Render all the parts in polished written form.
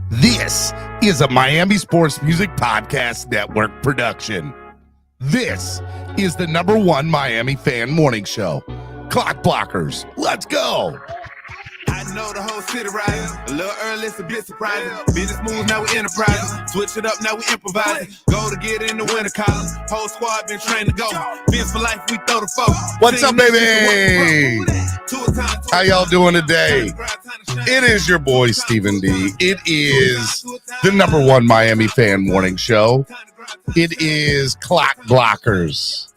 This is a Miami Sports Music Podcast Network production. This is the #1 Miami fan morning show. Clock Blockers, let's go. I know the whole city rising. A little early, it's a bit surprising. Business moves, now we enterprising. Switch it up, now we improvising. Go to get in the winter column. Whole squad been trained to go. Vince for life, we throw the focus. What's up, baby? How y'all doing today? It is your boy, Stephen D. It is the #1 Miami fan morning show. It is Clock Blockers.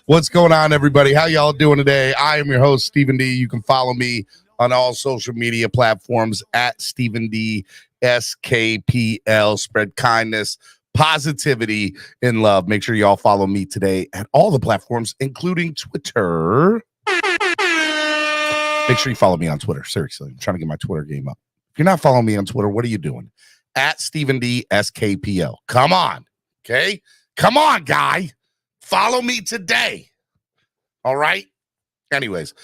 What's going on, everybody? How y'all doing today? I am your host, Stephen D. You can follow me on all social media platforms at Stephen D. SKPL. Spread kindness, positivity, and love. Make sure y'all follow me today at all the platforms, including Twitter. Make sure you follow me on Twitter. Seriously, I'm trying to get my Twitter game up. If you're not following me on Twitter, what are you doing? At Stephen D. SKPL. Come on, okay? Come on, guy. Follow me today. All right? Anyways,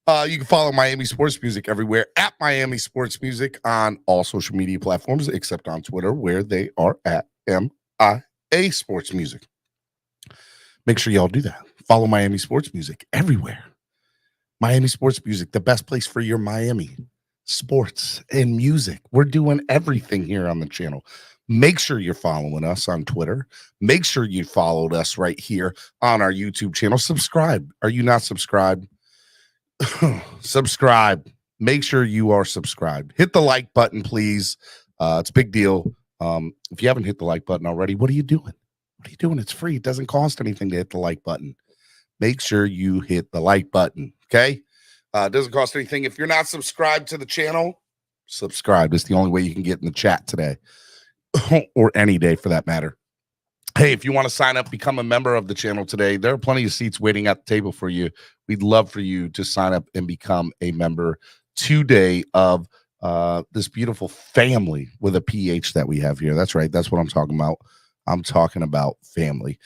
you can follow Miami Sports Music everywhere at Miami Sports Music on all social media platforms except on Twitter, where they are at MIA Sports Music. Make sure y'all do that. Follow Miami Sports Music everywhere. Miami Sports Music, the best place for your Miami sports and music. We're doing everything here on the channel. Make sure you're following us on Twitter. Make sure you followed us right here on our YouTube channel. Subscribe. Are you not subscribed? Subscribe. Make sure you are subscribed. Hit the like button, please. It's a big deal. If you haven't hit the like button already, what are you doing? What are you doing? It's free. It doesn't cost anything to hit the like button. Make sure you hit the like button, okay? It doesn't cost anything. If you're not subscribed to the channel, subscribe. It's the only way you can get in the chat today or any day for that matter. Hey, if you want to sign up, become a member of the channel today, there are plenty of seats waiting at the table for you. We'd love for you to sign up and become a member today of this beautiful family with a PH that we have here. That's right. That's what I'm talking about. I'm talking about family.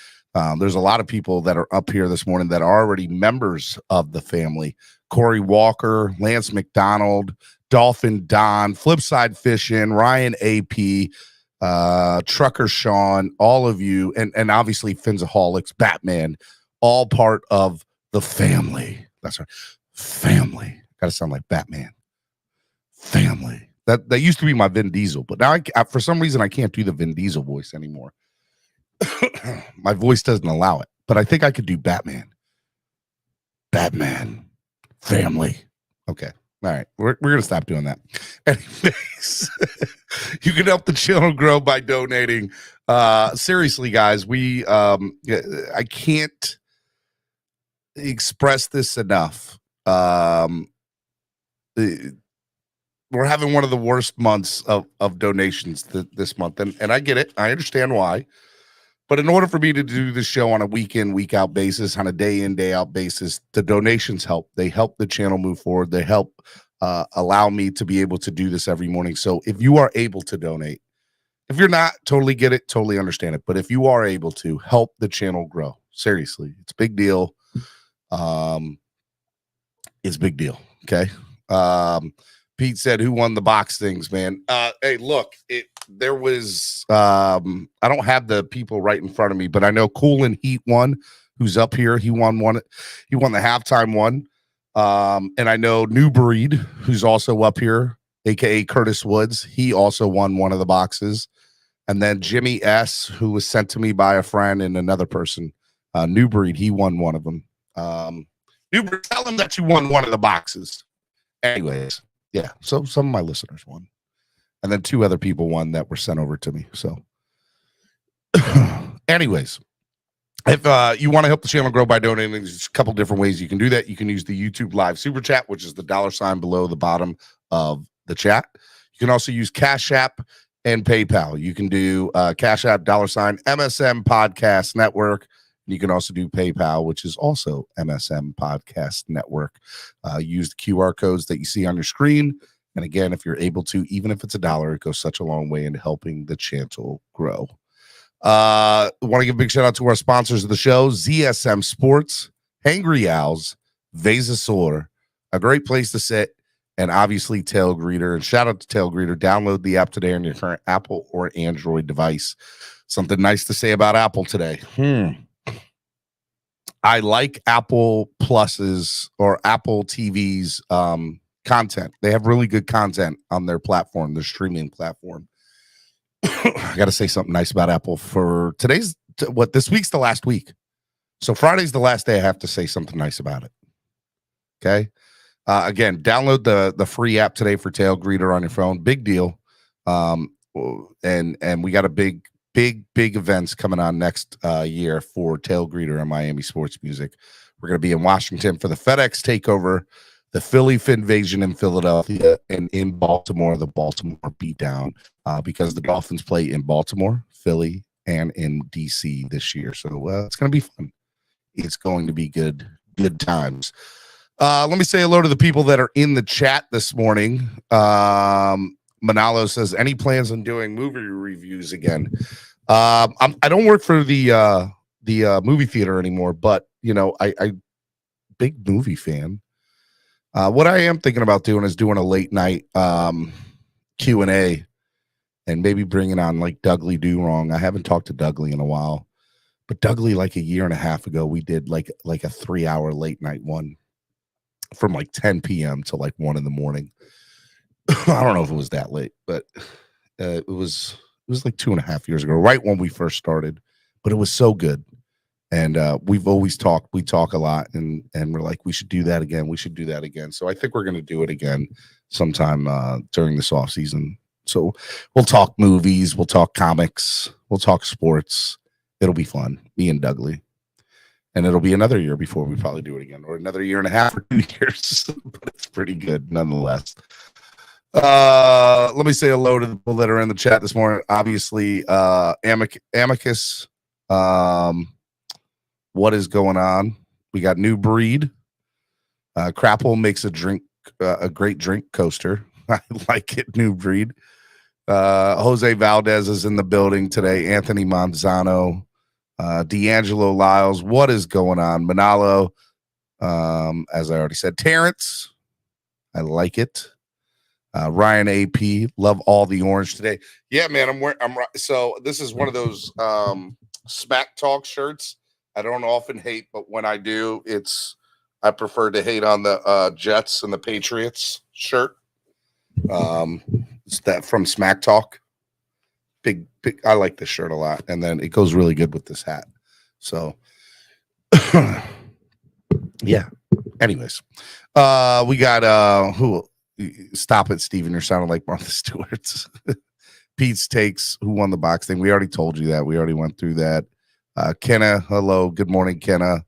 There's a lot of people that are up here this morning that are already members of the family. Corey Walker, Lance McDonald, Dolphin Don, Flipside Fishing, Ryan AP, Trucker Sean, all of you, and obviously Finsaholics, Batman, all part of the family. That's right. Family. Gotta sound like Batman. Family. That used to be my Vin Diesel, but now I for some reason I can't do the Vin Diesel voice anymore. My voice doesn't allow it, but I think I could do Batman. Batman. Family. Okay. All right. We're going to stop doing that. Anyways, you can help the channel grow by donating. Seriously, guys, I can't express this enough. We're having one of the worst months of donations this month. And I get it. I understand why. But in order for me to do this show on a week in, week out basis, on a day in, day out basis, the donations help. They help the channel move forward. They help allow me to be able to do this every morning. So if you are able to donate, if you're not, totally get it, totally understand it. But if you are able to help the channel grow, seriously, it's a big deal. It's a big deal. Okay. Pete said, who won the box things, man? Hey, look, there was, I don't have the people right in front of me, but I know Cool and Heat won, who's up here. He won the halftime one. And I know New Breed, who's also up here, aka Curtis Woods. He also won one of the boxes. And then Jimmy S, who was sent to me by a friend and another person, New Breed, he won one of them. New Breed, tell him that you won one of the boxes. Anyways. Yeah, so some of my listeners won. And then 2 other people won that were sent over to me. So anyways, if you want to help the channel grow by donating, there's a couple different ways you can do that. You can use the YouTube live super chat, which is the $ below the bottom of the chat. You can also use Cash App and PayPal. You can do Cash App, $ MSM Podcast Network. You can also do PayPal, which is also MSM Podcast Network. Use the QR codes that you see on your screen. And again, if you're able to, even if it's $1, it goes such a long way in helping the channel grow. Want to give a big shout out to our sponsors of the show, ZSM Sports, Hangry Owls, Vasasor, a great place to sit and obviously Tail Greeter. And shout out to Tail Greeter. Download the app today on your current Apple or Android device. Something nice to say about Apple today. I like Apple Plus's or Apple TV's content. They have really good content on their platform, their streaming platform. I got to say something nice about Apple for today's, this week's the last week. So Friday's the last day I have to say something nice about it. Okay. Again, download the free app today for Tail Greeter on your phone. Big deal. And we got a big events coming on next year for Tail Greeter and Miami Sports Music. We're going to be in Washington for the FedEx Takeover, the Philly Finvasion in Philadelphia, and in Baltimore, the Baltimore Beatdown, because the Dolphins play in Baltimore, Philly, and in DC this year. So it's going to be fun. It's going to be good times. Let me say hello to the people that are in the chat this morning. Manalo says, any plans on doing movie reviews again? I don't work for the movie theater anymore, but I big movie fan. What I am thinking about doing is doing a late night Q&A and maybe bringing on like Dougley Do Wrong. I haven't talked to Dougley in a while, but Dougley, like a year and a half ago, we did like a 3-hour late night one from like 10 p.m. to like 1 in the morning. I don't know if it was that late, but it was like 2.5 years ago, right when we first started, but it was so good. And we've always talked. We talk a lot, and we're like, we should do that again. We should do that again. So I think we're going to do it again sometime during this off season. So we'll talk movies, we'll talk comics, we'll talk sports. It'll be fun, me and Dougley. And it'll be another year before we probably do it again, or another year and a half or 2 years. But it's pretty good nonetheless. Let me say hello to the people that are in the chat this morning. Obviously, Amicus. What is going on? We got New Breed. Crapple makes a great drink coaster. I like it, New Breed. Jose Valdez is in the building today. Anthony Manzano. D'Angelo Lyles. What is going on? Manalo. As I already said. Terrence. I like it. Ryan AP. Love all the orange today. Yeah, man. So this is one of those Smack Talk shirts. I don't often hate, but when I do, I prefer to hate on the Jets and the Patriots shirt. It's that from Smack Talk. Big. I like this shirt a lot, and then it goes really good with this hat. So, yeah. Anyways, we got who? Stop it, Steven. You're sounding like Martha Stewart. Pete's Takes. Who won the box thing? We already told you that. We already went through that. Kenna, hello. Good morning, Kenna.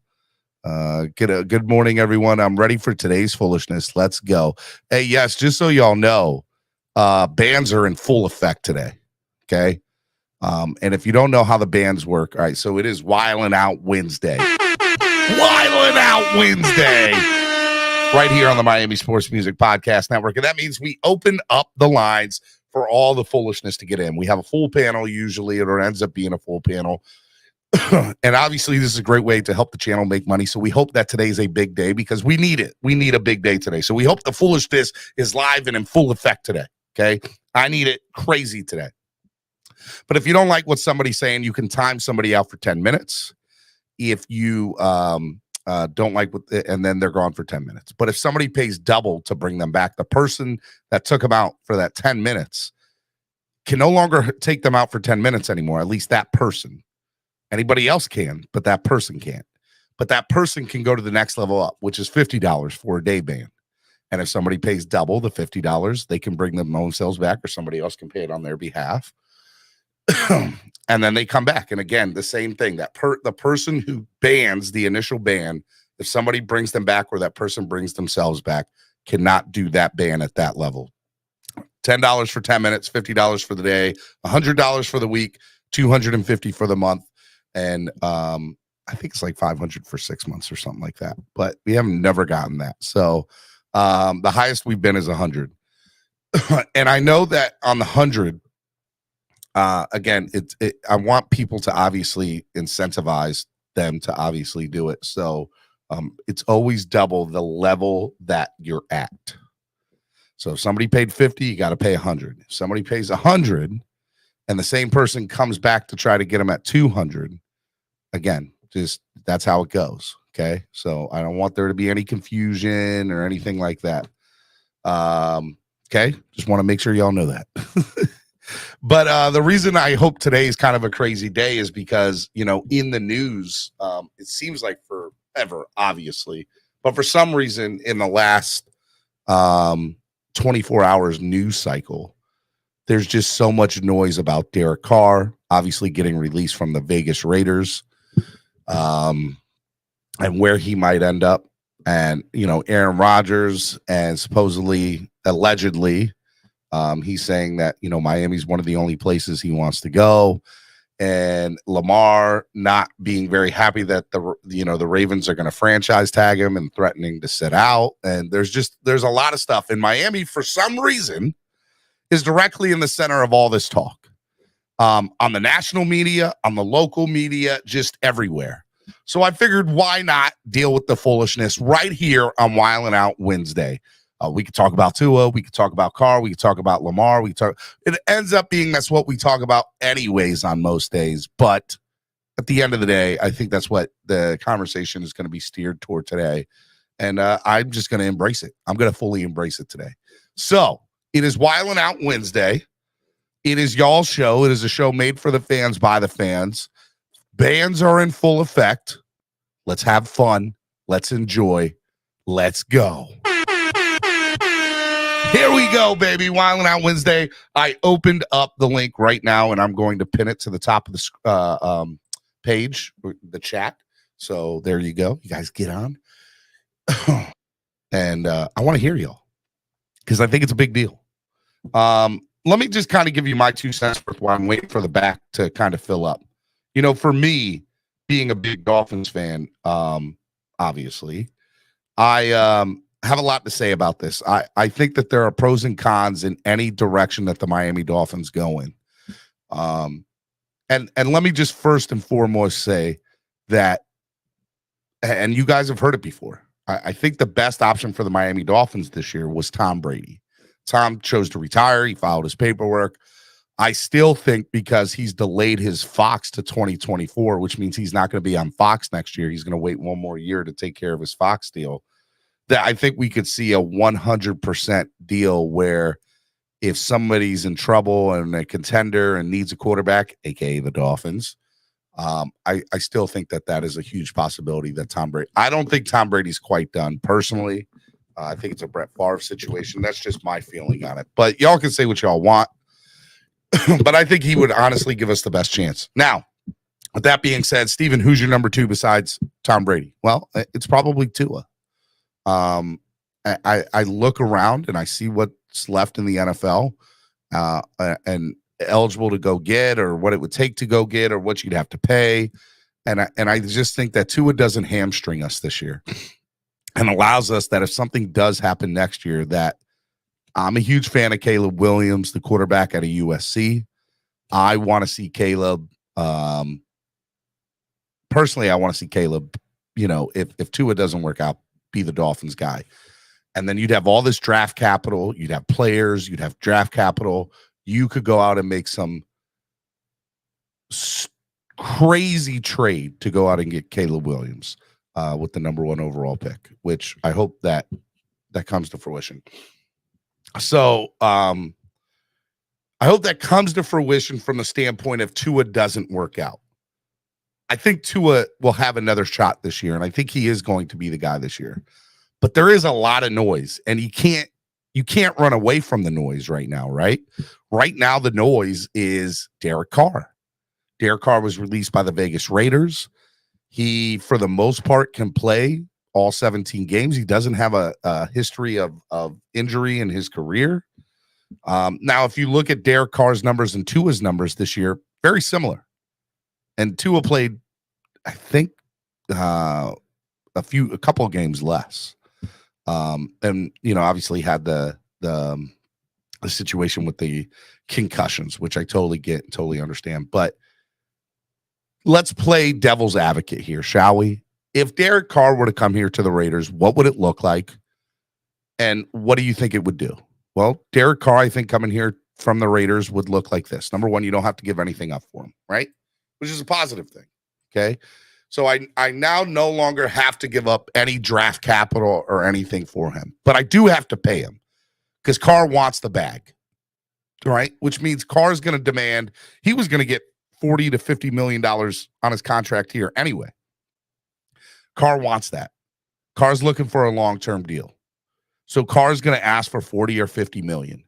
Good morning, everyone. I'm ready for today's foolishness. Let's go. Hey, yes, just so y'all know, bans are in full effect today. Okay. And if you don't know how the bans work, all right, so it is Wildin' Out Wednesday. Wildin' Out Wednesday. Right here on the Miami Sports Music Podcast Network. And that means we open up the lines for all the foolishness to get in. We have a full panel usually, or it ends up being a full panel. And obviously, this is a great way to help the channel make money. So we hope that today is a big day because we need it. We need a big day today. So we hope the foolishness is live and in full effect today. Okay. I need it crazy today. But if you don't like what somebody's saying, you can time somebody out for 10 minutes. If you don't like what, and then they're gone for 10 minutes. But if somebody pays double to bring them back, the person that took them out for that 10 minutes can no longer take them out for 10 minutes anymore. At least that person. Anybody else can, but that person can't. But that person can go to the next level up, which is $50 for a day ban. And if somebody pays double the $50, they can bring them themselves back, or somebody else can pay it on their behalf. And then they come back. And again, the same thing. The person who bans the initial ban, if somebody brings them back or that person brings themselves back, cannot do that ban at that level. $10 for 10 minutes, $50 for the day, $100 for the week, $250 for the month. And I think it's like $500 for 6 months or something like that. But we haven't never gotten that. So the highest we've been is 100. And I know that on the 100, again, I want people to obviously incentivize them to obviously do it. So it's always double the level that you're at. So if somebody paid 50, you got to pay 100. If somebody pays 100 and the same person comes back to try to get them at 200, again, just that's how it goes. Okay. So I don't want there to be any confusion or anything like that. Okay. Just want to make sure y'all know that. But the reason I hope today is kind of a crazy day is because, you know, in the news, it seems like forever, obviously, but for some reason in the last 24 hours news cycle, there's just so much noise about Derek Carr, obviously getting released from the Vegas Raiders, and where he might end up. And, you know, Aaron Rodgers, and supposedly, allegedly, he's saying that, you know, Miami's one of the only places he wants to go. And Lamar not being very happy that the Ravens are going to franchise tag him and threatening to sit out. And there's a lot of stuff in Miami for some reason is directly in the center of all this talk. On the national media, on the local media, just everywhere. So I figured, why not deal with the foolishness right here on Wildin' Out Wednesday? We could talk about Tua, we could talk about Carr, we could talk about Lamar, it ends up being that's what we talk about anyways on most days. But at the end of the day, I think that's what the conversation is going to be steered toward today. And I'm just going to embrace it. I'm going to fully embrace it today. So it is Wildin' Out Wednesday. It is y'all's show. It is a show made for the fans by the fans. Bands are in full effect. Let's have fun. Let's enjoy. Let's go. Here we go, baby. Wildin' Out Wednesday. I opened up the link right now, and I'm going to pin it to the top of the page, the chat. So there you go. You guys get on. And I want to hear y'all because I think it's a big deal. Let me just kind of give you my 2 cents worth while I'm waiting for the back to kind of fill up. You know, for me, being a big Dolphins fan, obviously, I have a lot to say about this. I think that there are pros and cons in any direction that the Miami Dolphins go in. And let me just first and foremost say that, and you guys have heard it before, I think the best option for the Miami Dolphins this year was Tom Brady. Tom chose to retire. He filed his paperwork. I still think because he's delayed his Fox to 2024, which means he's not going to be on Fox next year. He's going to wait one more year to take care of his Fox deal. That I think we could see a 100% deal where if somebody's in trouble and a contender and needs a quarterback, aka the Dolphins, I still think that is a huge possibility that Tom Brady. I don't think Tom Brady's quite done personally. I think it's a Brett Favre situation. That's just my feeling on it. But y'all can say what y'all want. But I think he would honestly give us the best chance. Now, with that being said, Steven, who's your number 2 besides Tom Brady? Well, it's probably Tua. I look around and I see what's left in the NFL and eligible to go get, or what it would take to go get, or what you'd have to pay. And I just think that Tua doesn't hamstring us this year and allows us that if something does happen next year, that I'm a huge fan of Caleb Williams, the quarterback out of USC. I want to see Caleb. Personally, I want to see Caleb, you know, if Tua doesn't work out, be the Dolphins guy. And then you'd have all this draft capital. You'd have players. You'd have draft capital. You could go out and make some crazy trade to go out and get Caleb Williams with the number 1 overall pick, which I hope that comes to fruition. So I hope that comes to fruition from the standpoint if Tua doesn't work out. I think Tua will have another shot this year, and I think he is going to be the guy this year. But there is a lot of noise, and you can't run away from the noise right now, right? Right now, the noise is Derek Carr. Derek Carr was released by the Vegas Raiders. He, for the most part, can play all 17 games. He doesn't have a history of injury in his career. Now, if you look at Derek Carr's numbers and Tua's numbers this year, very similar. And Tua played, I think, a couple of games less. And, you know, obviously had the situation with the concussions, which I totally get and totally understand. But let's play devil's advocate here, shall we? If Derek Carr were to come here to the Raiders, what would it look like? And what do you think it would do? Well, Derek Carr, I think coming here from the Raiders would look like this. Number one, you don't have to give anything up for him, right? Which is a positive thing. Okay. So I now no longer have to give up any draft capital or anything for him, but I do have to pay him because Carr wants the bag, right? Which means Carr is going to demand, he was going to get $40 to $50 million on his contract here anyway. Carr wants that. Carr's looking for a long-term deal. So Carr's going to ask for 40 or 50 million.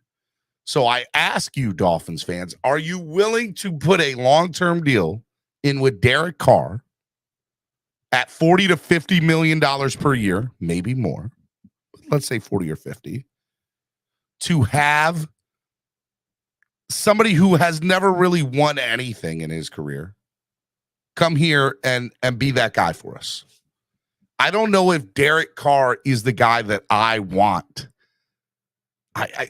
So I ask you, Dolphins fans, are you willing to put a long-term deal in with Derek Carr at 40 to 50 million dollars per year, maybe more, let's say 40 or 50, to have somebody who has never really won anything in his career come here and be that guy for us? I don't know if Derek Carr is the guy that I want. I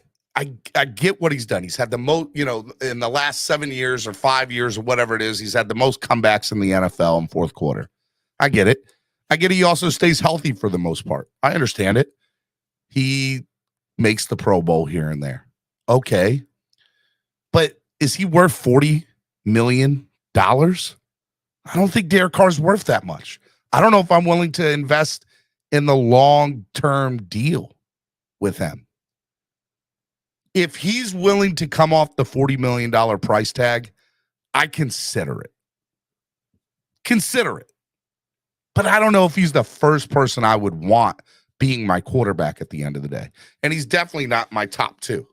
get what he's done. He's had the most, in the last 7 years or 5 years or whatever it is, he's had the most comebacks in the NFL in fourth quarter. I get it. I get he also stays healthy for the most part. I understand it. He makes the Pro Bowl here and there. Okay. But is he worth $40 million? I don't think Derek Carr's worth that much. I don't know if I'm willing to invest in the long-term deal with him. If he's willing to come off the $40 million price tag, I consider it. Consider it. But I don't know if he's the first person I would want being my quarterback at the end of the day. And he's definitely not my top two.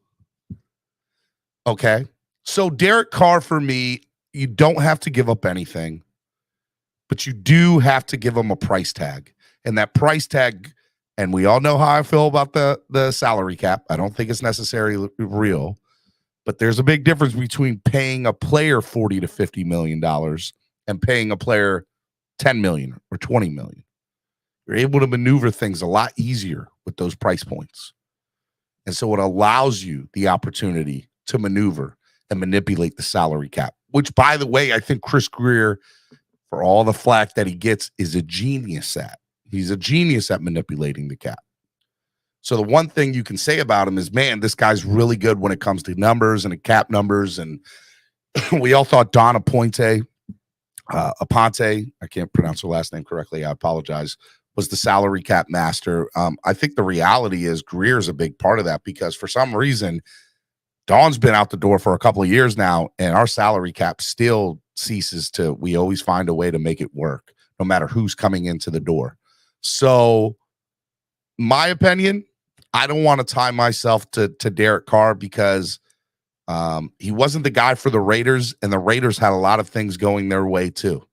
Okay? So Derek Carr, for me, you don't have to give up anything, but you do have to give him a price tag. And that price tag, and we all know how I feel about the salary cap. I don't think it's necessarily real, but there's a big difference between paying a player $40 to $50 million and paying a player $10 million or $20 million. You're able to maneuver things a lot easier with those price points. And so it allows you the opportunity to maneuver and manipulate the salary cap, which, by the way, I think Chris Greer, for all the flack that he gets, is a genius at. He's a genius at manipulating the cap. So the one thing you can say about him is, man, this guy's really good when it comes to numbers and cap numbers. And we all thought Don Aponte, I can't pronounce her last name correctly, I apologize, was the salary cap master. I think the reality is Greer's a big part of that, because for some reason, Don's been out the door for a couple of years now, and our salary cap still ceases to, we always find a way to make it work, no matter who's coming into the door. So my opinion, I don't want to tie myself to Derek Carr, because he wasn't the guy for the Raiders, and the Raiders had a lot of things going their way too.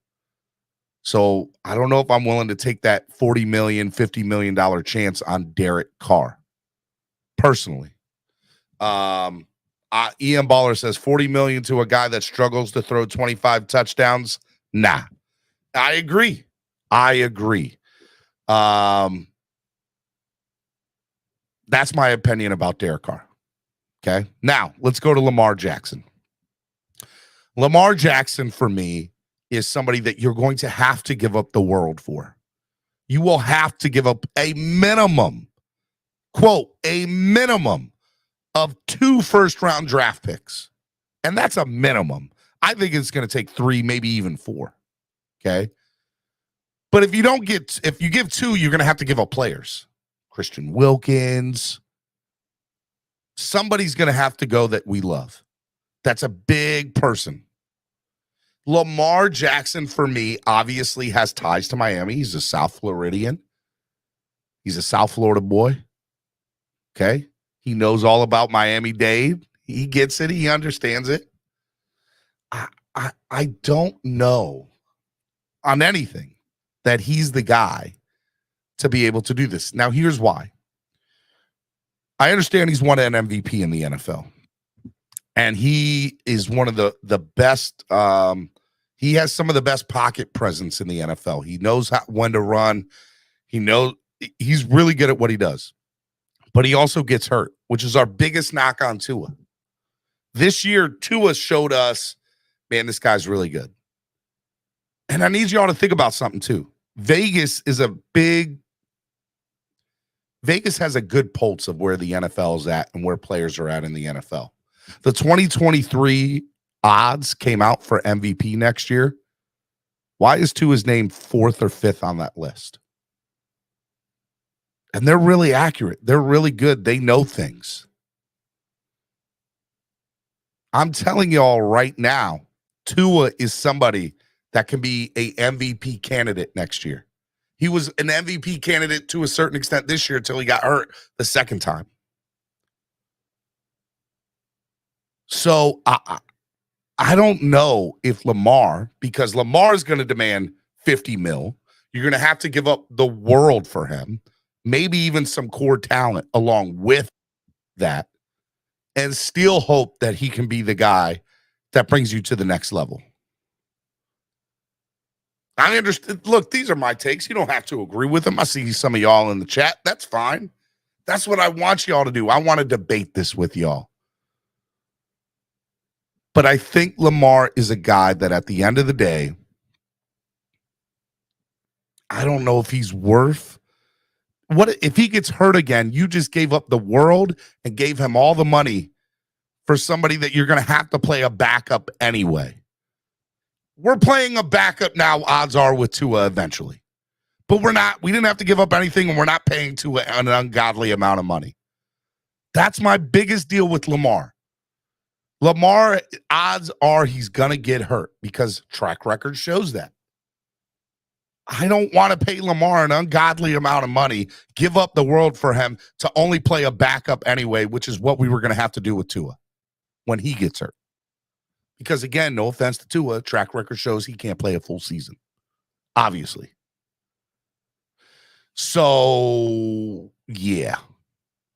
So I don't know if I'm willing to take that $40 million, $50 million chance on Derek Carr, personally. Ian Baller says $40 million to a guy that struggles to throw 25 touchdowns. Nah, I agree. That's my opinion about Derek Carr. Okay. Now let's go to Lamar Jackson. Lamar Jackson, for me, is somebody that you're going to have to give up the world for. You will have to give up a minimum, quote, a minimum of 2 first-round draft picks. And that's a minimum. I think it's going to take 3, maybe even 4. Okay. But if you give 2, you're going to have to give up players. Christian Wilkins. Somebody's going to have to go that we love. That's a big person. Lamar Jackson, for me, obviously has ties to Miami. He's a South Floridian. He's a South Florida boy. Okay. He knows all about Miami-Dade. He gets it. He understands it. I don't know on anything that he's the guy to be able to do this. Now, here's why. I understand he's won an MVP in the NFL. And he is one of the best. He has some of the best pocket presence in the NFL. He knows when to run. He's really good at what he does. But he also gets hurt, which is our biggest knock on Tua. This year, Tua showed us, man, this guy's really good. And I need y'all to think about something too. Vegas is a big Vegas has a good pulse of where the NFL is at and where players are at in the NFL. The 2023 odds came out for MVP next year. Why is Tua's name 4th or 5th on that list? And they're really accurate. They're really good. They know things. I'm telling y'all right now, Tua is somebody that can be a MVP candidate next year. He was an MVP candidate to a certain extent this year until he got hurt the second time. So I don't know if Lamar, because Lamar is going to demand 50 mil. You're going to have to give up the world for him, maybe even some core talent along with that, and still hope that he can be the guy that brings you to the next level. I understand. Look, these are my takes. You don't have to agree with them. I see some of y'all in the chat. That's fine. That's what I want y'all to do. I want to debate this with y'all. But I think Lamar is a guy that at the end of the day, I don't know if he's worth. What if he gets hurt again? You just gave up the world and gave him all the money for somebody that you're going to have to play a backup anyway. We're playing a backup now, odds are, with Tua eventually. But we're not. We didn't have to give up anything, and we're not paying Tua an ungodly amount of money. That's my biggest deal with Lamar. Lamar, odds are he's going to get hurt because track record shows that. I don't want to pay Lamar an ungodly amount of money, give up the world for him to only play a backup anyway, which is what we were going to have to do with Tua when he gets hurt. Because, again, no offense to Tua, track record shows he can't play a full season, obviously. So, yeah,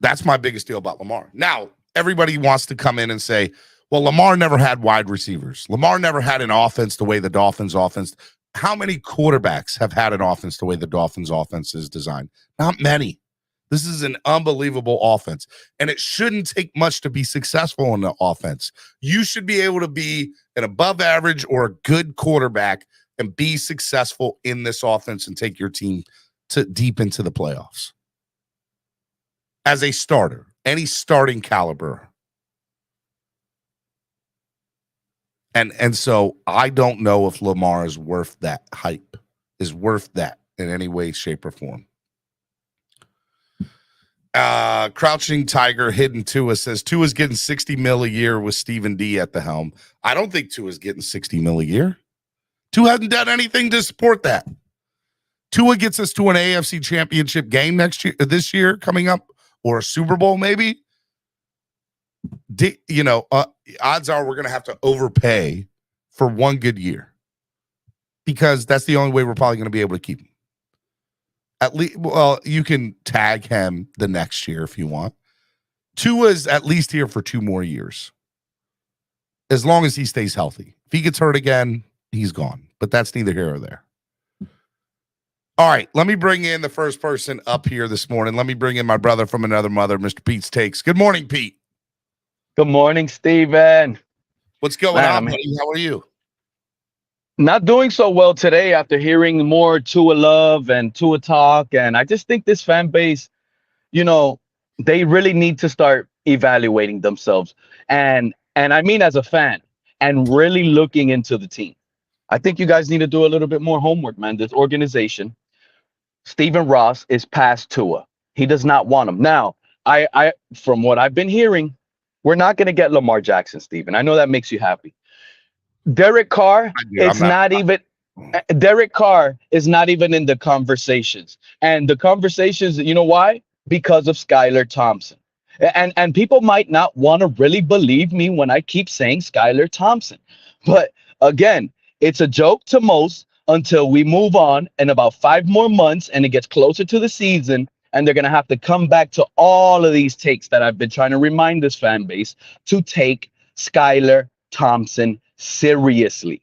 that's my biggest deal about Lamar. Now, everybody wants to come in and say, well, Lamar never had wide receivers. Lamar never had an offense the way the Dolphins offense. How many quarterbacks have had an offense the way the Dolphins offense is designed? Not many. This is an unbelievable offense, and it shouldn't take much to be successful in the offense. You should be able to be an above average or a good quarterback and be successful in this offense and take your team to deep into the playoffs. As a starter, any starting caliber. And so I don't know if Lamar is worth that hype, is worth that in any way, shape, or form. Crouching Tiger, Hidden Tua says Tua's getting 60 mil a year with Stephen D at the helm. I don't think Tua's getting 60 mil a year. Tua hasn't done anything to support that. Tua gets us to an AFC championship game this year coming up, or a Super Bowl maybe. Odds are we're going to have to overpay for one good year because that's the only way we're probably going to be able to keep him. At least, well, you can tag him the next year if you want. Tua's at least here for 2 more years, as long as he stays healthy. If he gets hurt again, he's gone. But that's neither here or there. All right, let me bring in the first person up here this morning. Let me bring in my brother from another mother, Mr. Pete's Takes. Good morning, Pete. Good morning, Steven. What's going on, buddy? How are you? Not doing so well today after hearing more Tua love and Tua talk. And I just think this fan base, they really need to start evaluating themselves. And I mean, as a fan, and really looking into the team. I think you guys need to do a little bit more homework, man. This organization, Stephen Ross is past Tua. He does not want him. Now, I from what I've been hearing, we're not going to get Lamar Jackson, Stephen. I know that makes you happy. Derek Carr, Derek Carr is not even in the conversations. And the conversations, you know why? Because of Skylar Thompson. And people might not want to really believe me when I keep saying Skylar Thompson. But again, it's a joke to most until we move on in about 5 more months and it gets closer to the season. And they're going to have to come back to all of these takes that I've been trying to remind this fan base to take Skylar Thompson seriously.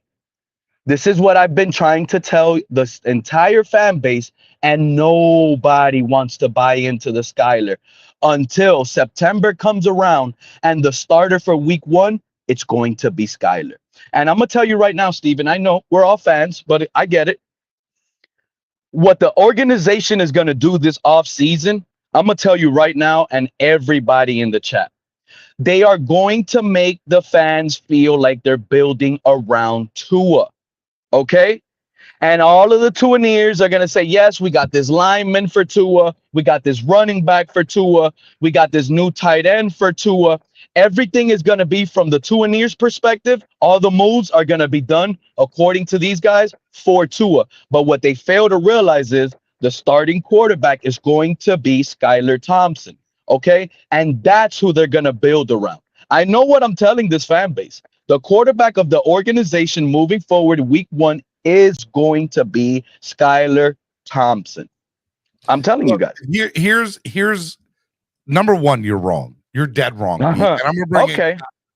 This is what I've been trying to tell the entire fan base, and nobody wants to buy into the Skylar until September comes around and the starter for week 1, it's going to be Skylar. And I'm going to tell you right now, Steven, I know we're all fans, but I get it. What the organization is going to do this offseason, I'm going to tell you right now, and everybody in the chat, they are going to make the fans feel like they're building around Tua. Okay? And all of the Tuaneers are going to say, yes, we got this lineman for Tua. We got this running back for Tua. We got this new tight end for Tua. Everything is going to be from the Tuaneers' perspective. All the moves are going to be done, according to these guys, for Tua. But what they fail to realize is the starting quarterback is going to be Skylar Thompson. Okay? And that's who they're going to build around. I know what I'm telling this fan base. The quarterback of the organization moving forward week 1 is going to be Skylar Thompson. I'm telling you guys. Here's number one. You're wrong. You're dead wrong. And I'm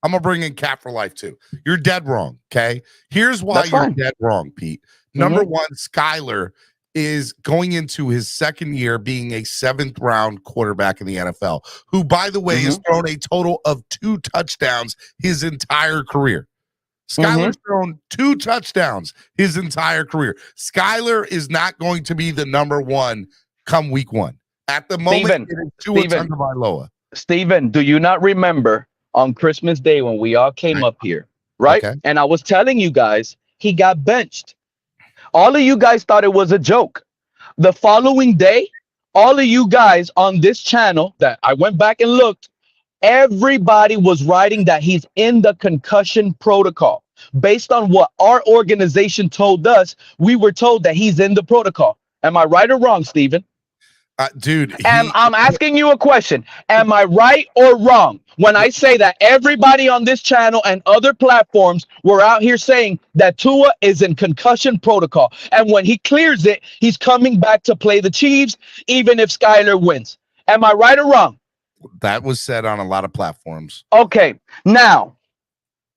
gonna bring in Cap for life too. You're dead wrong. Okay. Here's why you're dead wrong, Pete. Number one, Skylar is going into his second year being a 7th round quarterback in the NFL, who, by the way, has thrown a total of 2 touchdowns his entire career. Skylar's thrown 2 touchdowns his entire career. Skylar is not going to be the number 1 come week 1. At the moment, it is Tua Tagovailoa. Steven, do you not remember on Christmas Day when we all came up here, right? Okay. And I was telling you guys, he got benched. All of you guys thought it was a joke. The following day, all of you guys on this channel that I went back and looked, everybody was writing that he's in the concussion protocol. Based on what our organization told us, we were told that he's in the protocol. Am I right or wrong, Steven? Dude, I'm asking you a question. Am I right or wrong when I say that everybody on this channel and other platforms were out here saying that Tua is in concussion protocol, and when he clears it, he's coming back to play the Chiefs, even if Skylar wins? Am I right or wrong? That was said on a lot of platforms. Okay, now.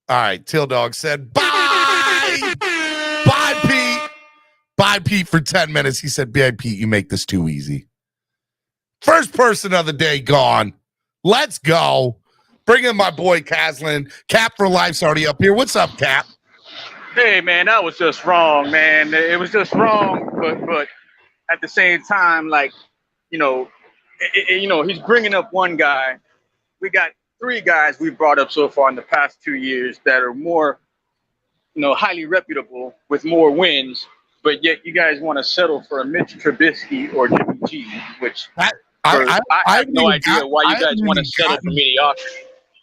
All right, Till Dog said, bye! Bye, Pete! Bye, Pete, for 10 minutes. He said, bye, Pete, you make this too easy. First person of the day gone. Let's go. Bring in my boy Caslin. Cap for Life's already up here. What's up, Cap? Hey, man, that was just wrong, man. It was just wrong, but at the same time, like, he's bringing up one guy. We got 3 guys we brought up so far in the past 2 years that are more, highly reputable with more wins, but yet you guys want to settle for a Mitch Trubisky or Jimmy G, which I have no idea why you guys want to settle for mediocrity.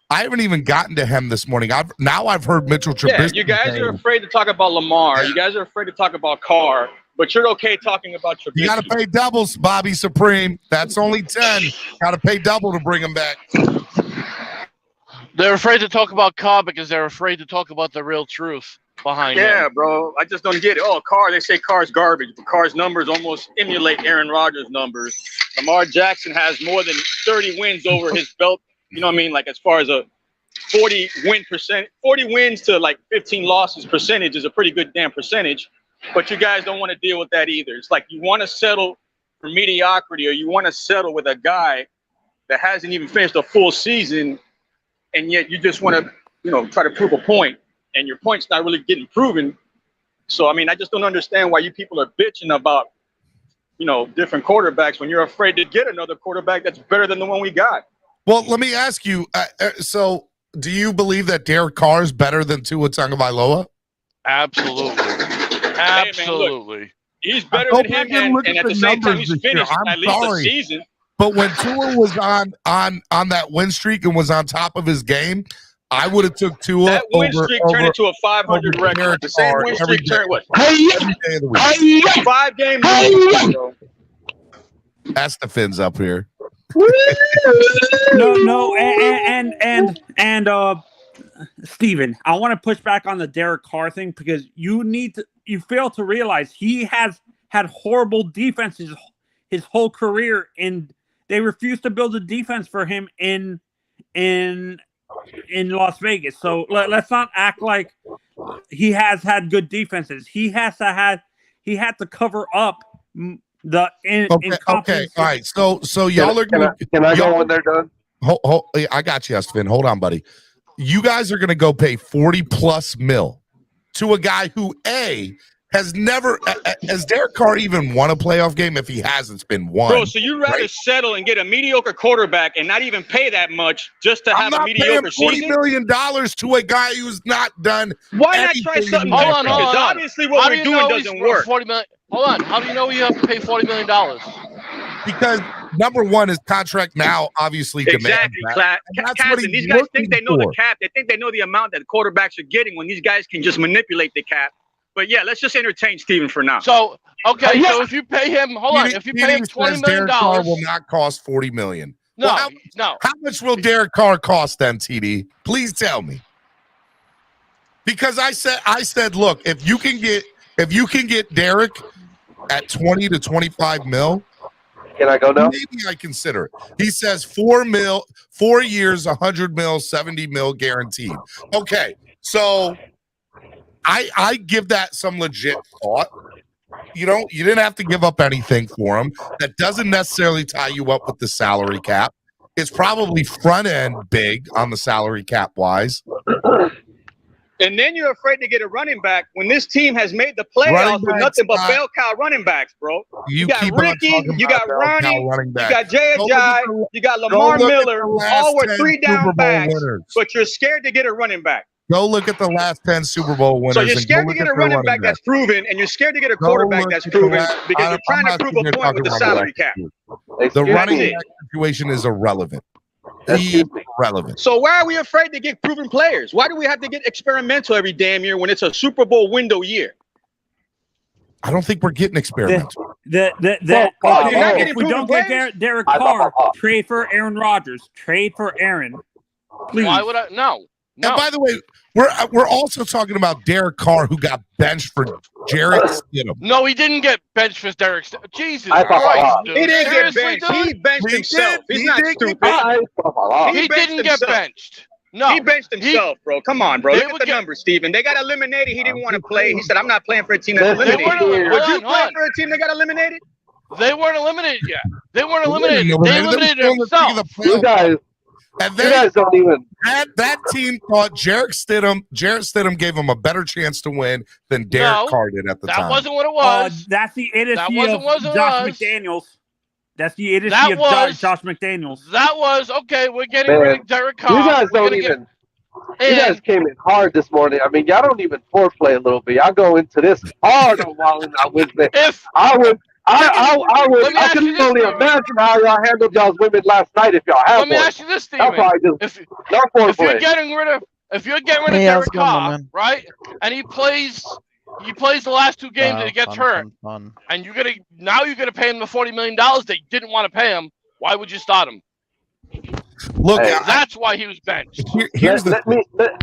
I haven't even gotten to him this morning. I've heard Mitchell Trubisky. Yeah, you guys are afraid to talk about Lamar. You guys are afraid to talk about Carr, but you're okay talking about Trubisky. You got to pay doubles, Bobby Supreme. That's only 10. Got to pay double to bring him back. They're afraid to talk about Carr because they're afraid to talk about the real truth behind him. Yeah, bro. I just don't get it. Oh, Carr, they say Carr's garbage, but Carr's numbers almost emulate Aaron Rodgers' numbers. Lamar Jackson has more than 30 wins over his belt. You know what I mean? Like, as far as a 40 wins to like 15 losses percentage is a pretty good damn percentage. But you guys don't want to deal with that either. It's like you want to settle for mediocrity, or you want to settle with a guy that hasn't even finished a full season, and yet you just want to, try to prove a point, and your point's not really getting proven. So, I mean, I just don't understand why you people are bitching about, different quarterbacks when you're afraid to get another quarterback that's better than the one we got. Well, let me ask you, so do you believe that Derek Carr is better than Tua Tagovailoa? Absolutely. Absolutely. Man, look, he's better than him, and at the same time, he's finished at least the season. But when Tua was on that win streak and was on top of his game, I would have took Tua. That win streak turned into a 500 record. The same win streak turned what? Every day of the week. 5 games. That's the Fins up here. No, and Steven, I want to push back on the Derek Carr thing, because you fail to realize he has had horrible defenses his whole career, and they refused to build a defense for him in Las Vegas. So let's not act like he has had good defenses. He had to cover up okay, all right. So y'all are gonna. Can I go when they're done? I got you, Estvin. Hold on, buddy. You guys are gonna go pay $40+ million to a guy who has never has Derek Carr even won a playoff game? If he hasn't, it's been one. Bro, so you'd rather settle and get a mediocre quarterback and not even pay that much just to have a mediocre season? $40 million to a guy who's not done. Why not try something different? Because obviously what we're doing doesn't work. $40 million. Hold on. How do you know you have to pay $40 million? Because number one, his contract now obviously demands that. Captain, these guys think they know the cap. They think they know the amount that quarterbacks are getting when these guys can just manipulate the cap. But yeah, let's just entertain Steven for now. So okay, so if you pay him, if you pay him $20 million, Derek Carr will not cost $40 million. No, well, how much will Derek Carr cost then, TD? Please tell me. Because I said, look, if you can get Derek at 20 to 25 mil. Can I go now? Maybe I consider it. He says 4 years, 100 mil, 70 mil guaranteed. Okay, so I give that some legit thought. You didn't have to give up anything for him. That doesn't necessarily tie you up with the salary cap. It's probably front end big on the salary cap wise. And then you're afraid to get a running back when this team has made the playoffs with nothing but bell cow running backs, bro. You got Ricky, you got Ronnie, you got Jay Ajayi, you got Lamar Miller, all were 3 down backs, but you're scared to get a running back. Go look at the last 10 Super Bowl winners. So you're scared to get a running back that's proven, and you're scared to get a quarterback that's proven because you're trying to prove a point with the salary cap. The running back situation is irrelevant. Irrelevant. So why are we afraid to get proven players? Why do we have to get experimental every damn year when it's a Super Bowl window year? I don't think we're getting experimental. If we don't get Derek Carr, trade for Aaron Rodgers. Trade for Aaron. Please. Why would I? No. And by the way, we're also talking about Derek Carr, who got benched for Jarrett Stidham. No, he didn't get benched for Derek Stidham. Jesus Christ, dude. He didn't get benched. He benched himself. He's not stupid. He didn't get benched. No. He benched himself, bro. Come on, bro. Look at the numbers, Steven. They got eliminated. He didn't want to play. He said, I'm not playing for a team that's eliminated. Would you play for a team that got eliminated? They weren't eliminated yet. They weren't eliminated. They eliminated himself. You guys don't even. That team thought Jarrett Stidham gave him a better chance to win than Derek Carr did at the time. That wasn't what it was. That's the idiocy of Josh McDaniels. That's the idiocy of Josh McDaniels. That was okay. We're getting rid of Derek Carr. You guys don't even. You guys came in hard this morning. I mean, y'all don't even foreplay a little bit. Y'all go into this hard on Wednesday. I can only imagine how y'all handled y'all's women last night if y'all have. Let me ask you this, Steven. If you're getting rid of Derek Carr, right, and he plays the last 2 games and he gets hurt, and you're gonna pay him the $40 million that you didn't want to pay him. Why would you start him? Look, that's why he was benched.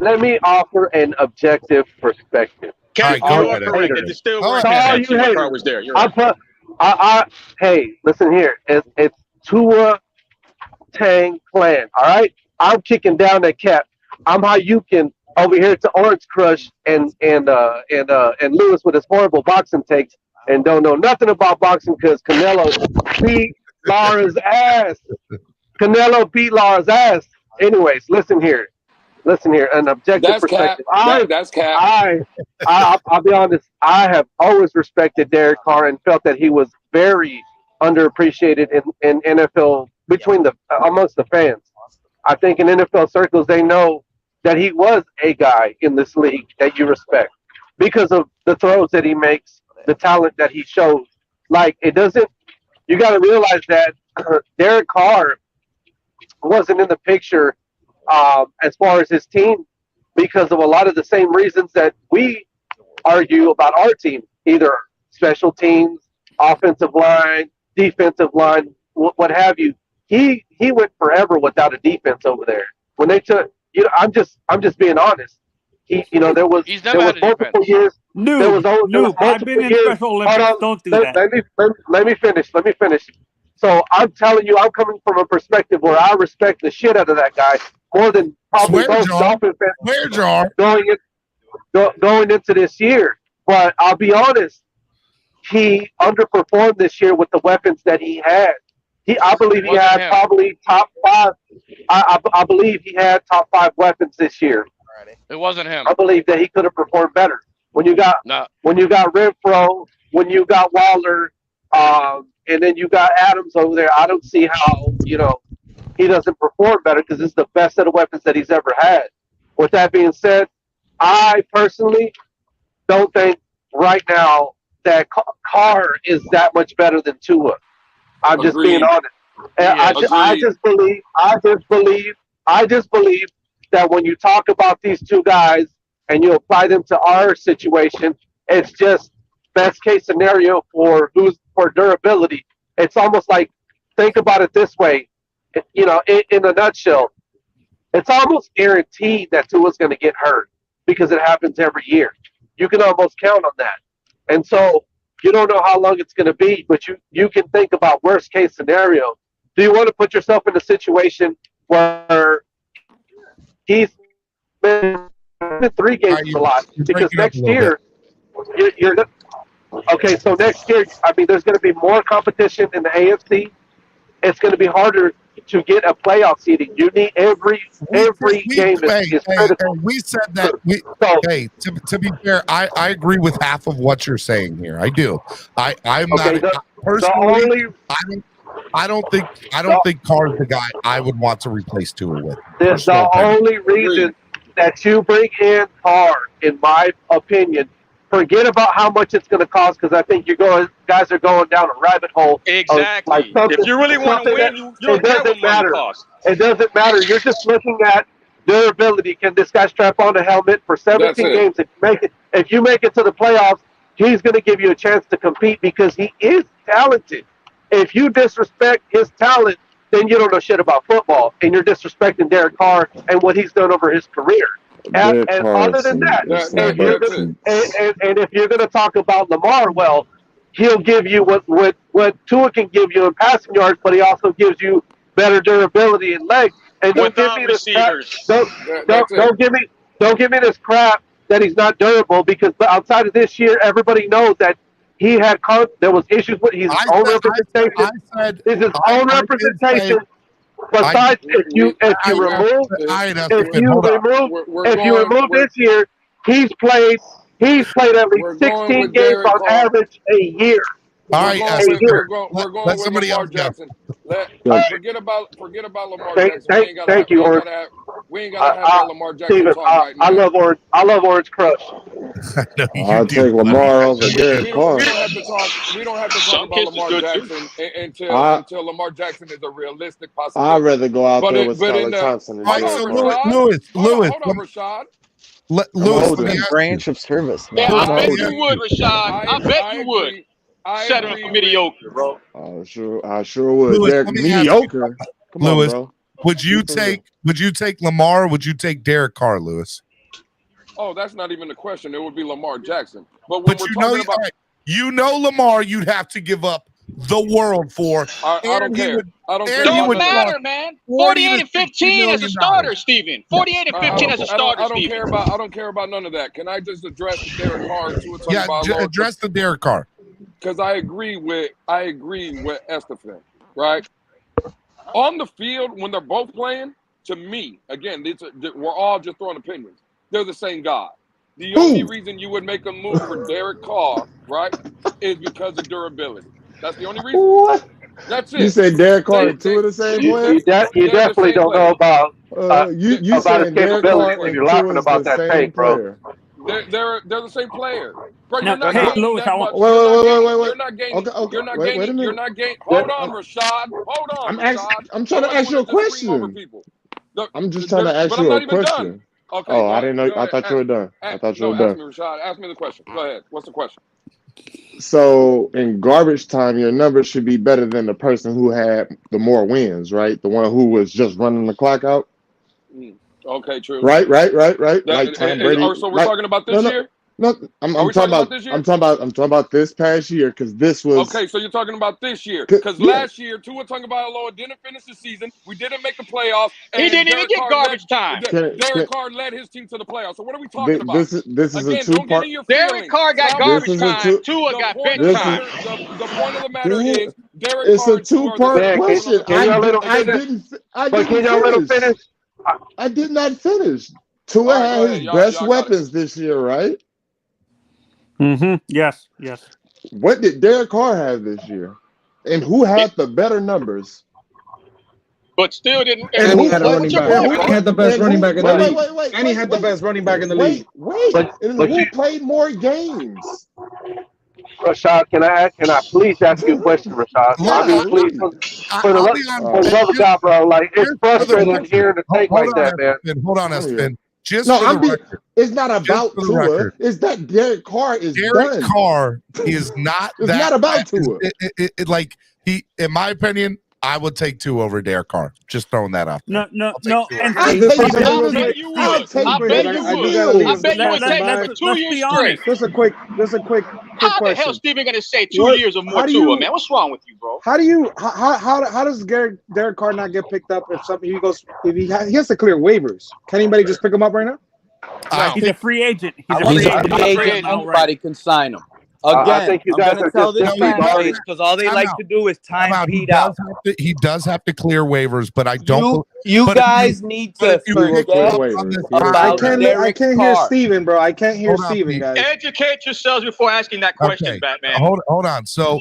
Let me offer an objective perspective. Carr was there. You're right. Hey, listen here. It's Tua Tang Clan. All right, I'm kicking down that cap. I'm how you can over here to Orange Crush and Lewis with his horrible boxing takes and don't know nothing about boxing because Canelo beat Lara's ass. Canelo beat Lara's ass. Anyways, listen here. An objective perspective. That's cap. I'll be honest. I have always respected Derek Carr and felt that he was very underappreciated in NFL amongst the fans. I think in NFL circles they know that he was a guy in this league that you respect because of the throws that he makes, the talent that he shows. Like it doesn't. You got to realize that Derek Carr wasn't in the picture as far as his team because of a lot of the same reasons that we argue about our team, either special teams, offensive line, defensive line, what have you. He went forever without a defense over there. When they took, I'm just being honest. There was multiple years. I've been in Special Olympics. Don't do that. Let me finish. So I'm telling you, I'm coming from a perspective where I respect the shit out of that guy more than probably most Dolphin fans going into this year. But I'll be honest, he underperformed this year with the weapons that he had. I believe he had probably top 5. I believe he had top 5 weapons this year. It wasn't him. I believe that he could have performed better. when you got Renfro, when you got Waller, and then you got Adams over there. I don't see how he doesn't perform better because this is the best set of weapons that he's ever had. With that being said, I personally don't think right now that Carr is that much better than Tua. I'm just being honest. And I just believe that when you talk about these two guys and you apply them to our situation, it's just best case scenario for durability. It's almost like, think about it this way, in a nutshell, it's almost guaranteed that Tua's going to get hurt because it happens every year. You can almost count on that. And so you don't know how long it's going to be, but you can think about worst case scenario. Do you want to put yourself in a situation where he's been 3 games a lot? Because next year, okay, so next year, I mean, there's going to be more competition in the AFC. It's going to be harder to get a playoff seeding. You need every game is critical. We said that. To be fair, I agree with half of what you're saying here. I do. I'm okay, not personally. I don't think Carr's the guy I would want to replace Tua with. The only reason that you bring in Carr, in my opinion, forget about how much it's going to cost, because I think guys are going down a rabbit hole. Exactly. If you really want to win, you don't care what money costs. It doesn't matter. You're just looking at durability. Can this guy strap on a helmet for 17 games? If you make it to the playoffs, he's going to give you a chance to compete because he is talented. If you disrespect his talent, then you don't know shit about football, and you're disrespecting Derek Carr and what he's done over his career. And other than that, if you're going to talk about Lamar, well, he'll give you what Tua can give you in passing yards, but he also gives you better durability in legs. And don't give me this crap. Don't give me this crap that he's not durable, because outside of this year, everybody knows that he had there was issues with his own representation. His own representation. Besides, if you remove this year, he's played at least 16 games on average a year. All right, we're going with somebody Lamar else Jackson. Forget about Lamar Jackson. Thank you, Orange. We ain't gotta have Lamar Jackson Steven, talk right now. I love Orange Crush. I'll take Lamar over Derek Carr. We don't have to talk about Lamar Jackson until Lamar Jackson is a realistic possibility. I'd rather go out there with Skylar Thompson. All right, so Lewis. Hold on, Rashad. Lewis, branch of service. Yeah, I bet you would, Rashad. I bet you would. Settle for mediocre, bro. I sure would. Derek, mediocre. Come Lewis, on, bro. Would you take Lamar, or would you take Derek Carr, Lewis? Oh, that's not even the question. It would be Lamar Jackson. But we're talking about Lamar, you'd have to give up the world for. I don't care. Don't matter, man. 48 and 15 as a starter, Steven. 48 and 15 as a starter, Steven. I don't care about none of that. Can I just address the Derek Carr? Address the Derek Carr. Because I agree with Estefan, right? On the field, when they're both playing, to me, again, we're all just throwing opinions. They're the same guy. The only reason you would make a move for Derek Carr, right, is because of durability. That's the only reason. What? That's it. You said Derek Carr and Tua the same player? You definitely don't know about you about his saying Derek Carr capabilities when you're laughing about that take, bro. They're the same player. Bro, Wait. You're not gaining. Hold on, Rashad. Hold on. I'm trying to ask you a question. I'm just trying to ask you a question. Okay. Oh, I didn't know. I thought you were done. Ask me, Rashad. Ask me the question. Go ahead. What's the question? So in garbage time, your numbers should be better than the person who had the more wins, right? The one who was just running the clock out. Okay, true. Right. Like Tom Brady. So we're talking about this year? No, I'm talking about this year. I'm talking about this past year, because this was okay. So you're talking about this year, because last year Tua Tagovailoa didn't finish the season. We didn't make the playoffs. He didn't even get garbage time. Derek Carr led his team to the playoffs. So what are we talking about? This is a two-part. Derek Carr got garbage time. Tua got bench time. The point of the matter is Derek it's Carr. a two-part question. I did not finish. Tua had his best weapons this year, right? Yes. What did Derek Carr have this year? And who had the better numbers? But still didn't. And he had a running back. He had the best running back in the league. Wait. And he had the best running back in the league. And who played more games? Rashad, can I please ask you a question, Rashad? I mean, please, for the love of God, bro. Like, it's frustrating hearing the take like that, man. Hold on, Espen. It's not about Tua. It's that Derek Carr is done. Derek Carr is not. It's not about Tua. In my opinion, I would take Tua over Derek Carr. Just throwing that out there. No. And I bet you would take him for 2 years straight. Just a quick question. How the hell Steven gonna say 2 years or more Tua, man? What's wrong with you, bro? How does Derek Carr not get picked up if he has to clear waivers? Can anybody just pick him up right now? He's a free agent. He's a free agent. Anybody can sign him. Again, I'm going to tell this fan base because all they like to do is time Pete out. He does have to clear waivers, but I don't. You guys need to forget about I can't hear Steven, bro. I can't hear Steven, guys. Educate yourselves before asking that question, Batman. Hold on. So,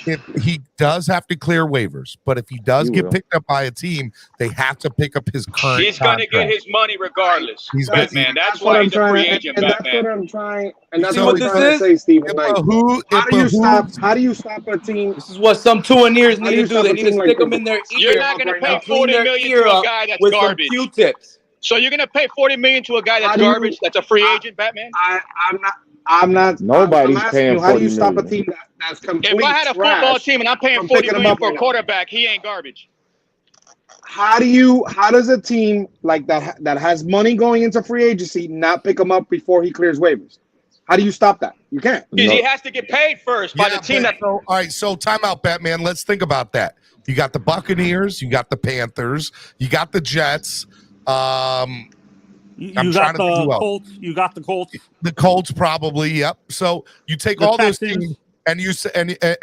if he does have to clear waivers, but if he does get picked up by a team, they have to pick up his current. He's going to get his money regardless, Batman. That's why he's a free agent, Batman. That's what I'm trying. And that's what I'm trying to say, Steven. How do you stop a team? This is what some Tuaneers need to do. They need to stick them in their ear. You're not going to pay $40 million to a guy that's garbage. Q-tips. So you're going to pay $40 million to a guy that's garbage? That's a free agent, Batman? I'm not. Nobody's paying $40 million. How do you stop a team that's complete If I had a football team and I'm paying $40 million for a quarterback, he ain't garbage. How does a team like that has money going into free agency not pick him up before he clears waivers? How do you stop that? You can't. Because he has to get paid first by the team that. All right, so timeout, Batman. Let's think about that. You got the Buccaneers, you got the Panthers, you got the Jets. You got the Colts. The Colts, probably. Yep. So you take all those teams and you say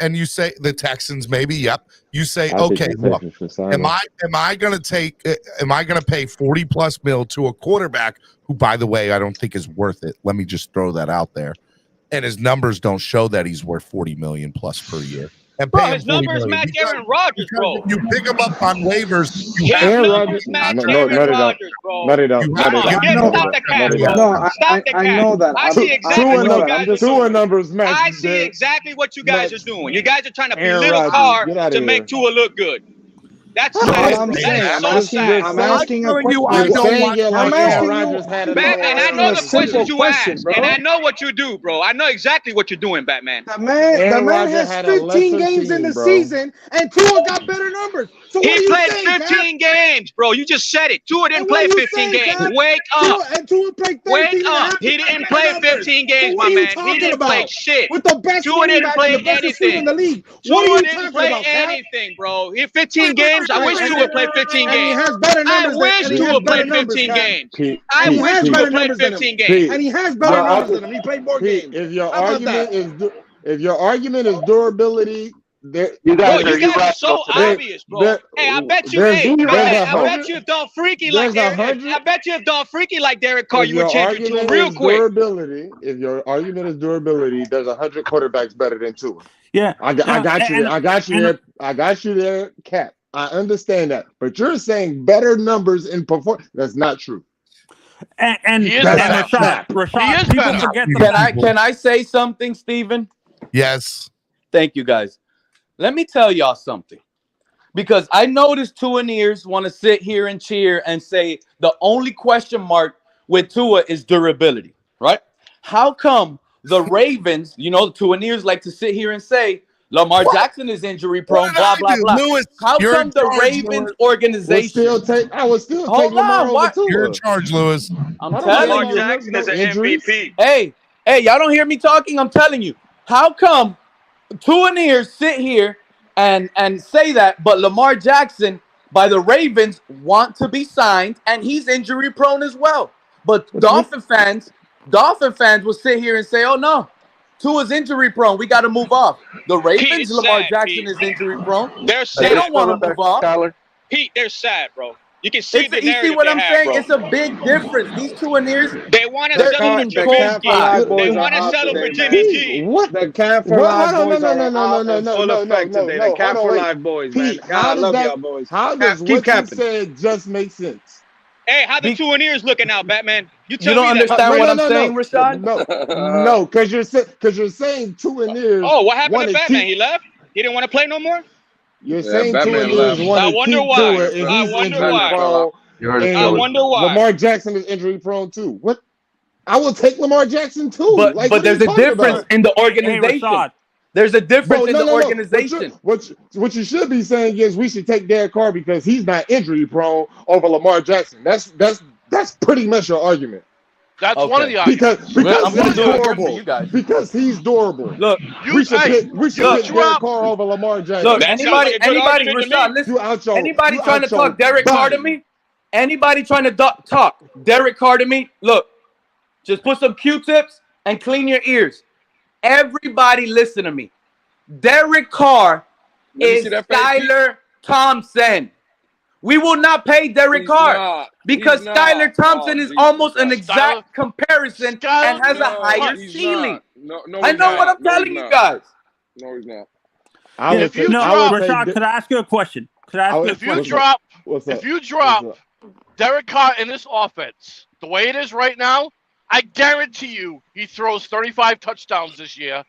and you say the Texans, maybe. Yep. You say, okay, look, am I going to pay $40+ million to a quarterback who, by the way, I don't think is worth it? Let me just throw that out there. And his numbers don't show that he's worth $40 million+ per year. And bro, his numbers match Aaron Rodgers, bro. You pick him up on waivers. Aaron Rodgers match Aaron Rodgers, bro. Not it up. Stop the cat, bro. Stop the cat. I know that. I see exactly what you guys are doing. Numbers match. I see exactly what you guys are doing. You guys are trying to belittle Carr to make Tua look good. That's what I'm saying. I'm asking a question. Batman, I know the questions you ask, and I know what you do, bro. I know exactly what you're doing, Batman. The man has 15 games in the season, and Tua got better numbers. So he played 15 games, bro. You just said it. Tua didn't play 15 games. Wake up. Wake up. He didn't play 15 games, my man. He didn't play shit. Tua didn't play anything. Tua didn't play anything, bro. He 15 games. I wish Tua played 15 games. I wish Tua played 15 games. I wish Tua played 15 games. And he has better numbers than him. He played more games. If your argument is durability, you guys are so obvious, bro. Hey, I bet you, I bet you if Don Freaky like Derek Carr, you would change it to him real quick. If your argument is durability, there's 100 quarterbacks better than Tua. Yeah, I got you there, Cap. I understand that, but you're saying better numbers in performance. That's not true. Rashad, people forget. Can I say something, Steven? Yes. Thank you, guys. Let me tell y'all something, because I noticed Tuaneers want to sit here and cheer and say the only question mark with Tua is durability, right? How come the Ravens, the Tuaneers like to sit here and say Lamar Jackson is injury prone, blah, blah, blah. Lewis, how come the Ravens organization I would still take Lamar over Tua. You're in charge, Lewis. I'm telling Lamar Jackson is an MVP. Hey, y'all don't hear me talking? I'm telling you. How come Tuaneers sit here and say that, but Lamar Jackson by the Ravens want to be signed, and he's injury prone as well. But Dolphin fans will sit here and say, oh no, Tua's injury prone. We got to move off. The Ravens, Lamar Jackson is injury prone. They're sad. They don't want to move off. Pete, they're sad, bro. You can see the You see narrative what they I'm have, saying? bro. It's a big difference. These two Anniers, They want to they're settle for eating The Jimmy Camp for corn. Life G. boys They are want to out settle for today, Jimmy man. G. What? The Camp for What? Life Hold on, boys are out in no, full effect no, today. no. The Hold Camp on, for wait. Life boys, man. Pete, God, how I does love that? y'all boys. How does Keep what you capping. said just make sense? Hey, how the two ears looking out, Batman? You You tell don't me that. understand No, what no, I'm no, saying, no, Rashad? no, because you're saying two in ears Oh, what happened want to to Batman? keep. He left? He didn't want to play no more? You're Yeah, saying two in Batman ears left. want I to wonder keep why. Tua, and I he's wonder injury why. prone, You heard it, I and Philly. wonder why. Lamar Jackson is injury prone too. What? I will take Lamar Jackson too. But Like, what are there's you a talking difference about? in the Hey, organization. Rashad. There's a difference Bro, in no, the no, no. organization. What you should be saying is we should take Derek Carr because he's not injury prone over Lamar Jackson. That's pretty much your argument. That's one of Okay. the arguments. Because I'm gonna he's do it again for you durable. guys. Because he's durable. Look, We should pick you Derek drop. Carr over Lamar Jackson. look. That sounds like a good Anybody, argument to Rashad, me. listen. You out your Anybody you trying to out your talk Derek Carr to body. me? Anybody trying to talk Derek Carr to me? Look, just put some Q-tips and clean your ears. Everybody listen to me. Derek Carr Let me is see that face, Pete. Skylar Thompson. We will not pay Derek He's Carr not. because He's not. Skylar Thompson Oh, is Jesus almost an Christ. exact comparison and has a No, higher he's ceiling. not. No, I he's know what not. I'm No, telling he's you not. guys. No, he's not. I would If you take, No, I would Rashad, take could I ask you a question? Could I ask you a If you question? drop, What's up? if you drop Derek Carr in this offense, the way it is right now, I guarantee you he throws 35 touchdowns this year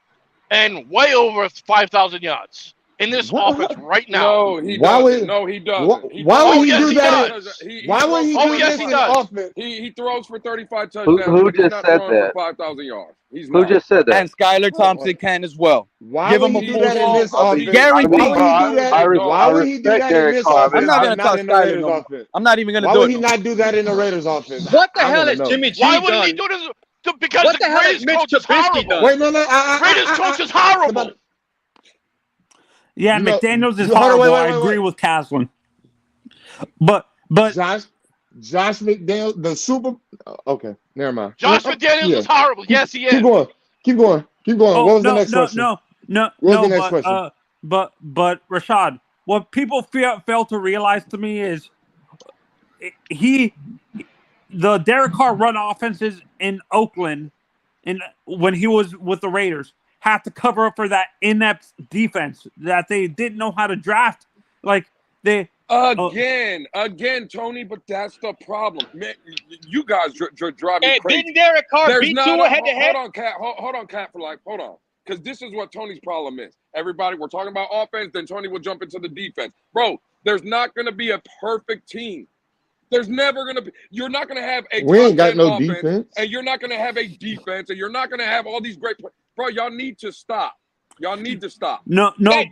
and way over 5,000 yards in this offense right now. No, he doesn't. No, he doesn't. Why would he yes, do he that? does. Why would he do yes, this he in does. offense? He throws for 35 touchdowns, Who but he's just not said throwing that? for 5,000 yards. He's Who not. just said that? And Skylar Thompson can as well. Why Give would him he a do that in full this offense? guarantee. Why would he do that? Why would he do respect that in Derek this Carr, offense? I'm not and gonna not talk in the Skylar Raiders no more. offense? I'm not even gonna Why do would it. he not do that in the Raiders offense? What the I hell wanna is know. Jimmy G Why wouldn't he done? do this? Because What the the hell Raiders has Mitch coach is Trubisky horrible. done? Wait, no. Raiders coach is horrible. Yeah, You know- McDaniels is hold on, horrible. wait, I agree with Caslin. But Josh McDaniel, the Super. Okay, never mind. Josh McDaniels is horrible. Yes, he is. Keep going. oh, What was no, the next question? No, What was the next question? but Rashad, what people fail to realize to me is the Derek Carr run offenses in Oakland, and when he was with the Raiders, had to cover up for that inept defense that they didn't know how to draft. Like they Again, Tony, but that's the problem. Man, you guys drive me Hey, crazy. didn't Derek Carr There's beat not Tua a- head to head? Hold on, Cat for life. Hold on. Because this is what Tony's problem is. Everybody, we're talking about offense, then Tony will jump into the defense. Bro, there's not going to be a perfect team. There's never going to be. You're not going to have a We ain't got top 10 no offense, defense. and you're not going to have a defense, and you're not going to have all these great players. Bro, y'all need to stop. Y'all need to stop. No. Hey,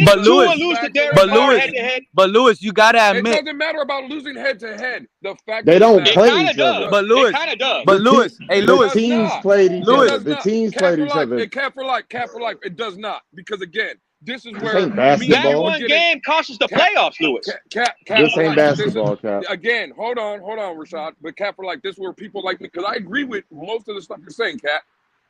But Tua Lewis, lose to Derek Carr head to head? but Lewis, you gotta It admit, doesn't matter about losing head to head. The fact They is don't that- play kinda each does. other. but Lewis, It kind of does. but Lewis, hey It Lewis, does teams not. played each Lewis. other. The teams played each other. Cat for life. It does not. Because again, this is This where ain't basketball. That one game cost us the playoffs, Lewis. This ain't basketball, Cap. Again, hold on, Rashad. But Cat for life, this is where people like me, because I agree with most of the stuff you're saying, Cat.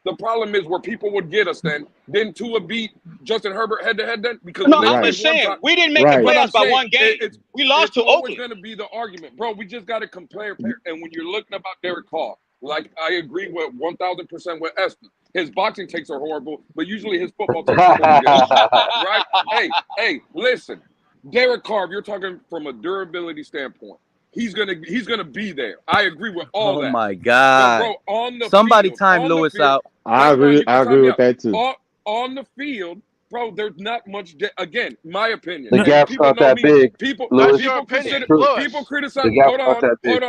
The problem is where people would get us then. Didn't Tua beat Justin Herbert head to head then? Because No, when they I'm played just one saying, time- we didn't make Right. the But I'm playoffs by saying one game. We lost to It's always Oakland. going to be the argument. Bro, we just got to compare. And when you're looking about Derek Carr, like I agree with 1,000% with Esther. His boxing takes are horrible, but usually his football takes are pretty good. Right? Hey, listen. Derek Carr, if you're talking from a durability standpoint, he's gonna be there. I agree with all that. Oh my God! But bro, on the Somebody field, time on the Lewis field- out. I agree with that too. On the field, bro, there's not much. Again, my opinion. The gap's People not know that me. big. People Lewis. People criticize. The gap's Hold not that big.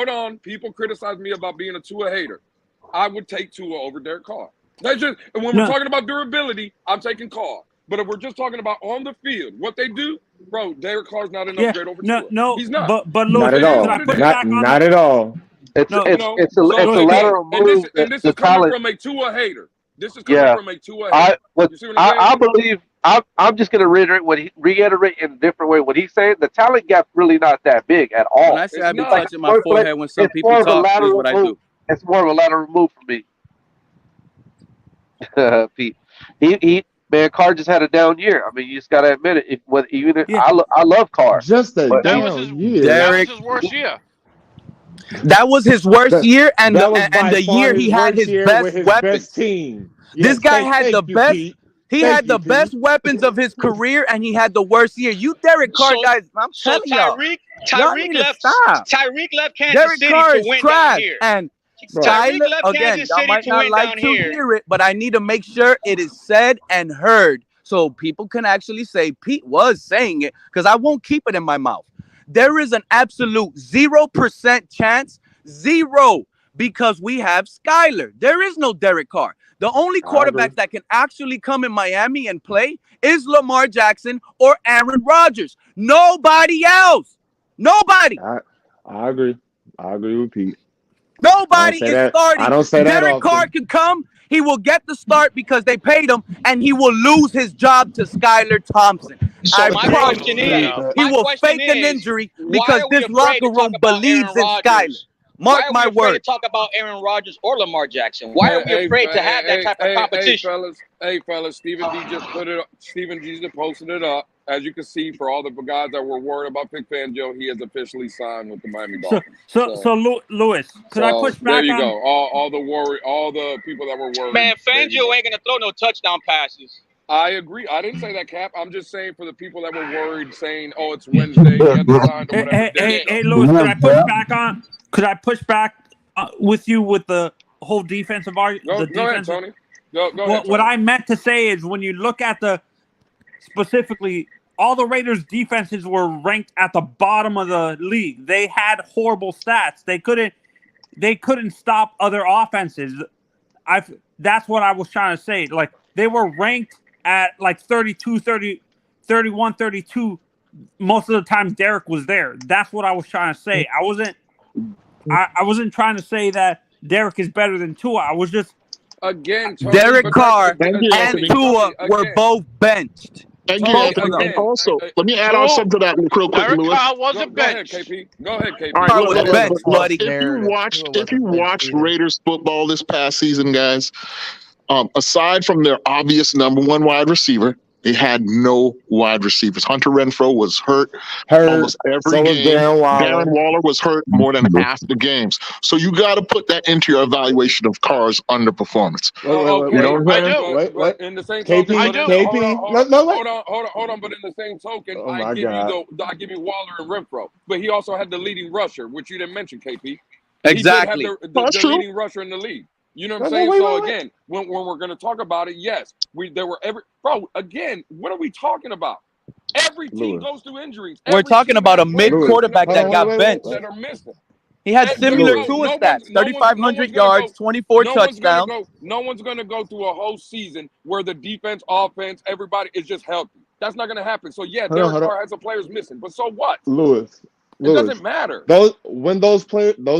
on. People criticize me about being a Tua hater. I would take Tua over Derek Carr. That's just, and when we're talking about durability, I'm taking Carr. But if we're just talking about on the field, what they do, bro, Derek Carr's not an upgrade over Tua. He's not. But Lewis, Not at all. can I push back on Not at all. It's a lateral move. And this the is coming talent. from a Tua hater. This is coming from a Tua hater. I believe. I'm just going to reiterate in a different way what he's saying. The talent gap's really not that big at all. When I say I be touching my forehead when some people talk, this is what I do. It's more of a lateral move for me. Pete, man, Carr just had a down year. I mean, you just got to admit it. I love Carr. Just a But That was down his. year. That was his worst year. That was his worst That- year, and that was and by the far year he had worst his year best with his weapons. best team. This Yes, guy had the you, best. Pete. He Thank had you, the Pete. best weapons of his career, and he had the worst year. You Derek Carr guys, I'm telling y'all. Y'all need to stop. Tyreek left Kansas Derek City Carr to is win down trash, here. and Tyreek Skyler, left again, Kansas y'all City might to not win like down to here. hear it, but I need to make sure it is said and heard so people can actually say Pete was saying it, because I won't keep it in my mouth. There is an absolute 0% chance, zero, because we have Skyler. There is no Derek Carr. The only quarterbacks that can actually come in Miami and play is Lamar Jackson or Aaron Rodgers. Nobody else. Nobody. I agree. I agree with Pete. Nobody is starting. I don't say that Derek often. Carr can come. He will get the start because they paid him, and he will lose his job to Skyler Thompson. So I my promise question you. is, He will fake an injury because this locker room believes in Skyler. Mark my why are we afraid words. to talk about Aaron Rodgers or Lamar Jackson? Why are we afraid to have that type of competition? Hey, fellas, Stephen D just put it up. Stephen G just posted it up. As you can see, for all the guys that were worried about Vic Fangio, he has officially signed with the Miami Dolphins. So Lewis, could I push back there you on? go. All the people that were worried. Man, Fangio ain't gonna throw no touchdown passes. I agree. I didn't say that, Cap. I'm just saying for the people that were worried, saying, "Oh, it's Wednesday, he hasn't signed or whatever." Hey, Lewis, could I push back on? Could I push back with you with the whole defensive argument? Go ahead, Tony. Go ahead, What I meant to say is when you look at specifically, all the Raiders' defenses were ranked at the bottom of the league. They had horrible stats. They couldn't stop other offenses. That's what I was trying to say. Like, they were ranked at like 32, 30, 31, 32. Most of the time Derek was there. That's what I was trying to say. I wasn't trying to say that Derek is better than Tua. I was just again. Derek Carr and Tua were both benched. Thank you, Anthony. And also, let me add on something to that real quick, Derek Lewis. Carr wasn't benched. Go ahead, KP. All right, was benched, buddy. If you watched Raiders football this past season, guys, aside from their obvious number one wide receiver, they had no wide receivers. Hunter Renfrow was hurt almost every game. Darren Waller was hurt more than half the games. So you got to put that into your evaluation of Carr's underperformance. Wait. In the same token, hold on. But in the same token, I give you Waller and Renfrow. But he also had the leading rusher, which you didn't mention, KP. Exactly. He did have the leading rusher in the league. You know what I'm saying? So again, when we're going to talk about it, yes, again, what are we talking about? Every team goes through injuries. We're talking about a mid quarterback that got benched. That are missing. He had similar Tua stats: 3,500 yards, 24 touchdowns. No one's going to go through a whole season where the defense, offense, everybody is just healthy. That's not going to happen. So yeah, Derek Carr has some players missing, but so what? Lewis, it doesn't matter. Those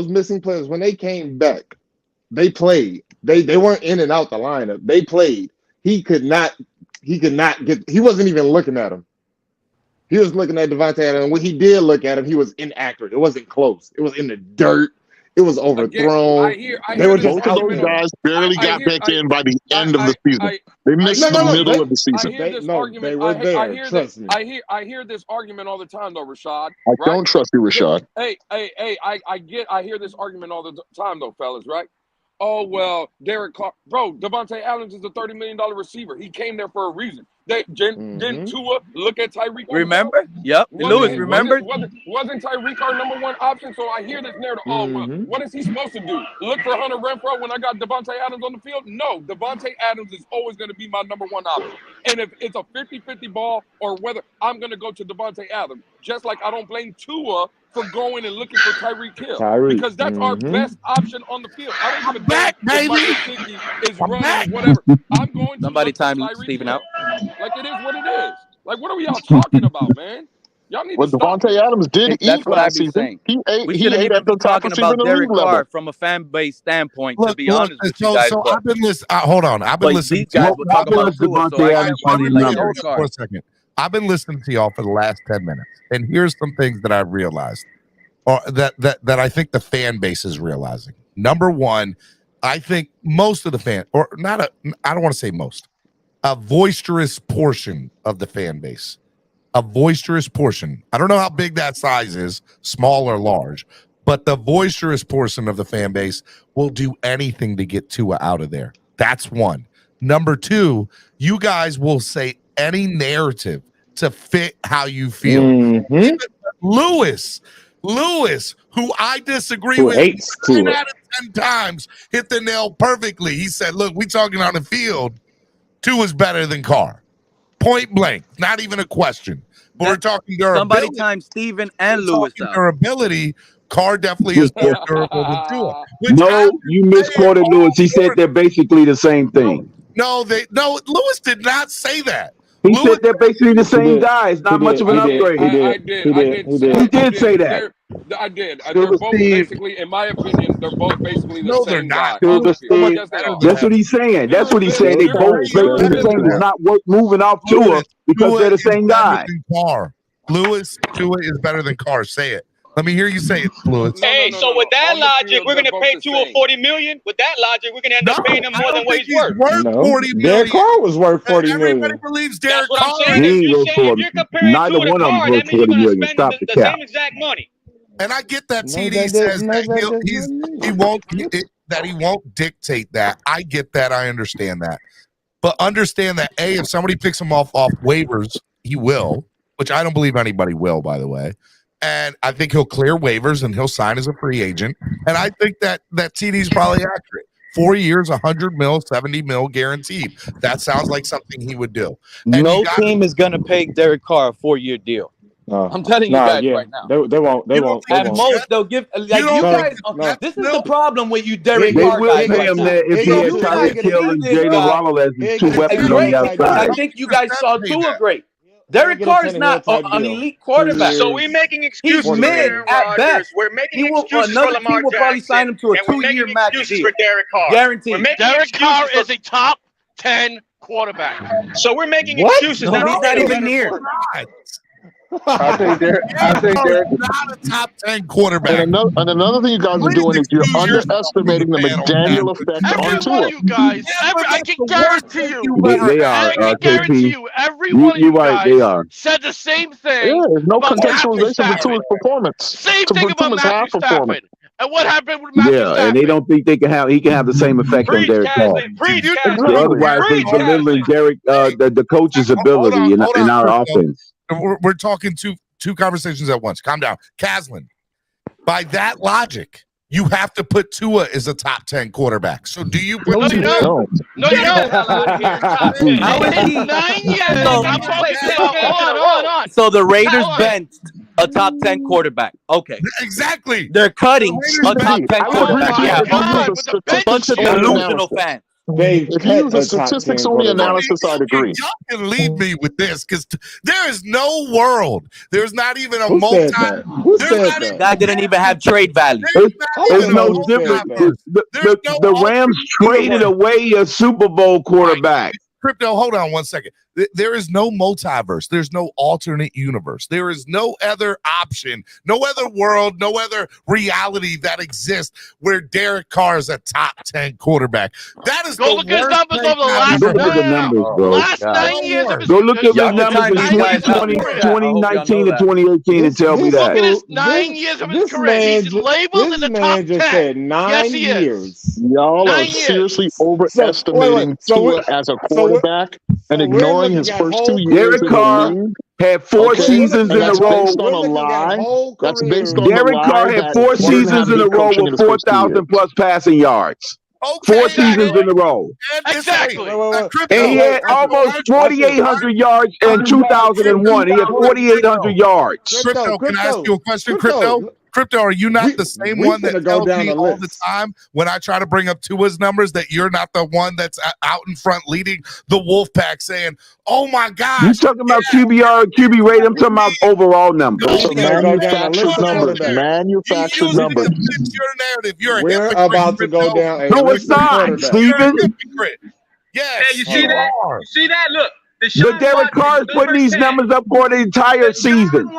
missing players, when they came back, they played. They weren't in and out the lineup. They played. He wasn't even looking at him. He was looking at Devontae Adams. And when he did look at him, he was inaccurate. It wasn't close. It was in the dirt. It was overthrown. Both of those guys barely got back in by the end of the season. They missed the middle of the season. They were there. Trust me. I hear this argument all the time, though, Rashad. I don't trust you, Rashad. Hey, I hear this argument all the time, though, fellas, right? Oh, well, Derek Carr. Bro, Devontae Adams is a $30 million receiver. He came there for a reason. Didn't Tua look at Tyreek? Remember? Yep. Lewis, remember? Wasn't Tyreek our number one option? So I hear this narrative. Oh, well, what is he supposed to do? Look for Hunter Renfrow when I got Devontae Adams on the field? No, Devontae Adams is always going to be my number one option. And if it's a 50-50 ball or whether I'm going to go to Devontae Adams, just like I don't blame Tua for going and looking for Tyreek Hill. Because that's our best option on the field. I don't give a damn if Mike is running whatever. I'm going to somebody time Stephen out. Like it is what it is. Like what are we all talking about, man? Y'all need to stop. Devontae Adams did eat last season. He ate at the top talking about Derek Carr from a fan base standpoint. To be honest with you guys, I've been listening. Hold on, I've been listening. These guys will talk about Tua, so I got for a second. I've been listening to y'all for the last 10 minutes, and here's some things that I've realized, or that I think the fan base is realizing. Number one, I think most of the I don't want to say most. a boisterous portion of the fan base, a boisterous portion. I don't know how big that size is, small or large, but the boisterous portion of the fan base will do anything to get Tua out of there. That's one. Number two, you guys will say any narrative to fit how you feel. Mm-hmm. Lewis, who I disagree Who with, hates 9 Tua. out of 10 times, hit the nail perfectly. He said, look, we talking on the field, Tua's better than Carr. Point blank, not even a question. But we're talking durability. Somebody times Steven and Lewis out. Durability, Carr definitely is more durable than Tua. No, you misquoted Lewis. He said they're basically the same thing. No, Lewis did not say that. He said they're basically the same guy. It's not much of an upgrade. I did say that. I did. They're both basically, in my opinion, they're both basically the same guy. That's what he's saying. That's what he's saying. They both basically the same. It's not worth moving off Tua because they're the same guy. Lewis, Tua is better than Carr. Say it. Let me hear you say it, Lewis. Hey, so with that logic, we're gonna pay Tua $40 million. With that logic, we're gonna end up paying him more than what he's worth. No, $40 million. Derek Carr was worth $40 million. Everybody believes Derek Carr. Neither one of them worth $40 million. Stop the cap. Same exact money. And I get that TD says that he won't dictate that. I get that. I understand that. But understand that, if somebody picks him off waivers, he will, which I don't believe anybody will, by the way. And I think he'll clear waivers and he'll sign as a free agent. And I think that TD's probably accurate. 4 years, 100 mil, 70 mil guaranteed. That sounds like something he would do. And no team is going to pay Derek Carr a 4-year deal. I'm telling you guys right now. They won't. At most, they'll give. Like you guys, this is the problem with you, Derek Carr. They will pay him that if he has Tyreek Hill and Jalen Waddle as his two weapons on the outside. I think you guys saw Tua great. Derek Carr is not an elite quarterback. So we're making excuses. He's mid at best. We're making excuses for Lamar team will probably sign him to a 2-year max deal. For Derek Carr. Guaranteed. Derek Carr is a top 10 quarterback. So we're making excuses. No, he's not even near. I think Derek not a top 10 quarterback. And another thing you guys are doing is you're underestimating the McDaniel effect on Tua. You guys, I can guarantee you. They are. I can guarantee you, every one of you guys said the same thing. Yeah, there's no contextualization of Tua's performance. Same thing about Matthew Stafford. And what happened with Matthew Stafford? And they don't think he can have the same effect on Derek Carr. Otherwise, they're belittling Derek, the coach's ability in our offense. We're talking two conversations at once. Calm down. Caslin, by that logic, you have to put Tua as a top 10 quarterback. So do you put Tua? No, you don't. How is he 9 years? Hold on. So the Raiders benched a top 10 quarterback. Okay. Exactly. They're cutting a top 10 quarterback. Yeah, a bunch of delusional fans. If you use a statistics-only analysis, I'd agree. Y'all can leave me with this because there is no world. There's not even a That didn't even have trade value. It's no different. The Rams traded away a Super Bowl quarterback. Crypto, hold on 1 second. There is no multiverse. There's no alternate universe. There is no other option, no other world, no other reality that exists where Derek Carr is a top 10 quarterback. That is go look at his numbers over the last 9 years. Go look at his numbers in 2019 to 2018 and tell me that. Look at his 9 years of his career. He's labeled in the top 10. Said 9 years. Y'all are seriously overestimating Tua as a quarterback and ignoring his first 2 years. Derek Carr had 4 seasons in a row. Based on a lie. That's based on Derek Carr had 4 seasons in a row with 4,000 plus passing yards. 4 seasons in a row. Exactly. And he had almost 4,800 yards in 2001. He had 4,800 yards. Crypto, can I ask you a question, Crypto, are you not the same one that tells me all the time when I try to bring up Tua's numbers that you're not the one that's out in front leading the Wolfpack saying, oh my God. You talking about QBR, QB rate? I'm talking about overall numbers. Manufactured numbers. Manufactured numbers. It's your narrative. You're We're about to go down. No, it's not, Steven. Yes. Hey, you see that? You see that? Look. But Derek Carr is putting these numbers up for the entire season.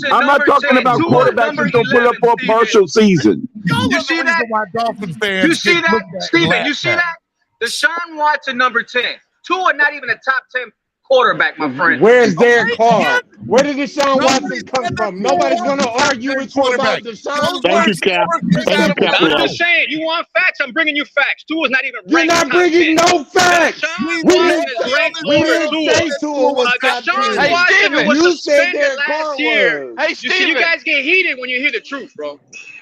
I'm not talking about quarterbacks who don't put up for a partial season. You see that? Dolphins fans. You see that, Steven? You see that? Deshaun Watson, number 10. Tua not even a top 10 quarterback, my friend. Where's Derek Carr? Where did Deshaun Watson come from? Nobody's going to argue with you about Deshaun. Thank you, Cap. Thank you, Cap. I'm just saying, you want facts? I'm bringing you facts. Tua's not even. You're not bringing no facts. We didn't say Tua was top 10. Hey, Steven, you said Derek Carr was. Hey, Steven. You guys get heated when you hear the truth, bro.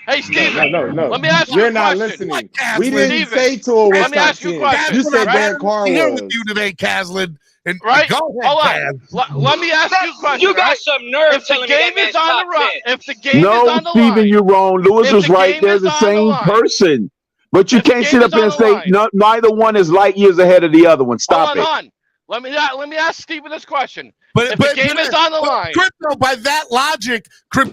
Hey, Steven. No. Let me ask you You're a not question. listening. We didn't say Tua was Let me top ask you a 10. question. You said Derek Carr Here was. with you today, Caslin. And Right? go ahead, Hold on. Let me ask you a question. You got right? some nerve If the telling me game that is on the run, if the game is No, on the Steven, line, you're wrong. Lewis If was the right. game They're is the on the same line. person. But you If the can't game sit is up here on and the say line. neither one is light years ahead of the other one. Stop it. Hold on. Let me ask Steven this question. If the game is on the line. Crypto, by that logic, and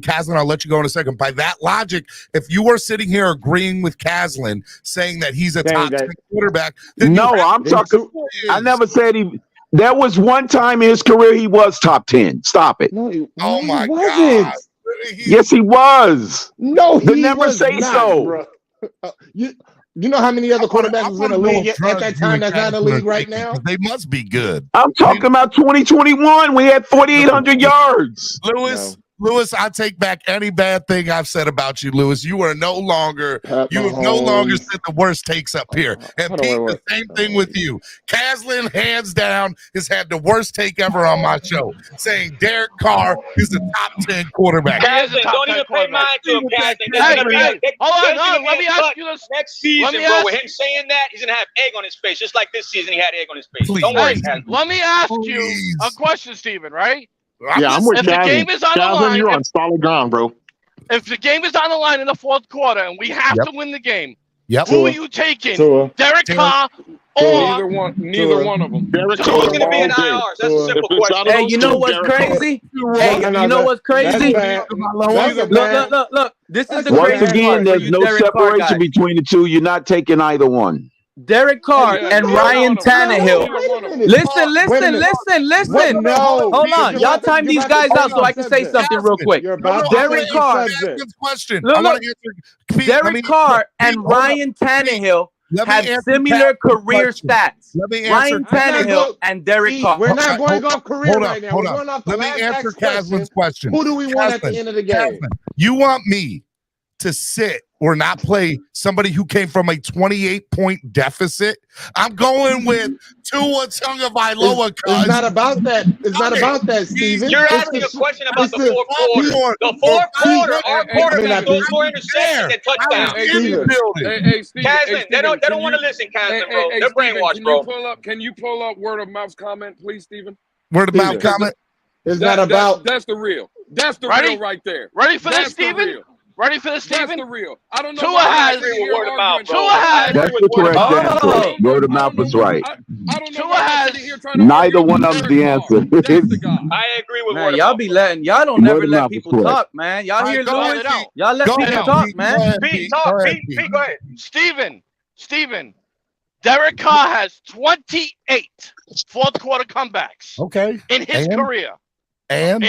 Caslin, I'll let you go in a second. By that logic, if you were sitting here agreeing with Caslin, saying that he's a top 10 quarterback, then No, I'm talking. I never said he. There was one time in his career he was top 10. Stop it. No, Oh my wasn't. God. Yes, he was. No, They he never was say not, so. bro. You know how many other quarterbacks was in the league at that time that's not in the league right now? They must be good. I'm talking about 2021. We had 4,800 yards. Lewis, I take back any bad thing I've said about you, Lewis. You are no longer, you have no longer said the worst takes up here. And Pete, the same thing with you. Caslin, hands down, has had the worst take ever on my show, saying Derek Carr is the top 10 quarterback. Caslin, don't even pay mind to him, Caslin. Hold on. Let me ask you this. Next season, bro, with him saying that, he's going to have egg on his face, just like this season he had egg on his face. Don't worry, Caslin. Let me ask you a question, Steven, right? Yeah, I'm with If the game is on the line, you're on solid ground, bro. If the game is on the line in the fourth quarter and we have to win the game, who are you taking? Derek Carr or Neither one of them. Derek Carr going to be in IR. That's a simple question. Hey, you know what's crazy? Hey, you know what's crazy? Look. This is the Once crazy again, part. there's no separation between the two. You're not taking either one. Derek Carr and Ryan Tannehill. Listen. No. Hold on. Y'all time these guys out so I can say something real quick. Derek Carr. Look. Derek Carr and Ryan Tannehill have similar career stats. Ryan Tannehill and Derek Carr. We're not going off career right now. Hold on. Let me answer Caslin's question. Who do we want at the end of the game? You want me to sit or not play somebody who came from a 28-point deficit? I'm going with Tua Tagovailoa. It's not about that. It's not about that, Steven. You're asking a question about the fourth quarter. The fourth quarter, our quarterback throws 4 interceptions and touchdowns. Hey, Steven. Caslin, they don't want to listen, Caslin, bro. They're brainwashed, bro. Can you pull up word of mouth comment, please, Steven? Word of mouth comment? It's not about. That's the real. That's the real right there. Ready for this, Steven? Ready for this, Steven? That's the real. I don't know. Tua has word of mouth, bro. Tua has. That's the correct answer. Word of mouth was right. I don't know. Tua has. Neither one of them's the answer. I agree with Man, y'all be letting y'all don't never let people talk, man. Y'all hear Lewis? Y'all let people talk, man. Pete, talk. Pete, go ahead. Steven. Derek Carr has 28 fourth quarter comebacks. Okay. In his career. And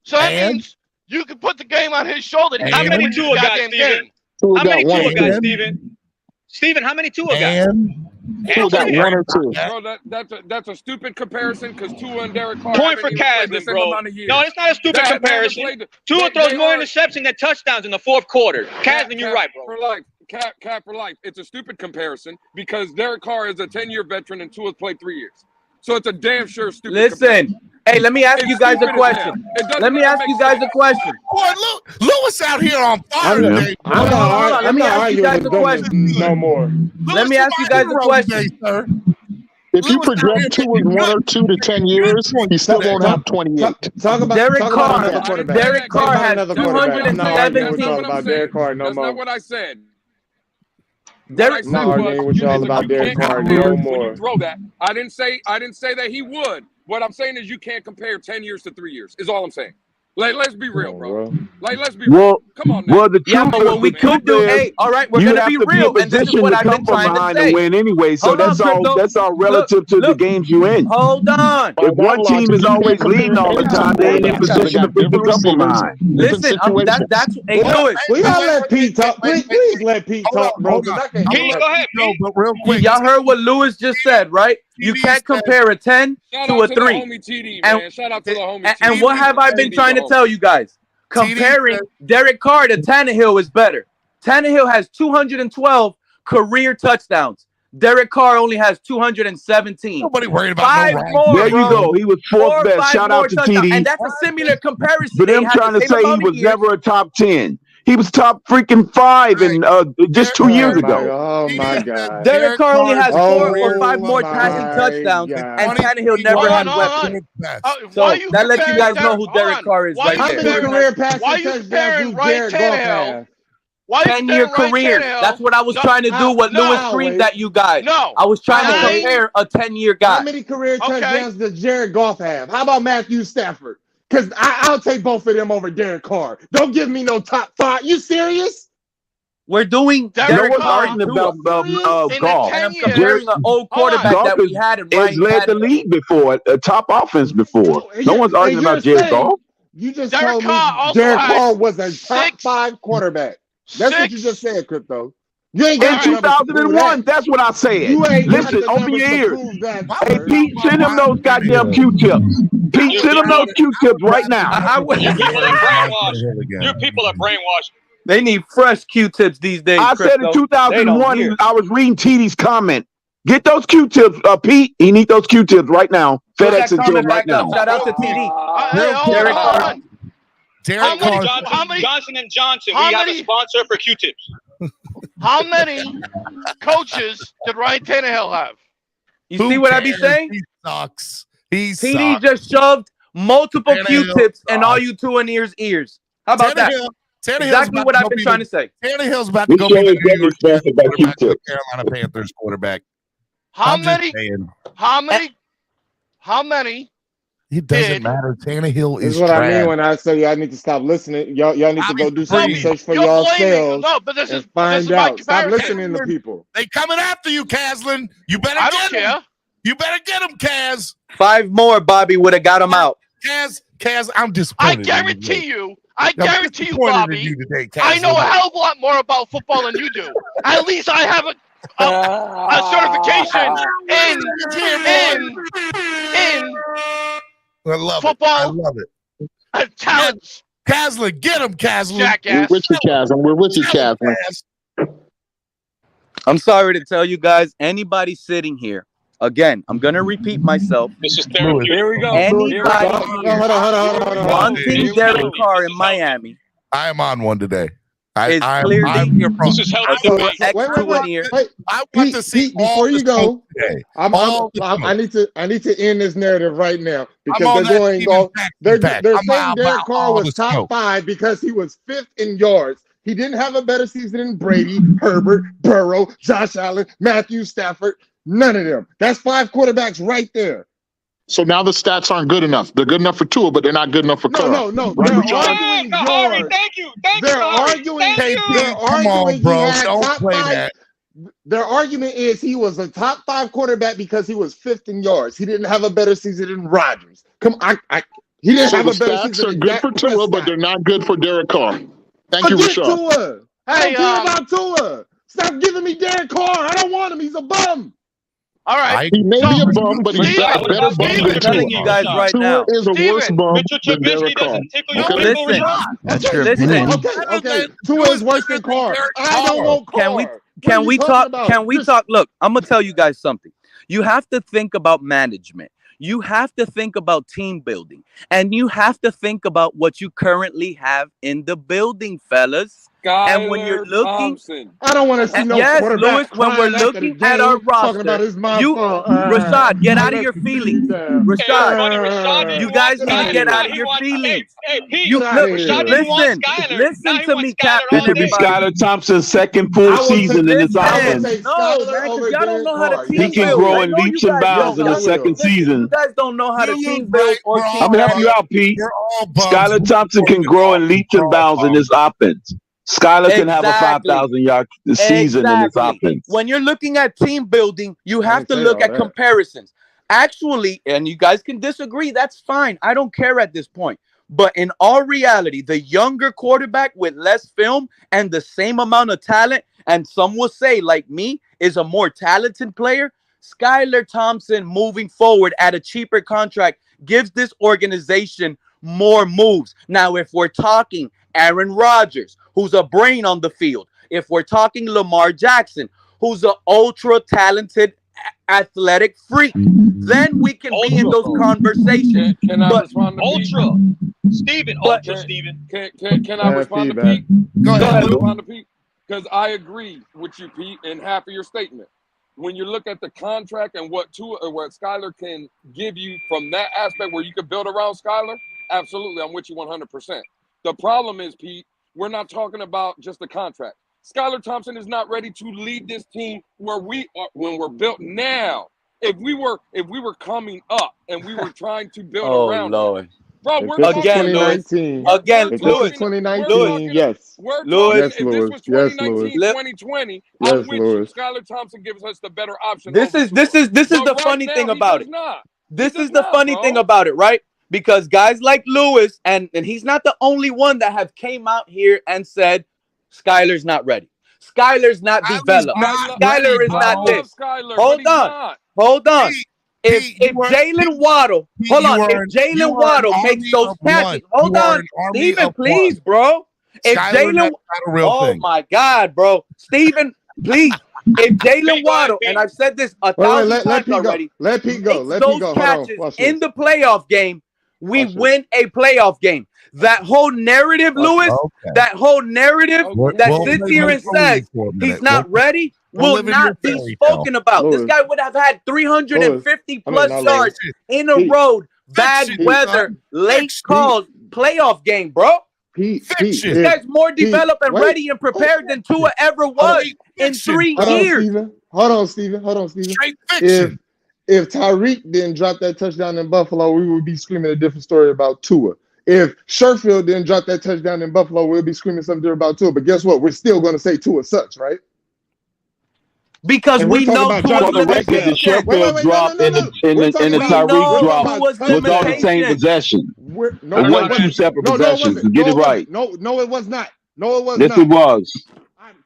so that means you can put the game on his shoulder. How many Tua got, Steven? How many Tua got, Steven? Steven, how many Tua got? Tua got 1 or 2. Bro, that's a stupid comparison because Tua and Derek Carr Point for Caslin, bro. No, it's not a stupid comparison. Tua throws more interceptions than touchdowns in the fourth quarter. Caslin, you're right, bro. For life. Cap for life. It's a stupid comparison because Derek Carr is a 10-year veteran and Tua's played 3 years. So it's a damn sure stupid comparison. Hey, let me ask you guys a question. Let me ask you guys a question. Boy, Lewis out here on fire today. Let me ask you guys a question. No more. Let me ask you guys a question. If you project Tua's 1 or 2 to 10 years, he still won't have 28. Talk about Derek Carr. Derek Carr has another quarterback. I'm not arguing with y'all about Derek Carr no more. That's not what I said. I'm not arguing with y'all about Derek Carr no more. Throw that. I didn't say that he would. What I'm saying is you can't compare 10 years to 3 years. Is all I'm saying. Let's be real, bro. Let's be Well, real. Come on now. Well, the Yeah, truth but what we is, could do, hey, all right, we're you gonna have be to real, be in and this is position what to I've come been from trying to behind say. and win anyway. So Hold on, that's all. Crypto. That's all relative to the games you in. Hold on. If one team is always leading all the time, they ain't in position to come from behind. Listen, that's hey, Lewis. We gotta let Pete talk. Please let Pete talk, bro. Pete, go ahead, Pete. But real quick, Y'all heard what Lewis just said, right? You can't compare a 10 to a 3. The homie TD, man. Shout out to the homie TD. And what have I been trying to tell you guys? Comparing Derek Carr to Tannehill is better. Tannehill has 212 career touchdowns. Derek Carr only has 217. Nobody worried about no more. There you go. He was fourth best. Shout out to TD. And that's a similar comparison. But I'm trying to say he was never a top 10. He was top freaking 5 in just 2 years ago. Oh my God. Derek Carr only has 4 or 5 more passing touchdowns, and Tannehill never had weapons. So that lets you guys know who Derek Carr is right How there. many career passing touchdowns do Jared Goff have? 10-year career. That's what I was trying to do. What Lewis screamed at you guys. I was trying to compare a 10-year guy. How many career touchdowns does Jared Goff have? How about Matthew Stafford? Because I'll take both of them over Derek Carr. Don't give me no top 5. You serious? We're doing Derek Carr about golf. And I'm comparing an old quarterback that we had in Ryan led the league before, a top offense before. No one's arguing about Jared Goff. You just told me Derek Carr was a top 5 quarterback. That's what you just said, Crypto. You ain't got in 2001. That's what I said. Listen, open your ears. Hey, Pete, send him those goddamn Q-tips. Pete, send him those Q-tips right now. You people are brainwashed. You people are brainwashed. They need fresh Q-tips these days. I said in 2001, I was reading TD's comment. Get those Q-tips, Pete. He need those Q-tips right now. FedEx it to him right now. Shout out to TD. Derek Carr. Derek Carr. Johnson & Johnson. We have a sponsor for Q-tips. How many coaches did Ryan Tannehill have? You see what I be saying? He sucks. He TD sucks. just shoved multiple Q-tips in all you 2-and-ears ears. How about that? Exactly what I've been trying to say. Tannehill's about to go be the New York Carolina Panthers quarterback. How many? It doesn't matter. Tannehill This is is what trash. I mean when I say y'all need to stop listening. Y'all need to go do some research for yourselves and find out. Stop listening to people. They coming after you, Caslin. You better get him. You better get him, Kaz. 5 more, Bobby would have got him out. Kaz, I'm disappointed. I guarantee you, Bobby, I know a hell of a lot more about football than you do. At least I have a certification in I love football. I love it. Talents. Caslin, get him, Caslin. Jackass. We're with you, Caslin. We're with you, Caslin. I'm sorry to tell you guys, anybody sitting here, again, I'm going to repeat myself. This is therapy. Here we go. Anybody Hold on. wanting Derek Carr in Miami I am on one today. is clearly This is healthy debate. I want to see Pete, before you go, today. I need to end this narrative right now because on they're that going Steven off. They're back. saying I'm out Derek about Carr all was this top smoke. 5 because he was 5th in yards. He didn't have a better season than Brady, Herbert, Burrow, Josh Allen, Matthew Stafford. None of them. That's 5 quarterbacks right there. So now the stats aren't good enough. They're good enough for Tua, but they're not good enough for Carr. No. Right, They're John? arguing Kahari, yards. thank you. Thank They're you, Kahari. arguing. Thank you. They're Come arguing on, bro. he had Don't top play 5. that. Their argument is he was a top 5 quarterback because he was 5th in yards. He didn't have a better season than Rodgers. He didn't So have the a better stats season are than good Dak for Tua, but Prescott. they're not good for Derek Carr. Thank you, Forget Rashad. Tua. I don't care about Tua. Stop giving me Derek Carr. I don't want him. He's a bum. All right. He may be a bum, but he's a better bum than I'm telling you guys right now. Tua is a worse bum Mitchell than Derek Trubisky Carr. doesn't tickle your Okay? people, Listen. Rashad. That's your opinion. Okay. Tua is worse than Carr. I don't want Carr. Can we talk? Look, I'm going to tell you guys something. You have to think about management. You have to think about team building. And you have to think about what you currently have in the building, fellas. And when you're looking, Thompson. I don't want to see no yes, quarterback Lewis, when we're looking at our roster, Rashad, get out of your feelings. Rashad, you guys need to get out of your feelings. Hey, Pete, You look, listen to me, Captain. This would be Skylar Thompson's second full season in this offense. No, man, because y'all don't know how to team build. He can grow in leaps and bounds in the second season. You guys don't know how to team build or team I'm gonna help you out, Pete. Skylar Thompson can grow in leaps and bounds in this offense. Skylar can have a 5,000-yard season in this offense. When you're looking at team building, you have to look at comparisons. Actually, and you guys can disagree, that's fine. I don't care at this point. But in all reality, the younger quarterback with less film and the same amount of talent, and some will say, like me, is a more talented player, Skylar Thompson moving forward at a cheaper contract gives this organization more moves. Now, if we're talking Aaron Rodgers, who's a brain on the field, if we're talking Lamar Jackson, who's an ultra-talented athletic freak, then we can be in those conversations. Can I respond to Ultra. Steven. Can I respond to Pete? Go ahead. Because I agree with you, Pete, in half of your statement. When you look at the contract and what Skylar can give you from that aspect where you could build around Skylar, absolutely, I'm with you 100%. The problem is, Pete, we're not talking about just the contract. Skylar Thompson is not ready to lead this team where we are when we're built now. If we were coming up and we were trying to build around Lord. Bro, we're again, Lewis. Again, Lewis. 2019, yes. Lewis. If Lewis. this was 2019, 2020, I'm with you. Skylar Thompson gives us the better option. This is the funny thing about it. This is the funny thing about it, right? Because guys like Lewis, and he's not the only one that have came out here and said, Skylar's not ready. Skylar's not developed. Skylar is not this. Hold on. If Jalen Waddle, if Jalen Waddle makes those catches, hold on, Steven, please, bro. If Jalen, oh my God, bro, Steven, please. If Jalen Waddle, and I've said this 1,000 times already, let Pete go. Those catches in the playoff game, we win a playoff game. That whole narrative, Lewis, that whole narrative that sits here and says he's not ready will not be spoken about. This guy would have had 350 plus yards in a road, bad weather, late calls, playoff game, bro. This guy's more developed and ready and prepared than Tua ever was in 3 years. Hold on, Steven. If Tyreek didn't drop that touchdown in Buffalo, we would be screaming a different story about Tua. If Sherfield didn't drop that touchdown in Buffalo, we'll be screaming something different about Tua. But guess what? We're still going to say Tua sucks, right? Because we know Tua's the Sherfield drop and the Tyreek drop was on the same possession. It wasn't two separate possessions. Get it right. No, it was not. No, it was not. Yes, it was.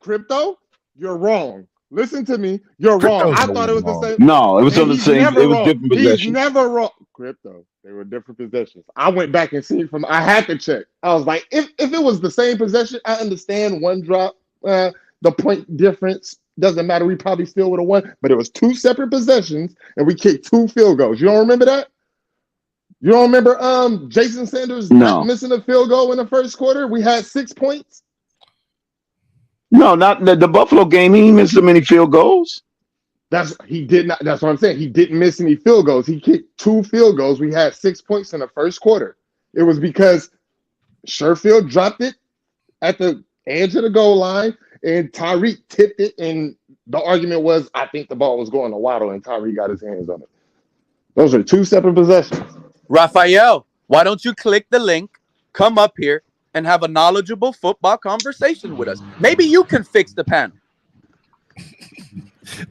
Crypto, you're wrong. Listen to me. You're wrong. I thought it was the same. No, it was on the same. It was different possessions. He's never wrong. Crypto. They were different possessions. I went back and seen from. I had to check. I was like, if it was the same possession, I understand one drop. The point difference doesn't matter. We probably still would have won. But it was two separate possessions, and we kicked 2 field goals. You don't remember that? You don't remember Jason Sanders not missing a field goal in the first quarter? We had 6 points. No, not the Buffalo game. He missed so many field goals. He did not. That's what I'm saying. He didn't miss any field goals. He kicked 2 field goals. We had 6 points in the first quarter. It was because Sherfield dropped it at the edge of the goal line, and Tyreek tipped it. And the argument was, I think the ball was going to Waddle, and Tyreek got his hands on it. Those are 2 separate possessions. Raphael, why don't you click the link, come up here, and have a knowledgeable football conversation with us? Maybe you can fix the panel.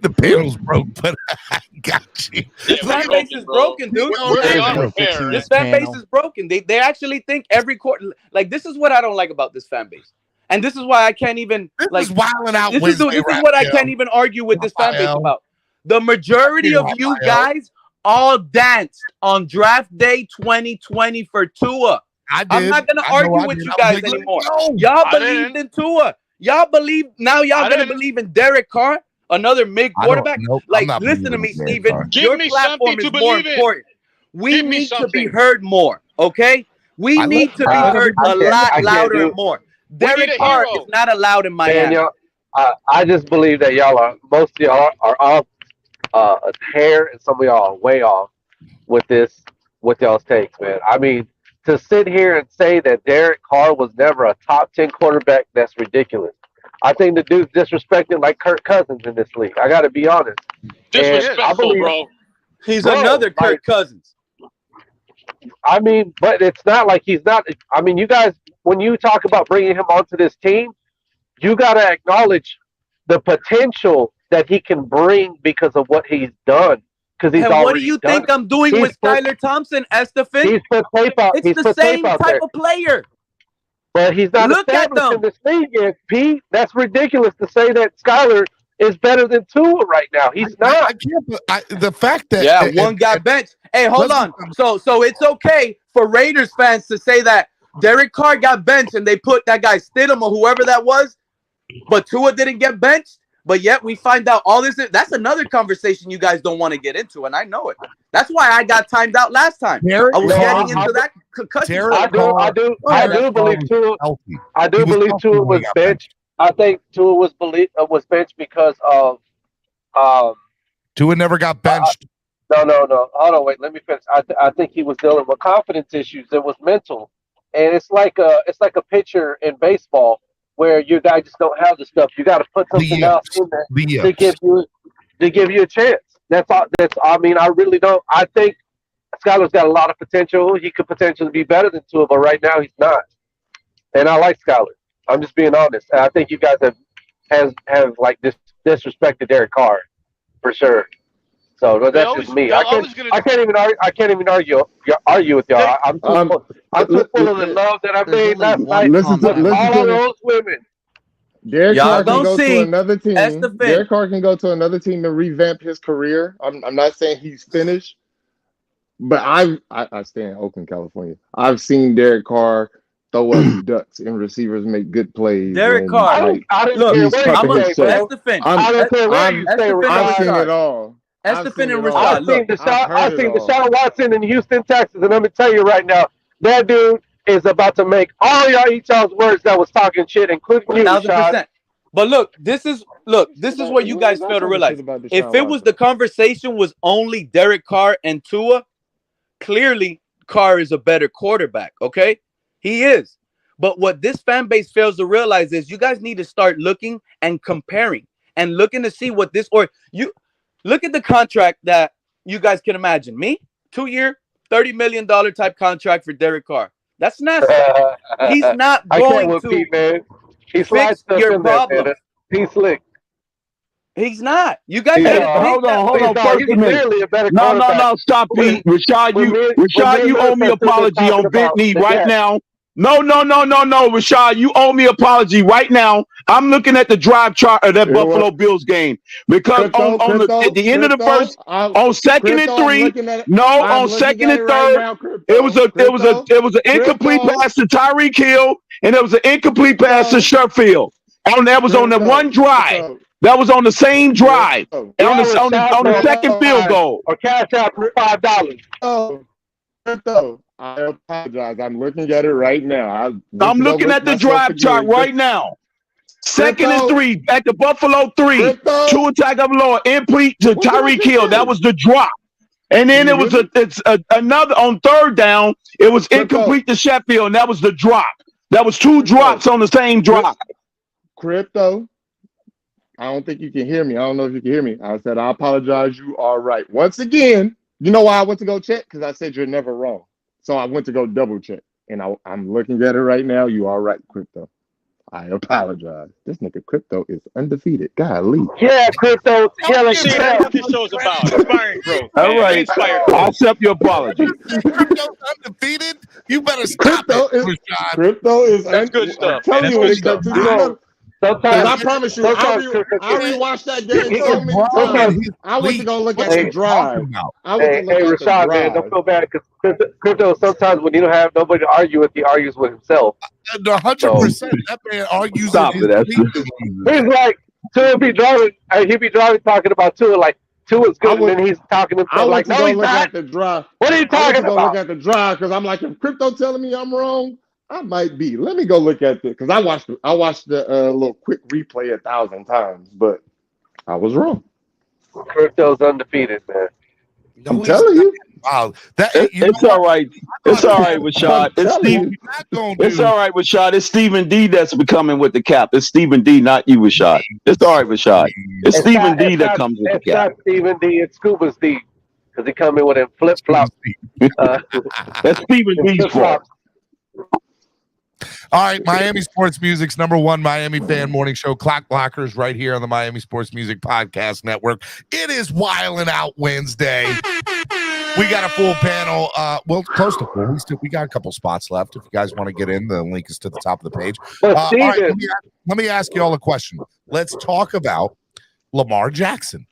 The panel's broke, but I got you. This fan base is broken, dude. This fan base is broken. They actually think every quarter. Like, this is what I don't like about this fan base. And this is why I can't even this is wilding out. This is what I can't even argue with this fan base about. The majority of you guys all danced on draft day 2020 for Tua. I'm not gonna argue with you guys anymore. Y'all believed in Tua. Y'all believe now. Y'all gonna believe in Derek Carr, another mid quarterback. Listen to me, Steven. Your platform is more important. We need to be heard more. Okay, we need to be heard a lot louder and more. Derek Carr is not allowed in Miami. Man, I just believe that most of y'all are off a hair, and some of y'all are way off with y'all's takes, man. I mean, to sit here and say that Derek Carr was never a top 10 quarterback, that's ridiculous. I think the dude's disrespected like Kirk Cousins in this league. I got to be honest. Disrespectful, bro. He's another Kirk Cousins. I mean, but it's not like he's not. I mean, you guys, when you talk about bringing him onto this team, you got to acknowledge the potential that he can bring because of what he's done. Because he's what do you think I'm doing with Skylar Thompson, Estefan? He's put tape out. It's the same type of player. But he's not established in this league yet, Pete. That's ridiculous to say that Skylar is better than Tua right now. He's not. I can't. The fact that one got benched. Hey, hold on. So it's okay for Raiders fans to say that Derek Carr got benched and they put that guy Stidham or whoever that was, but Tua didn't get benched. But yet we find out all this. That's another conversation you guys don't want to get into, and I know it. That's why I got timed out last time. I was getting into that concussion. I do believe Tua. I do believe Tua was benched. I think Tua was benched because of Tua never got benched. No. Hold on, wait. Let me finish. I think he was dealing with confidence issues. It was mental, and it's like a pitcher in baseball where your guy just don't have the stuff. You got to put something else in there to give you a chance. That's all. I mean, I really don't. I think Skylar's got a lot of potential. He could potentially be better than Tua, but right now he's not. And I like Skylar. I'm just being honest. And I think you guys have like disrespected Derek Carr for sure. So that's just me. I can't even argue with y'all. I'm too full of the love that I made last night. Listen to all those women. Derek Carr can go to another team. Derek Carr can go to another team and revamp his career. I'm not saying he's finished, but I stay in Oakland, California. I've seen Derek Carr throw up ducks and receivers make good plays. Derek Carr, I don't care what you say. I've seen it all. Estefan and Rashad. I've seen Deshaun Watson in Houston, Texas, and let me tell you right now, that dude is about to make all y'all's words that was talking shit, including you, Rashad. But look, this is what you guys fail to realize. If it was the conversation was only Derek Carr and Tua, clearly Carr is a better quarterback. Okay, he is. But what this fan base fails to realize is you guys need to start looking and comparing and looking to see what this or you. Look at the contract that you guys can imagine. Me, 2-year, $30 million type contract for Derek Carr. That's not. He's not going to Pete, man. He fix your problem. He's slick. He's not. You guys hold on. First a minute. No. Stop, Pete. Rashad, you owe me an apology on bent knee right now. No, Rashad, you owe me an apology right now. I'm looking at the drive chart of that Buffalo Bills game because at the end of the first, on second and three, on second and third, it was an incomplete pass to Tyreek Hill and it was an incomplete pass to Sherfield. And that was on the one drive. That was on the same drive on the second field goal. Or cash out for $5. I apologize. I'm looking at it right now. I'm looking at the drive chart right now. Second and 3 at the Buffalo 3. Tua Tagovailoa incomplete to Tyreek Hill. That was the drop. And then it was another on third down. It was incomplete to Sheffield, and that was the drop. That was 2 drops on the same drop. Crypto, I don't think you can hear me. I don't know if you can hear me. I said, I apologize. You are right. Once again, you know why I went to go check? Because I said you're never wrong. So I went to go double check. And I'm looking at it right now. You are right, Crypto. I apologize. This nigga Crypto is undefeated. Golly. Yeah, Crypto. See, that's what this show's about. Inspiring growth. All right. I'll accept your apology. Crypto's undefeated. You better stop Crypto is that's good stuff. I'm telling you when it comes to this. Sometimes I promise you, I rewatched that game so many times. I went to go look at the drive. Hey, Rashad, man, don't feel bad because Crypto, sometimes when you don't have nobody to argue with, he argues with himself. 100%. That man argues. Stop it. He's like, Tua be driving talking about Tua like Tua's good, and then he's talking to himself like, no, he's not. At the drive. What are you talking about? Look at the drive because I'm like, if Crypto telling me I'm wrong, I might be. Let me go look at this because I watched the little quick replay 1,000 times, but I was wrong. Crypto's undefeated, man. I'm telling you. Wow, it's all right. It's all right, Rashad. It's all right, Rashad. It's Stephen D that's becoming with the cap. It's Stephen D, not you, Rashad. It's all right, Rashad. It's Stephen D that comes with the cap. It's not Stephen D. It's Scuba's D because he come in with a flip flop. That's Stephen D's fault. All right, Miami Sports Music's #1 Miami fan morning show, Clock Blockers, right here on the Miami Sports Music Podcast Network. It is Wildin' Out Wednesday. We got a full panel. Well, close to full. We got a couple spots left. If you guys want to get in, the link is to the top of the page. All right, let me ask you all a question. Let's talk about Lamar Jackson.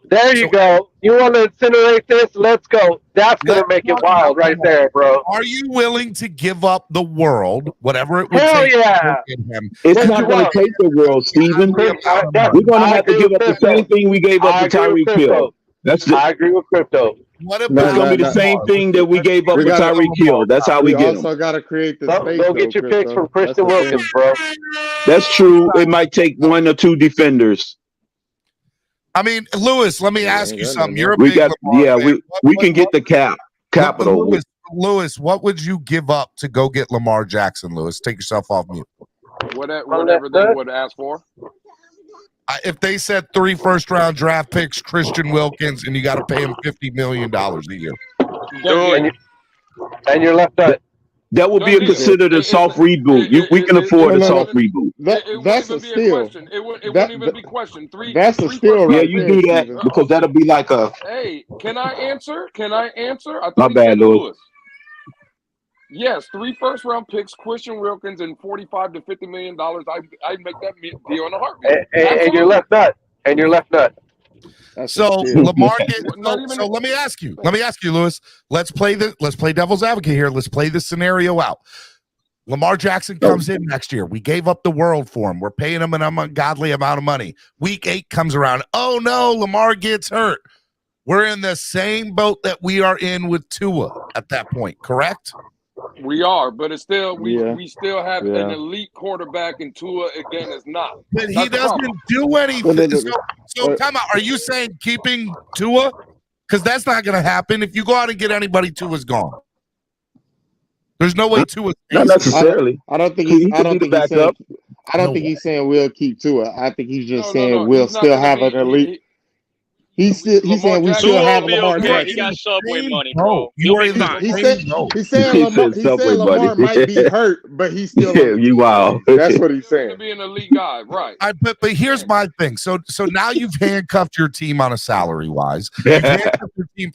There you go. You want to incinerate this? Let's go. That's going to make it wild right there, bro. Are you willing to give up the world, whatever it would Hell take yeah. to get him? It's not going to take the world, Steven. We're going to have to give up the same thing we gave up to Tyreek Hill. I agree with Crypto. What it's going to be the same thing that we gave up with Tyreek Hill. That's how we get him. Also got to create the space. Go get your picks from Christian Wilkins, bro. That's true. It might take 1 or 2 defenders. I mean, Lewis, let me ask you something. You're a big Lamar fan. We can get the capital. Lewis, what would you give up to go get Lamar Jackson, Lewis? Take yourself off mute. Whatever they would ask for. If they said 3 first-round draft picks, Christian Wilkins, and you got to pay him $50 million a year. And you're left out. That would be considered a soft reboot. We can afford a soft reboot. That's a steal. It wouldn't even be questioned. That's a steal. Yeah, you do that because that'll be like a. Hey, can I answer? I My bad, Lewis. Yes, 3 first-round picks, Christian Wilkins, and $45 to $50 million. I'd make that deal in a heartbeat. And you're left nut. So Lamar, so let me ask you, Lewis. Let's play devil's advocate here. Let's play this scenario out. Lamar Jackson comes in next year. We gave up the world for him. We're paying him an ungodly amount of money. Week 8 comes around. Oh no, Lamar gets hurt. We're in the same boat that we are in with Tua at that point, correct? We are, but it's still we still have an elite quarterback, and Tua again is not. But he doesn't do anything. So time out. Are you saying keeping Tua? Because that's not going to happen. If you go out and get anybody, Tua's gone. There's no way Tua. Not necessarily. I don't think he's saying we'll keep Tua. I think he's just saying we'll still have an elite. He's saying we still have Lamar Jackson. He got Subway money, bro. He's saying Lamar might be hurt, but he's still. Yeah, you wow. That's what he's saying. To be an elite guy, right? But here's my thing. So now you've handcuffed your team on a salary wise. You've handcuffed your team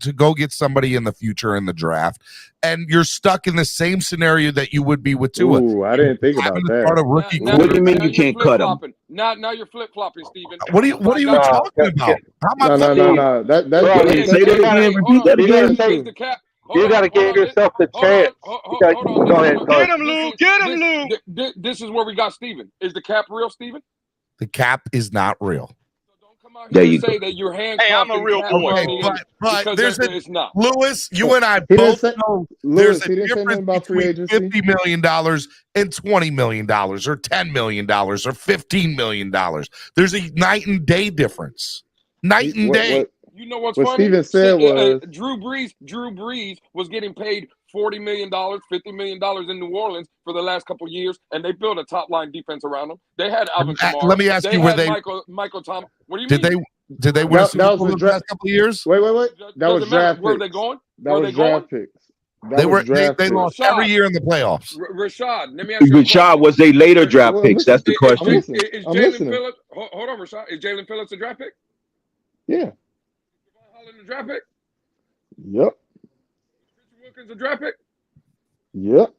to go get somebody in the future in the draft, and you're stuck in the same scenario that you would be with Tua. Ooh, I didn't think about that. What do you mean you can't cut him? Now you're flip flopping, Steven. What are you talking about? No. Say that again. Repeat that again. You got to give yourself the chance. Go ahead. Get him, Lou. Get him, Lou. This is where we got Steven. Is the cap real, Steven? The cap is not real. There you say that you're handcuffed. Hey, I'm a real boy. Okay, but there's it's not. Lewis, you and I both know there's a difference between $50 million and $20 million or $10 million or $15 million. There's a night and day difference. Night and day. You know what's funny? What Steven said was Drew Brees was getting paid $40 million, $50 million in New Orleans for the last couple of years, and they built a top line defense around him. They had Alvin Kamara. Let me ask you, were they Michael Thomas? What do you mean? Did they win a Super Bowl the last couple of years? Wait. That was draft picks. Where are they going? That was draft picks. They lost every year in the playoffs. Rashad, let me ask you. Rashad, was they later draft picks? That's the question. Is Jalen Phillips? Hold on, Rashad. Is Jalen Phillips a draft pick? Yeah. Holland a draft pick? Yep. Christian Wilkins a draft pick? Yep.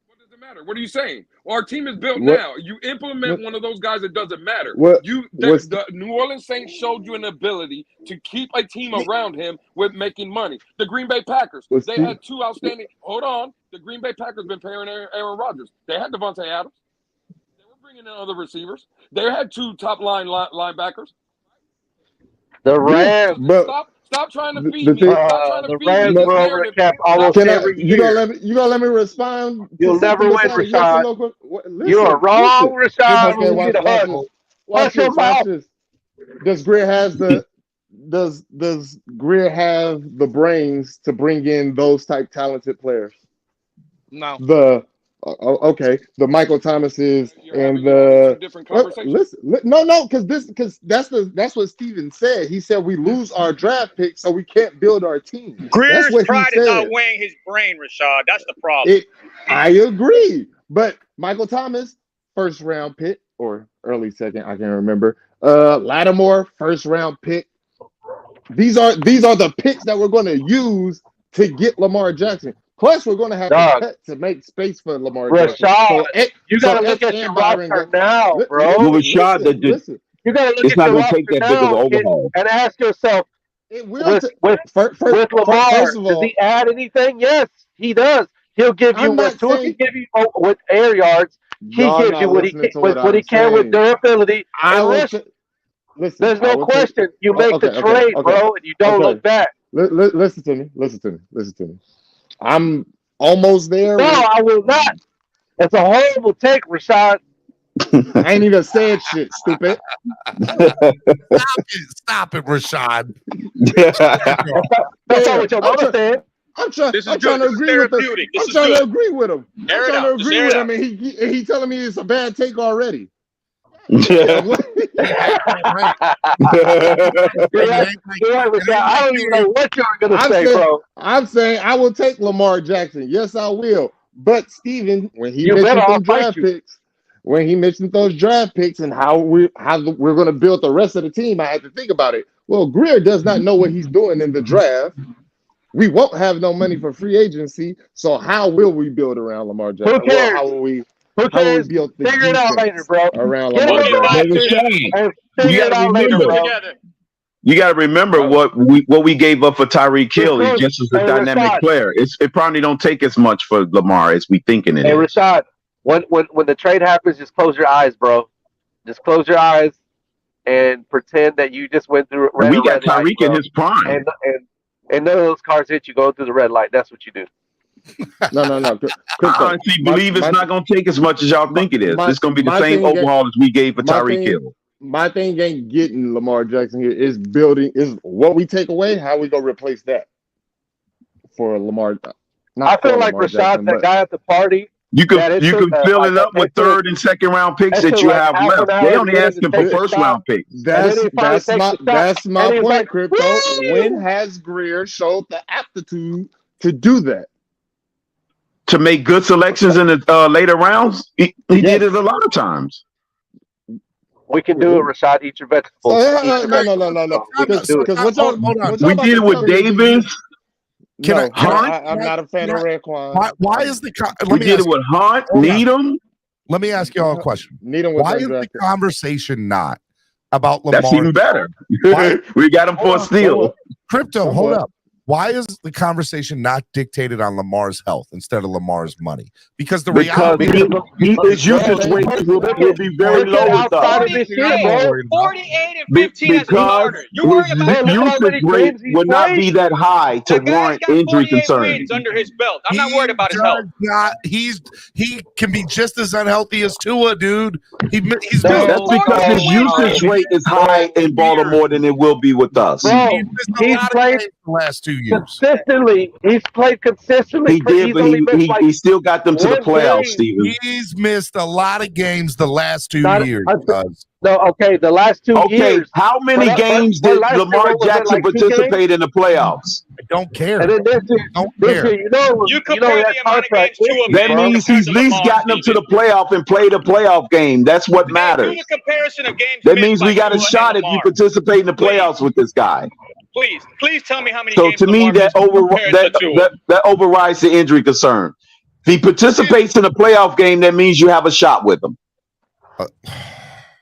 What does it matter? What are you saying? Well, our team is built now. You implement one of those guys, it doesn't matter. The New Orleans Saints showed you an ability to keep a team around him with making money. The Green Bay Packers, they had 2 outstanding. Hold on. The Green Bay Packers been paying Aaron Rodgers. They had Devontae Adams. They were bringing in other receivers. They had 2 top line linebackers. The Rams. Stop trying to feed me. Stop trying to The feed Rams me. were over the cap almost every year. You gonna let me respond? You'll never win, Rashad. You are wrong, Rashad. Okay, watch this. Does Greer have the brains to bring in those type talented players? No. Okay, the Michael Thomases and the different conversation. because that's what Steven said. He said we lose our draft pick, so we can't build our team. Greer's pride is outweighing his brain, Rashad. That's the problem. I agree, but Michael Thomas, first round pick or early second, I can't remember. Lattimore, first round pick. These are the picks that we're going to use to get Lamar Jackson. Plus, we're going to have to cut to make space for Lamar Jackson. Rashad, you got to look at your roster now, bro. Rashad, you got to look at your roster now and ask yourself, with Lamar, does he add anything? Yes, he does. He'll give you what Tua can give you with air yards. He gives you what he can with durability. There's no question. You make the trade, bro, and you don't look back. Listen to me. I'm almost there. No, I will not. It's a horrible take, Rashad. I ain't even said shit, stupid. Stop it, Rashad. That's not what your mother said. I'm trying to agree with him. I'm trying to agree with him. And he telling me it's a bad take already. I don't even know what you're going to say, bro. I'm saying I will take Lamar Jackson. Yes, I will. But Steven, when he mentioned those draft picks and how we're going to build the rest of the team, I had to think about it. Well, Greer does not know what he's doing in the draft. We won't have no money for free agency. So how will we build around Lamar Jackson? Who cares? How will we Figure it out later, bro. Around Lamar Jackson. Figure it out later, bro. You got to remember what we gave up for Tyreek Hill. He's just as a dynamic player. It probably don't take as much for Lamar as we thinking it is. Hey, Rashad, when the trade happens, just close your eyes, bro. Just close your eyes and pretend that you just went through. We got Tyreek in his prime, and none of those cars hit you going through the red light. That's what you do. No. I honestly believe it's not going to take as much as y'all think it is. It's going to be the same overhaul as we gave for Tyreek Hill. My thing ain't getting Lamar Jackson here. Is what we take away. How we gonna replace that for Lamar? I feel like Rashad, that guy at the party. You can fill it up with third and second round picks that you have left. They only asking for first round picks. That's my point, Crypto. When has Greer showed the aptitude to do that? To make good selections in the later rounds, he did it a lot of times. We can do it, Rashad. Eat your vegetables. No. We did it with Davis. I'm not a fan of Raekwon. Why is the we did it with Hunt, Needham? Let me ask y'all a question. Why is the conversation not about Lamar? That's even better. We got him for a steal. Crypto, hold up. Why is the conversation not dictated on Lamar's health instead of Lamar's money? Because the reality his usage rate will be very low with us. 48 and 15 as a starter. His usage rate would not be that high to warrant injury concerns. Under his belt, I'm not worried about his health. He can be just as unhealthy as Tua, dude. That's because his usage rate is high in Baltimore than it will be with us. Bro, he's played the last 2 years. Consistently, he's played consistently. He did, but he still got them to the playoffs, Steven. He's missed a lot of games the last 2 years. The last 2 years. How many games did Lamar Jackson participate in the playoffs? I don't care. And then this year, you compare the amount of games to him. That means he's at least gotten them to the playoff and played a playoff game. That's what matters. Do the comparison of games. That means we got a shot if you participate in the playoffs with this guy. Please tell me how many So games. to me, that overrides the injury concern. If he participates in a playoff game, that means you have a shot with him.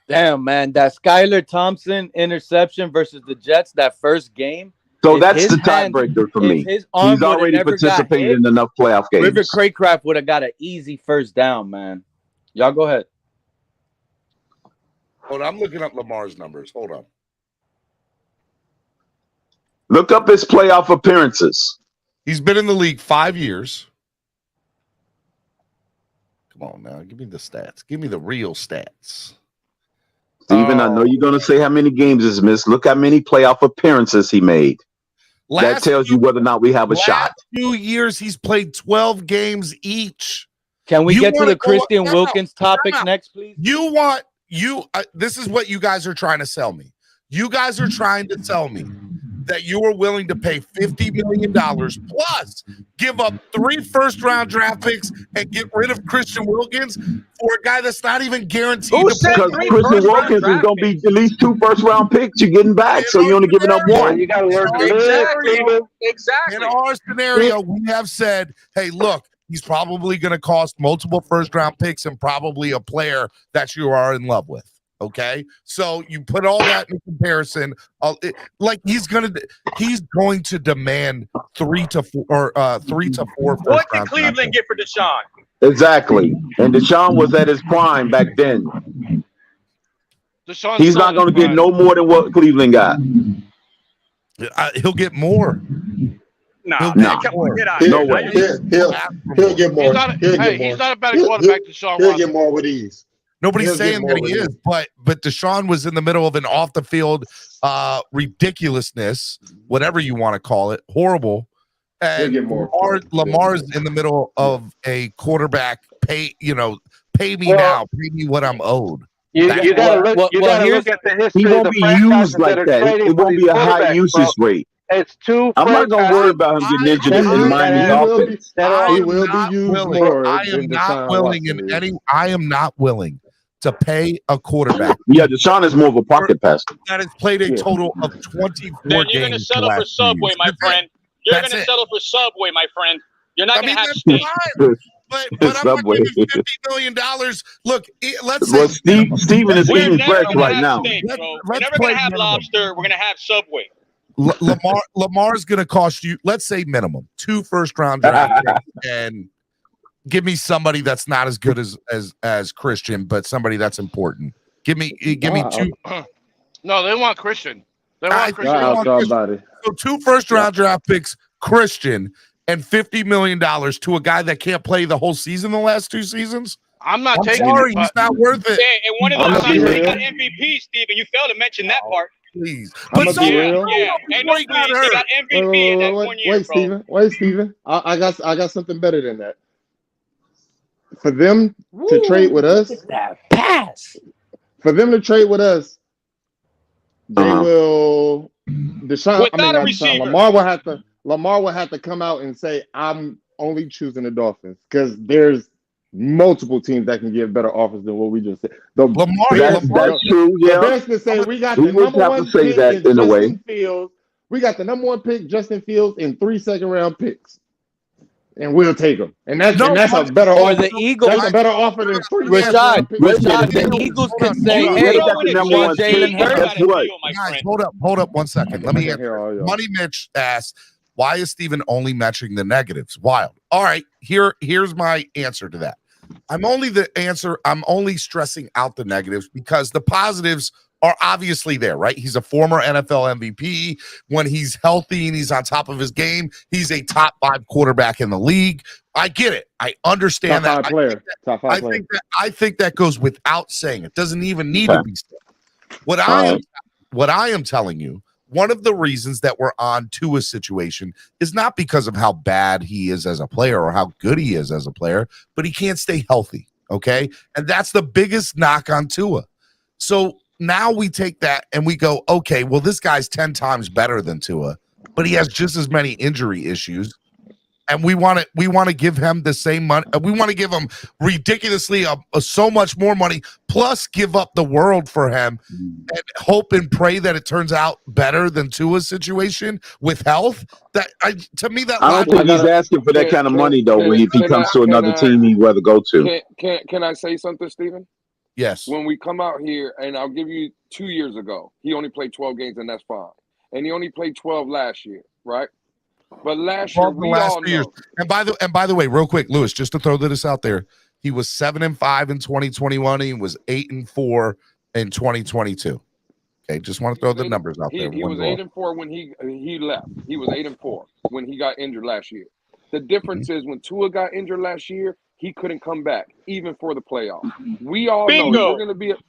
Damn, man, that Skylar Thompson interception versus the Jets, that first game. So that's the tiebreaker for me. He's already participated in enough playoff games. River Craycraft would have got an easy first down, man. Y'all go ahead. Hold on, I'm looking up Lamar's numbers. Hold on. Look up his playoff appearances. He's been in the league 5 years. Come on now, give me the stats. Give me the real stats. Steven, I know you're going to say how many games he's missed. Look how many playoff appearances he made. That tells you whether or not we have a shot. 2 years, he's played 12 games each. Can we get to the Christian Wilkins topic next, please? This is what you guys are trying to sell me. You guys are trying to tell me that you are willing to pay $50 million plus give up 3 first-round draft picks and get rid of Christian Wilkins for a guy that's not even guaranteed to play. Because Christian Wilkins is going to be at least 2 first-round picks you're getting back, so you're only giving up 1. You got to learn to live. Exactly. In our scenario, we have said, hey, look, he's probably going to cost multiple first-round picks and probably a player that you are in love with. Okay, so you put all that in comparison. He's going to demand 3 to 4 What did Cleveland get for Deshaun? Exactly, and Deshaun was at his prime back then. He's not going to get no more than what Cleveland got. He'll get more. No, get out. No way. He'll get more. He's not a better quarterback than Deshaun Watson. He'll get more with ease. Nobody's saying that he is, but Deshaun was in the middle of an off the field ridiculousness, whatever you want to call it, horrible. And Lamar's in the middle of a quarterback pay me now, pay me what I'm owed. You got to look at the history. He won't be used like that. It won't be a high usage rate. It's 2. I'm not going to worry about him getting injured in Miami offense. He will be used more. I am not willing to pay a quarterback. Yeah, Deshaun is more of a pocket passer. That has played a total of 24 Then you're going to settle for Subway, my friend. You're going to settle for Subway, my friend. You're not going to have steak. But I'm not giving $50 million. Look, let's say Steven is eating fresh right now. We're never going to have lobster. We're going to have Subway. Lamar's going to cost you, let's say minimum, 2 first-round draft picks, and give me somebody that's not as good as Christian, but somebody that's important. Give me 2. No, they want Christian. They want Christian. So 2 first-round draft picks, Christian, and $50 million to a guy that can't play the whole season the last 2 seasons. I'm taking sorry, it. He's not worth it. Yeah, and one of those times he got MVP, Steven. You failed to mention that part. Please. And he got MVP in that 1 year. Wait, Steven. I got something better than that. For them to trade with us, they will. Lamar will have to come out and say, "I'm only choosing the Dolphins," because there's multiple teams that can give better offers than what we just said. That's true. Yeah, the best to say we got the number 1 pick in Justin Fields. We got the number 1 pick, Justin Fields, and 3 second-round picks. And we'll take them. And that's a better offer. The Eagles. That's a better offer than 3 Rashad, the Eagles can say, hey, Jalen Hurts. Guys, hold up 1 second. Let me answer. Money Mitch asked, why is Steven only matching the negatives? Wild. All right, here's my answer to that. I'm only stressing out the negatives because the positives are obviously there, right? He's a former NFL MVP. When he's healthy and he's on top of his game, he's a top 5 quarterback in the league. I get it. I understand top that. 5 player. Top 5 player. I think that goes without saying. It doesn't even need to be said. What I am telling you, one of the reasons that we're on Tua's situation is not because of how bad he is as a player or how good he is as a player, but he can't stay healthy, okay? And that's the biggest knock on Tua. So now we take that and we go, okay, well, this guy's 10 times better than Tua, but he has just as many injury issues. And we want to give him the same money. We want to give him ridiculously so much more money, plus give up the world for him, and hope and pray that it turns out better than Tua's situation with health. To me, that I don't think he's asking for that kind of money though. When he comes to another team, he'd rather go to. Can I say something, Steven? Yes. When we come out here, and I'll give you 2 years ago, he only played 12 games, and that's fine. And he only played 12 last year, right? But last year, we all know. Years. And by the way, real quick, Lewis, just to throw this out there, he was 7-5 in 2021. He was 8-4 in 2022. Okay, just want to throw the numbers out there. He was 8-4 when he left. He was 8-4 when he got injured last year. The difference is when Tua got injured last year, he couldn't come back even for the playoffs. We all know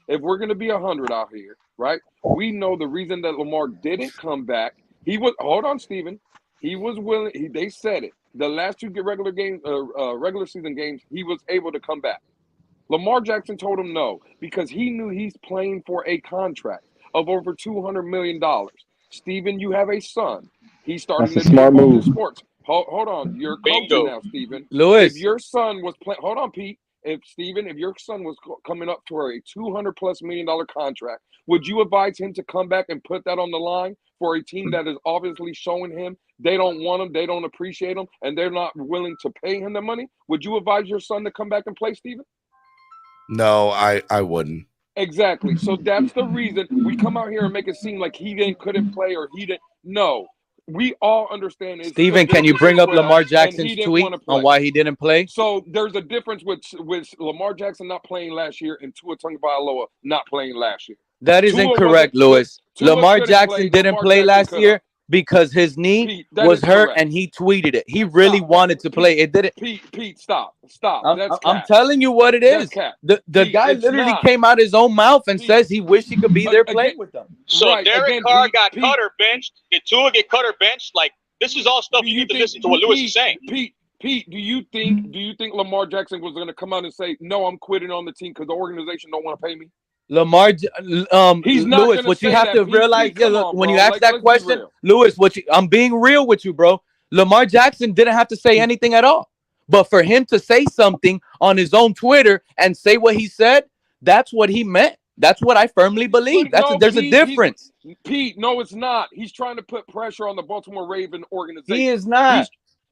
if we're gonna be 100 out here, right? We know the reason that Lamar didn't come back. He was Steven. He was willing. They said it. The last two regular season games, he was able to come back. Lamar Jackson told him no because he knew he's playing for a contract of over $200 million. Steven, you have a son. He's starting to be involved in sports. Hold on. You're coaching now, Steven. Lewis. If your son was playing, hold on, Pete. If your son was coming up for a $200+ million contract, would you advise him to come back and put that on the line for a team that is obviously showing him they don't want him, they don't appreciate him, and they're not willing to pay him the money? Would you advise your son to come back and play, Steven? No, I wouldn't. Exactly. So that's the reason we come out here and make it seem like couldn't play or he didn't. No. We all understand. Steven, can you bring up Lamar Jackson's tweet on why he didn't play? So there's a difference with Lamar Jackson not playing last year and Tua Tagovailoa not playing last year. That is incorrect, Lewis. Lamar Jackson didn't play last year because his knee was hurt and he tweeted it. He really wanted to play. It didn't. Pete, stop. I'm telling you what it is. The guy literally came out his own mouth and says he wished he could be there playing with them. So Derek Carr got cut or benched. Did Tua get cut or benched? Like, this is all stuff you need to listen to what Lewis is saying. Pete, do you think Lamar Jackson was going to come out and say, no, I'm quitting on the team because the organization don't want to pay me? Lamar, Lewis, what you have to realize, when you ask that question, Lewis, I'm being real with you, bro. Lamar Jackson didn't have to say anything at all. But for him to say something on his own Twitter and say what he said, that's what he meant. That's what I firmly believe. There's a difference. Pete, no, it's not. He's trying to put pressure on the Baltimore Raven organization. He is not.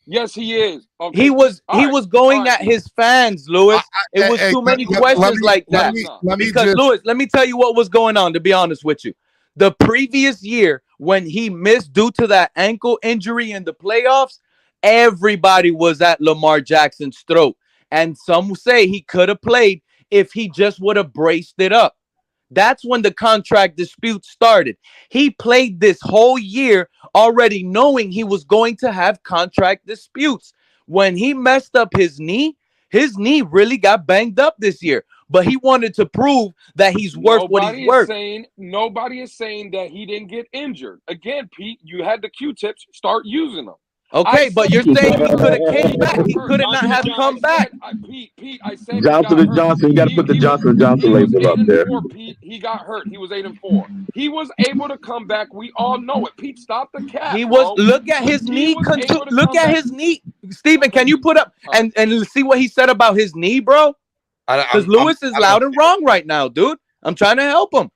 Yes, he is. Okay. He was going at his fans, Lewis. It was too many questions like that. Because Lewis, let me tell you what was going on, to be honest with you. The previous year, when he missed due to that ankle injury in the playoffs, everybody was at Lamar Jackson's throat. And some say he could have played if he just would have braced it up. That's when the contract dispute started. He played this whole year already knowing he was going to have contract disputes. When he messed up his knee really got banged up this year. But he wanted to prove that he's worth what he's worth. Nobody is saying that he didn't get injured. Again, Pete, you had the Q-tips. Start using them. Okay, but you're saying he could have came back. He could not have come back. Pete, I said Johnson and Johnson. You got to put the Johnson and Johnson label up there. Pete, he got hurt. He was 8-4. He was able to come back. We all know it. Pete, stop the cap. He was. Bro. Look at his knee. Look at his knee. Steven, can you put up and see what he said about his knee, bro? Because Lewis is loud and wrong right now, dude. I'm trying to help him.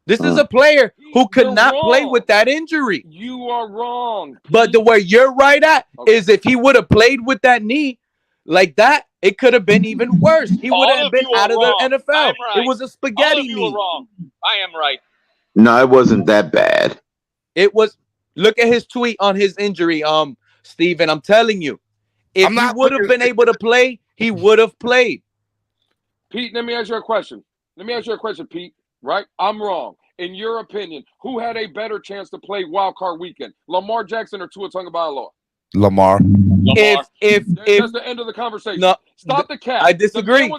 This is a player who could not play with that injury. You are wrong. But where you're right at is if he would have played with that knee like that, it could have been even worse. He would have been out of the NFL. Right. It was a spaghetti knee. You were wrong. I am right. No, it wasn't that bad. It was. Look at his tweet on his injury, Steven. I'm telling you, if he would have been able to play, he would have played. Pete, let me ask you a question. Pete. Right? I'm wrong. In your opinion, who had a better chance to play wild card weekend? Lamar Jackson or Tua Tagovailoa? Lamar. If that's the end of the conversation. No, stop the cap. I disagree.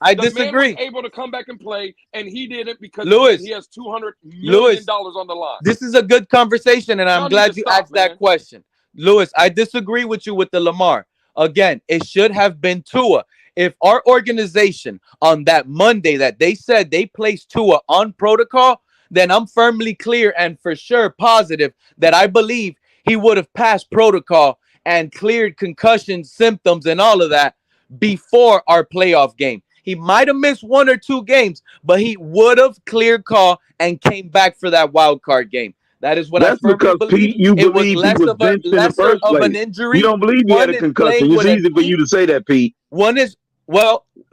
I disagree. The man was able to come back and play, and he did it because he has $200 million on the line. This is a good conversation, and I'm glad you asked that question. Lewis, I disagree with you with the Lamar. Again, it should have been Tua. If our organization on that Monday that they said they placed Tua on protocol, then I'm firmly clear and for sure positive that I believe he would have passed protocol and cleared concussion symptoms and all of that before our playoff game. He might have missed 1 or 2 games, but he would have cleared call and came back for that wild card game. That is what I firmly believe. Pete, you believe he was benched in the first place. An injury. You don't believe he had a concussion. It's easy for you to say that, Pete.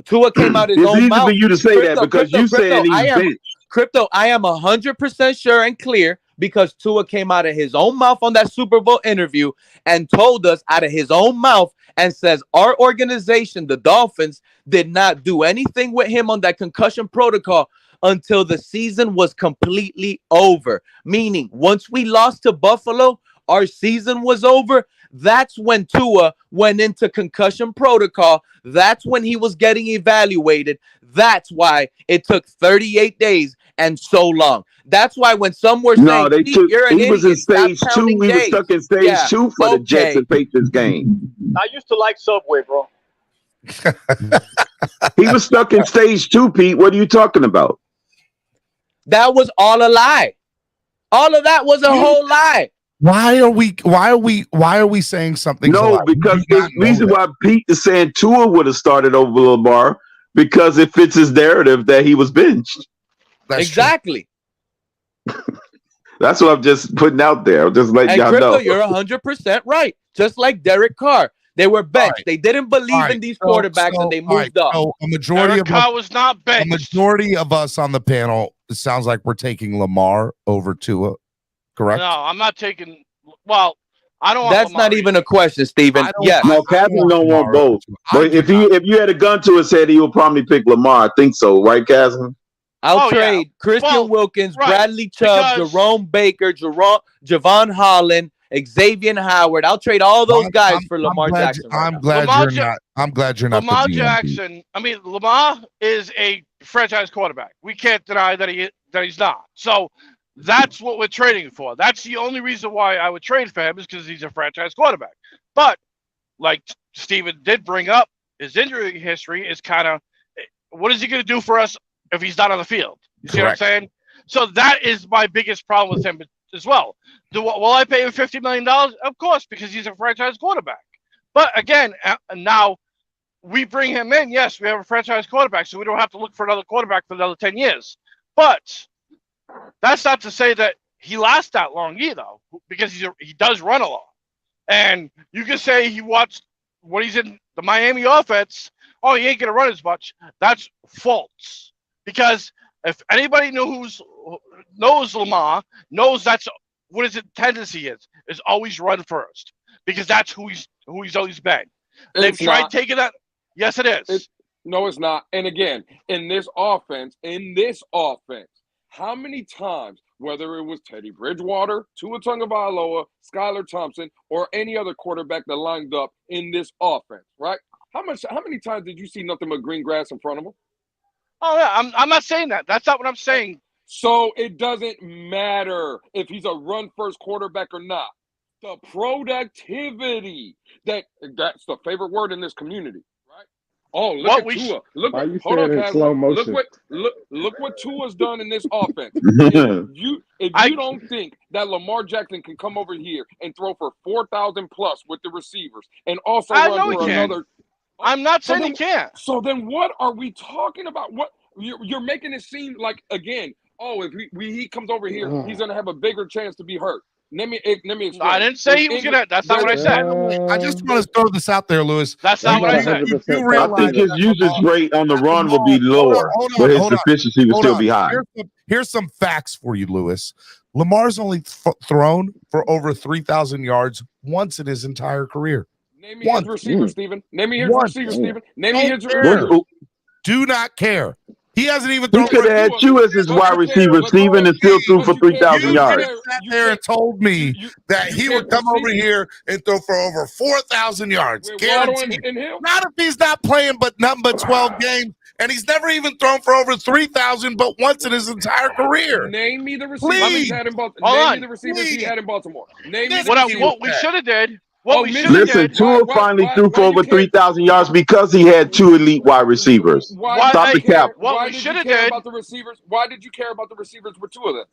Tua came out his own mouth. It's easy for you to say that because you said he's benched. I am 100% sure and clear because Tua came out of his own mouth on that Super Bowl interview and told us out of his own mouth and says our organization, the Dolphins, did not do anything with him on that concussion protocol until the season was completely over. Meaning, once we lost to Buffalo, our season was over. That's when Tua went into concussion protocol. That's when he was getting evaluated. That's why it took 38 days and so long. That's why when some were saying, he was in stage 2. He was stuck in stage 2 for the Jets and Patriots game. I used to like Subway, bro. He was stuck in stage 2, Pete. What are you talking about? That was all a lie. All of that was a whole lie. Why are we saying something? No, because the reason why Pete is saying Tua would have started over Lamar because it fits his narrative that he was benched. That's exactly. That's what I'm just putting out there. I'm just letting y'all know. You're 100% right. Just like Derek Carr. They were benched. Right. They didn't believe in these quarterbacks and they moved up. So a majority Derek Carr was not benched. A majority of us on the panel, it sounds like we're taking Lamar over Tua, correct? No, I'm not taking. Well, I don't. That's not even a question, Steven. Yes. No, Casman don't want both. But if you had a gun to his head, he would probably pick Lamar. I think so, right, Casman? I'll trade Christian Wilkins, Bradley Chubb, Jerome Baker, Javon Holland, Xavier Howard. I'll trade all those guys for Lamar Jackson. I'm glad you're not. Lamar Jackson. I mean, Lamar is a franchise quarterback. We can't deny that he's not. So that's what we're trading for. That's the only reason why I would trade for him is because he's a franchise quarterback. But like Steven did bring up, his injury history is kind of what is he going to do for us if he's not on the field? You see what I'm saying? So that is my biggest problem with him as well. Will I pay him $50 million? Of course, because he's a franchise quarterback. But again, now we bring him in. Yes, we have a franchise quarterback, so we don't have to look for another quarterback for another 10 years. But that's not to say that he lasts that long either, because he does run a lot. And you can say he watched when he's in the Miami offense, oh, he ain't going to run as much. That's false. Because if anybody knows Lamar, knows that's what his tendency is always run first. Because that's who he's always been. They've tried taking that. Yes, it is. No, it's not. And again, in this offense, how many times, whether it was Teddy Bridgewater, Tua Tagovailoa, Skylar Thompson, or any other quarterback that lined up in this offense, right? How many times did you see nothing but green grass in front of them? Oh, yeah, I'm not saying that. That's not what I'm saying. So it doesn't matter if he's a run-first quarterback or not. The productivity, that's the favorite word in this community, right? Oh, look at Tua. Look, hold on, Kaz. Look what Tua's done in this offense. If you don't think that Lamar Jackson can come over here and throw for 4,000 plus with the receivers and also run for another. I'm not saying he can't. So then what are we talking about? What you're making it seem like, again, oh, if he comes over here, he's going to have a bigger chance to be hurt. Let me explain. I didn't say he was going to. That's not what I said. I just want to throw this out there, Lewis. That's not what I said. I think his usage rate on the run will be lower, but his efficiency will still be high. Here's some facts for you, Lewis. Lamar's only thrown for over 3,000 yards once in his entire career. Name me his receiver, Steven. Name me his receiver, Steven. Name me his receiver. Do not care. He hasn't even thrown. He could have had you as his wide receiver, Steven, and still threw for 3,000 yards. You sat there and told me that he would come over here and throw for over 4,000 yards. Guaranteed. Not if he's not playing but nothing but 12 games, and he's never even thrown for over 3,000 but once in his entire career. Name me the receivers he had in Baltimore. Name me the receivers he had in Baltimore. Name me what we should have did. Listen, Tua finally threw for over 3,000 yards because he had two elite wide receivers. Stop the cap. What we should have did about the receivers? Why did you care about the receivers with two of them?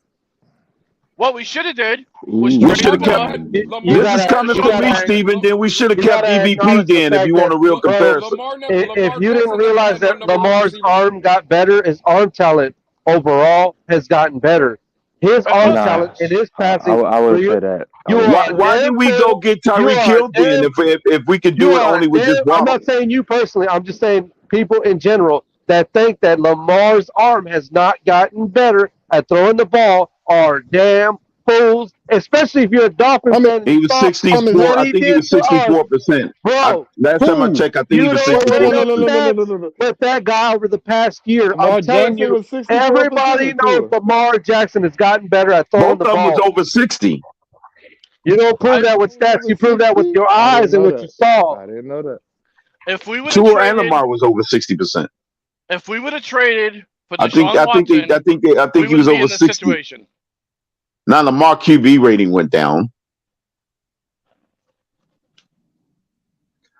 What we should have did was we should have kept. This is coming from me, Steven. Then we should have kept EVP. Then, if you want a real comparison. If you didn't realize that Lamar's arm got better, his arm talent overall has gotten better. His arm talent and his passing. I would say that. Why did we go get Tyreek Hill then if we could do it only with this ball? I'm not saying you personally. I'm just saying people in general that think that Lamar's arm has not gotten better at throwing the ball are damn fools, especially if you're a Dolphins fan. He was 64. I think he was 64%. Bro, last time I checked, I think he was 64%. With that guy over the past year, I'm telling you, everybody knows Lamar Jackson has gotten better at throwing the ball. Both of them was over 60. You don't prove that with stats. You prove that with your eyes and what you saw. I didn't know that. If we would Tua and Lamar was over 60%. If we would have traded for I think he was over 60. Situation. Now Lamar QB rating went down.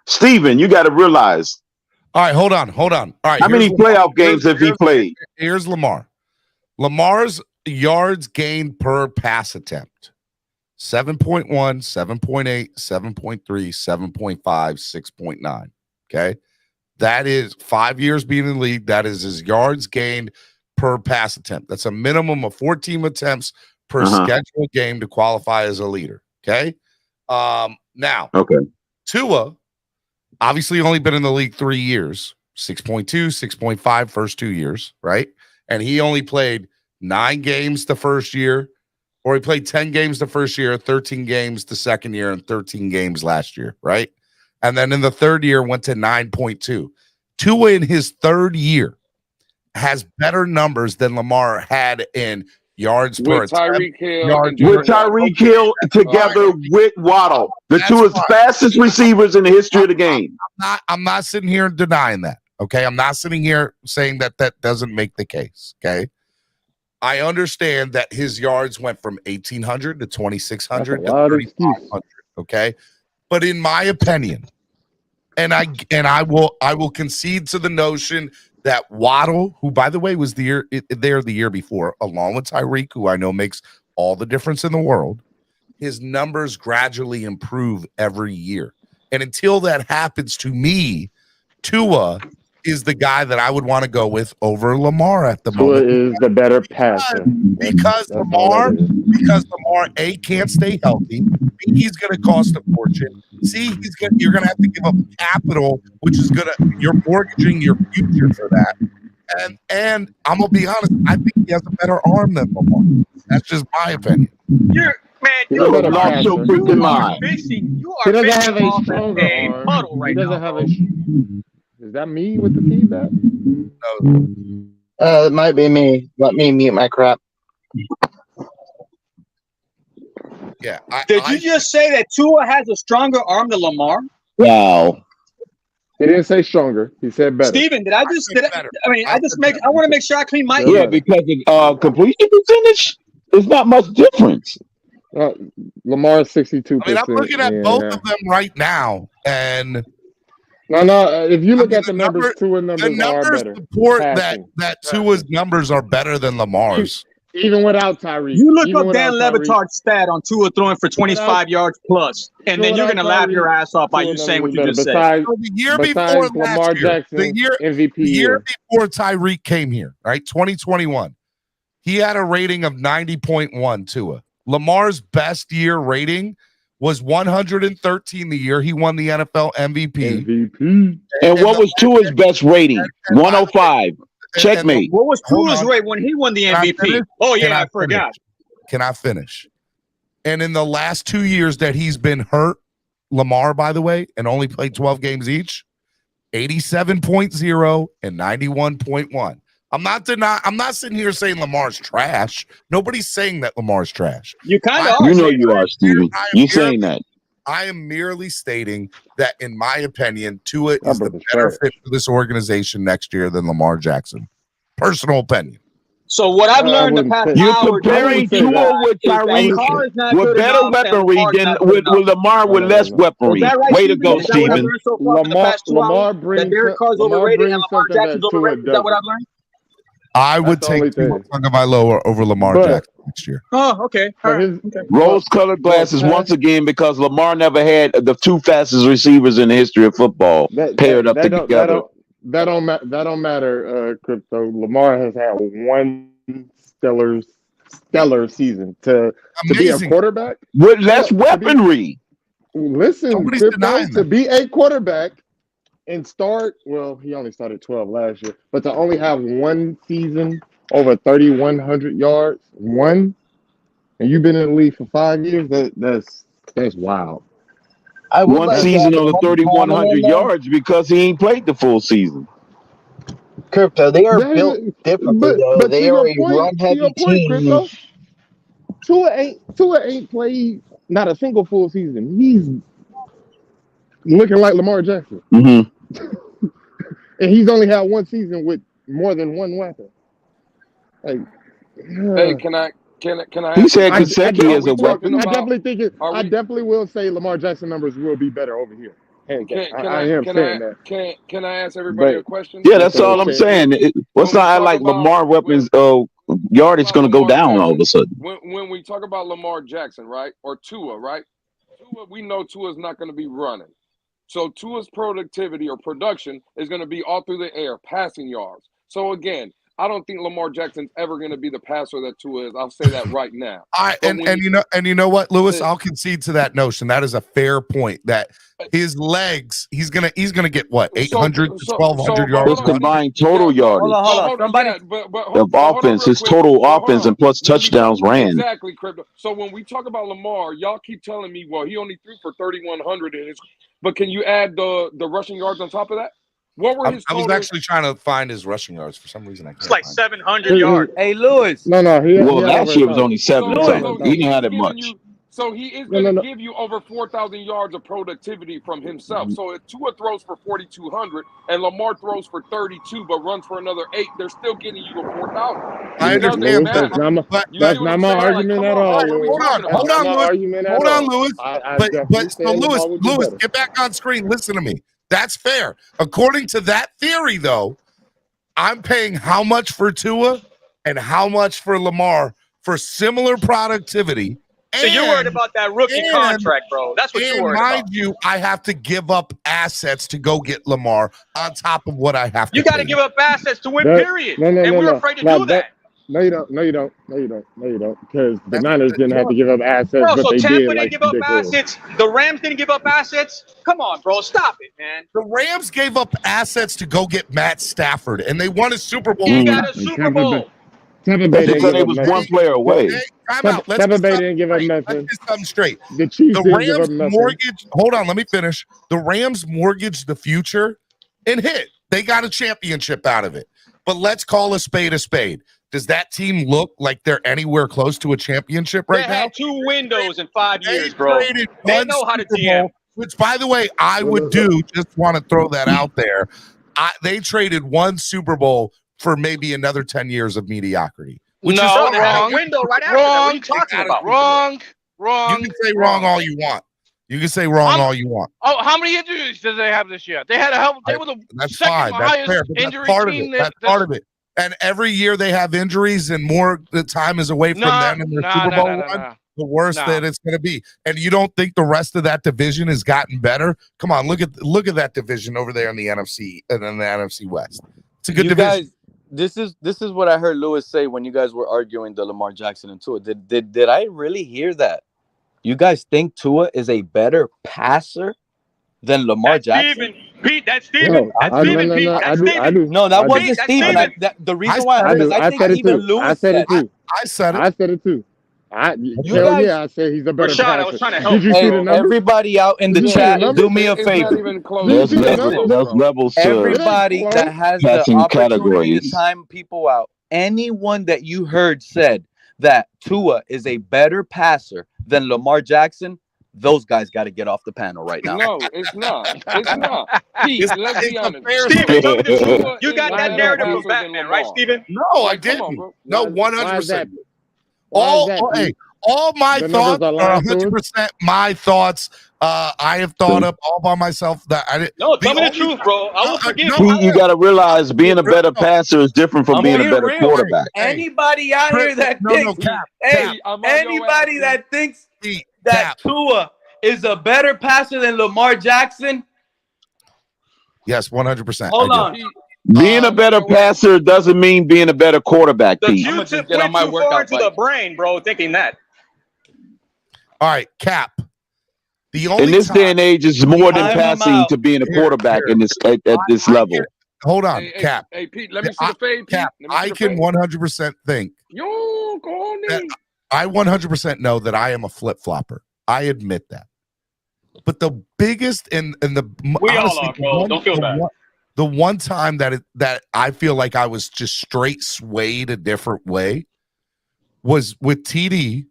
Steven, you got to realize. All right, hold on. All right, how many playoff games have he played? Here's Lamar. Lamar's yards gained per pass attempt: 7.1, 7.8, 7.3, 7.5, 6.9. Okay, that is 5 years being in the league. That is his yards gained per pass attempt. That's a minimum of 14 attempts per scheduled game to qualify as a leader. Okay. Now, Tua obviously only been in the league 3 years, 6.2, 6.5 first 2 years, right? And he only played 9 games the first year, or he played 10 games the first year, 13 games the second year, and 13 games last year, right? And then in the third year went to 9.2. Tua in his third year has better numbers than Lamar had in yards per with Tyreek Hill, with Tyreek Hill together with Waddle, the two fastest receivers in the history of the game. I'm not sitting here denying that. Okay, I'm not sitting here saying that doesn't make the case. Okay, I understand that his yards went from 1,800 to 2,600 to 3,500. Okay, but in my opinion, and I will concede to the notion that Waddle, who by the way was the year before, along with Tyreek, who I know makes all the difference in the world, his numbers gradually improve every year. And until that happens, to me, Tua is the guy that I would want to go with over Lamar at the moment. Tua is the better passer. Because Lamar, A, can't stay healthy. B, he's going to cost a fortune. C, you're going to have to give up capital, which is you're mortgaging your future for that. And I'm going to be honest, I think he has a better arm than Lamar. That's just my opinion. You are have a stronger arm. He doesn't have a. Is that me with the feedback? No. It might be me. Let me mute my crap. Yeah. Did you just say that Tua has a stronger arm than Lamar? Wow. He didn't say stronger. He said better. Steven, I want to make sure I clean my ear. Because of completion percentage, there's not much difference. Lamar 62%. I mean, I'm looking at both of them right now, and no. If you look at the numbers, Tua's numbers are better. Support that Tua's numbers are better than Lamar's. Even without Tyreek. You look up Dan Levitar's stat on Tua throwing for 25 yards plus, and then you're going to laugh your ass off by you saying what you just said. So the year before Lamar Jackson, MVP the year before Tyreek came here, right? 2021, he had a rating of 90.1. Tua. Lamar's best year rating was 113 the year he won the NFL MVP. And what was Tua's best rating? 105. Checkmate. What was Tua's rate when he won the MVP? Oh, yeah, I forgot. Can I finish? And in the last 2 years that he's been hurt, Lamar, by the way, and only played 12 games each, 87.0 and 91.1. I'm not sitting here saying Lamar's trash. Nobody's saying that Lamar's trash. You kind of are. You know you are, Steven. You're saying that. I am merely stating that, in my opinion, Tua is the better fit for this organization next year than Lamar Jackson. Personal opinion. So what I've learned the past you're comparing Tua with Tyreek with better weaponry than with Lamar with less weaponry. Way to go, Steven. Lamar brings overrated and Lamar Jackson's overrated. Is that what I've learned? I would take Tua Tagovailoa over Lamar Jackson next year. Oh, okay. Rose-colored glasses once again because Lamar never had the two fastest receivers in the history of football paired up together. That don't matter, Crypto. Lamar has had one stellar season to be a quarterback with less weaponry. Listen, Crypto, to be a quarterback and start, well, he only started 12 last year, but to only have one season over 3,100 yards, and you've been in the league for 5 years, that's wild. One season over 3,100 yards because he ain't played the full season. Crypto, they are built differently, though. But They are a run-heavy team. Crypto, Tua ain't played not a single full season. He's looking like Lamar Jackson. Mm-hmm. And he's only had one season with more than one weapon. Like, hey, can I? He said Gesicki is a weapon. I definitely will say Lamar Jackson numbers will be better over here. Can I ask everybody a question? Yeah, that's all I'm saying. What's not like Lamar weapons? Yardage going to go down all of a sudden. When we talk about Lamar Jackson, right, or Tua, right? Tua, we know Tua's not going to be running. So Tua's productivity or production is going to be all through the air, passing yards. So again, I don't think Lamar Jackson's ever going to be the passer that Tua is. I'll say that right now. You know what, Lewis, I'll concede to that notion. That is a fair point. That his legs, he's gonna get what, 800 to 1,200 yards. His combined total yardage of offense, his total offense and plus touchdowns ran. Exactly, Crypto. So when we talk about Lamar, y'all keep telling me, well, he only threw for 3,100 in his. But can you add the rushing yards on top of that? What were his totals? I was actually trying to find his rushing yards. For some reason, I can't. It's like 700 yards. Hey, Lewis. No. Last year was only 7. He didn't have that much. So he is going to give you over 4,000 yards of productivity from himself. So if Tua throws for 4,200 and Lamar throws for 32 but runs for another 8, they're still getting you a 4,000. I understand that. That's not my argument at all. Hold on, Lewis. But Lewis, get back on screen. Listen to me. That's fair. According to that theory, though, I'm paying how much for Tua and how much for Lamar for similar productivity. So you're worried about that rookie contract, bro. That's what you're worried about. Mind you, I have to give up assets to go get Lamar on top of what I have to. You got to give up assets to win, period. And we're afraid to do that. No, you don't. Because the Niners didn't have to give up assets, bro, but so they Tampa did. Didn't give up assets. The Rams didn't give up assets. Come on, bro. Stop it, man. The Rams gave up assets to go get Matt Stafford, and they won a Super Bowl. He got a Super Bowl. Tampa Bay was one player away. Tampa Bay didn't give up Memphis. Let's get something straight. The Chiefs the Rams mortgaged. Hold on, let me finish. The Rams mortgaged the future and hit. They got a championship out of it. But let's call a spade a spade. Does that team look like they're anywhere close to a championship right now? They had 2 windows in 5 years, bro. They know how to GM. Which, by the way, I would do. Just want to throw that out there. They traded 1 Super Bowl for maybe another 10 years of mediocrity. Which is wrong. Window right after that. What are you talking about? Wrong. You can say wrong all you want. You can say wrong all you want. Oh, how many injuries did they have this year? They had they were the second highest injury team. That's part of it. And every year they have injuries, and more the time is away from them in their Super Bowl run. The worse that it's going to be. And you don't think the rest of that division has gotten better? Come on, look at that division over there in the NFC and in the NFC West. It's a good division. Guys, this is what I heard Lewis say when you guys were arguing the Lamar Jackson and Tua. Did I really hear that? You guys think Tua is a better passer thanLamar Jackson? Pete, that's Steven. That's Steven, Pete. That's Steven. No, that wasn't Steven. The reason why I heard is I think even Lewis said it too. I said it too. I said he's a better passer. I was trying to help. Did you see the number? Everybody out in the chat, do me a favor. There's levels to everybody that has the opportunity to time people out. Anyone that you heard said that Tua is a better passer than Lamar Jackson, those guys got to get off the panel right now. No, it's not. It's not. Pete, let's be honest. Steven, you got that narrative from Batman, right, Steven? No, I didn't. No, 100%. All my thoughts are 100% my thoughts. I have thought up all by myself that I didn't. No, tell me the truth, bro. I will forgive you. You got to realize being a better passer is different from being a better quarterback. Anybody out here that thinks, anybody that thinks that Tua is a better passer than Lamar Jackson? Yes, 100%. Hold on. Being a better passer doesn't mean being a better quarterback. The Q-tip went too far into the brain, bro, thinking that. All right, Cap. In this day and age, it's more than passing to being a quarterback in this at this level. Hold on, Cap. Hey, Pete, let me see the fade. Cap, I can 100% think. Yo, go on in. I 100% know that I am a flip-flopper. I admit that. But the biggest and the we all are, bro. Don't feel bad. The one time that I feel like I was just straight swayed a different way was with TD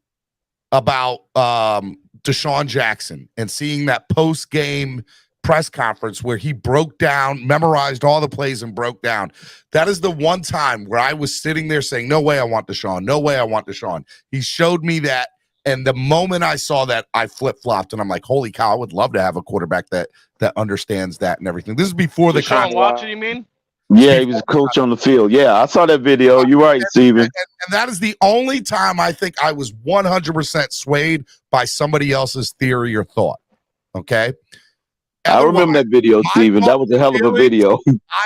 about Deshaun Jackson and seeing that post-game press conference where he broke down, memorized all the plays and broke down. That is the one time where I was sitting there saying, no way I want Deshaun. No way I want Deshaun. He showed me that. And the moment I saw that, I flip-flopped, and I'm like, holy cow, I would love to have a quarterback that understands that and everything. This is before the Deshaun Watson, you mean? Yeah, he was a coach on the field. Yeah, I saw that video. You're right, Steven. And that is the only time I think I was 100% swayed by somebody else's theory or thought. Okay? I remember that video, Steven. That was a hell of a video.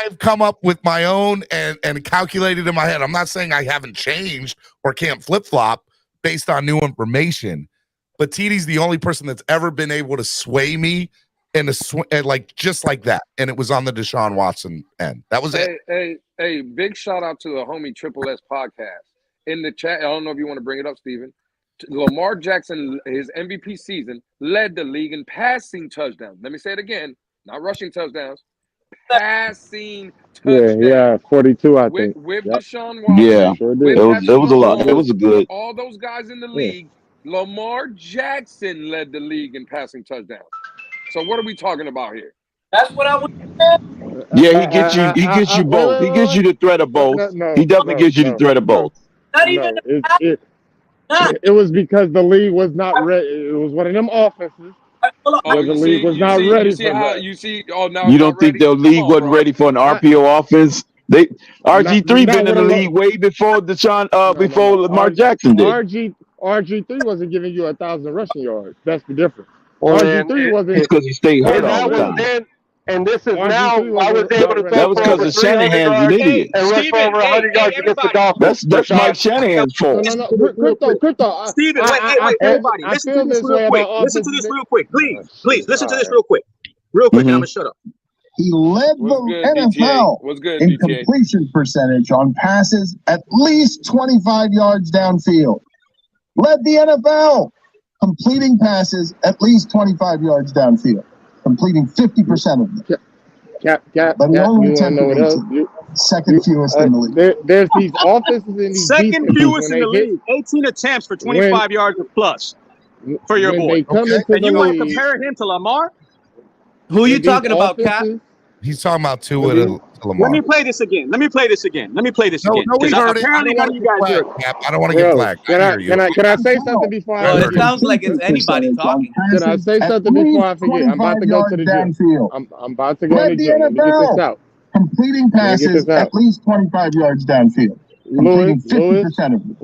I've come up with my own and calculated in my head. I'm not saying I haven't changed or can't flip-flop based on new information, but TD's the only person that's ever been able to sway me and like just like that. And it was on the Deshaun Watson end. That was it. Hey, big shout out to the homie Triple S podcast in the chat. I don't know if you want to bring it up, Steven. Lamar Jackson, his MVP season, led the league in passing touchdowns. Let me say it again, not rushing touchdowns, passing touchdowns. Yeah, 42, I think. With Deshaun Watson. Yeah, sure did. There was a lot. It was a good. All those guys in the league, Lamar Jackson led the league in passing touchdowns. So what are we talking about here? That's what I was. Yeah, he gets you. He gets you both. He gives you the threat of both. He definitely gives you the threat of both. Not even. It was because the league was not ready. It was one of them offenses. The league was not ready for that. You don't think the league wasn't ready for an RPO offense? RG3 been in the league way before before Lamar Jackson did. RG3 wasn't giving you 1,000 rushing yards. That's the difference. Well, RG3 wasn't. It's because he stayed hurt all the time. Then, and this is now. I was able to. That was because of Shanahan's an idiot. And rush for over 100 yards against the Dolphins. That's Mike Shanahan's fault. Crypto. Steven, wait, everybody, listen to this real quick. Listen to this real quick, please. Listen to this real quick. And I'm gonna shut up. He led the NFL in completion percentage on passes at least 25 yards downfield. Led the NFL completing passes at least 25 yards downfield, completing 50% of them. But he only attempted 18. Second fewest in the league. There's these offenses in these second fewest in the league. 18 attempts for 25 yards or plus for your boy. And you want to compare him to Lamar? Who are you talking about, Cap? He's talking about Tua to Lamar. Let me play this again. No, we heard it. I don't want to get flagged, Cap. I don't want to get flagged. Can I say something before I forget? It sounds like it's anybody talking. Can I say something before I forget? I'm about to go to the gym. I'm about to go to the gym. Let me get this out. Completing passes at least 25 yards downfield. Completing 50% of them.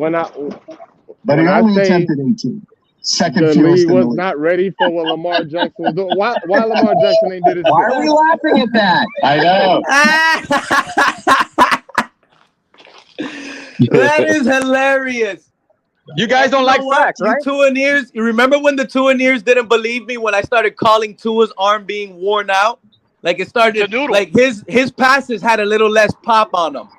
But he only attempted 18. Second fewest in the league. Was not ready for what Lamar Jackson was doing. Why Lamar Jackson ain't did his Why are we laughing at that? I know. That is hilarious. You guys don't like facts, right? You remember when the Tuaneers didn't believe me when I started calling Tua's arm being worn out? Like it started, like his passes had a little less pop on them.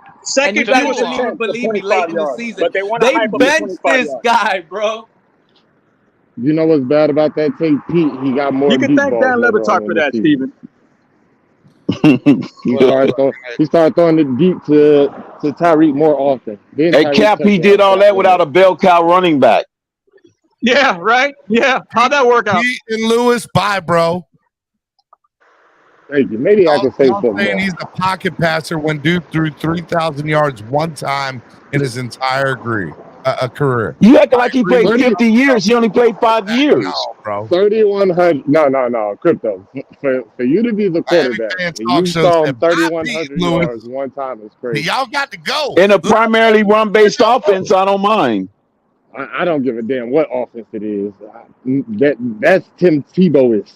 And you guys didn't even believe me late in the season. But they benched this guy, bro. You know what's bad about that tape, Pete? He got more. You can thank Dan Lebertalk for that, Steven. He started throwing it deep to Tyreek more often. Hey, Cap, he did all that without a bell cow running back. Yeah, right? Yeah. How'd that work out? Pete and Lewis, bye, bro. Thank you. Maybe I can say something. Saying he's a pocket passer when dude threw 3,000 yards one time in his entire career. You acting like he played 50 years. He only played 5 years. No, bro. 3,100. No. Crypto. For you to be the quarterback, you saw 3,100 yards one time is crazy. Y'all got to go. In a primarily run-based offense, I don't mind. I don't give a damn what offense it is. That's Tim Tebow-ish.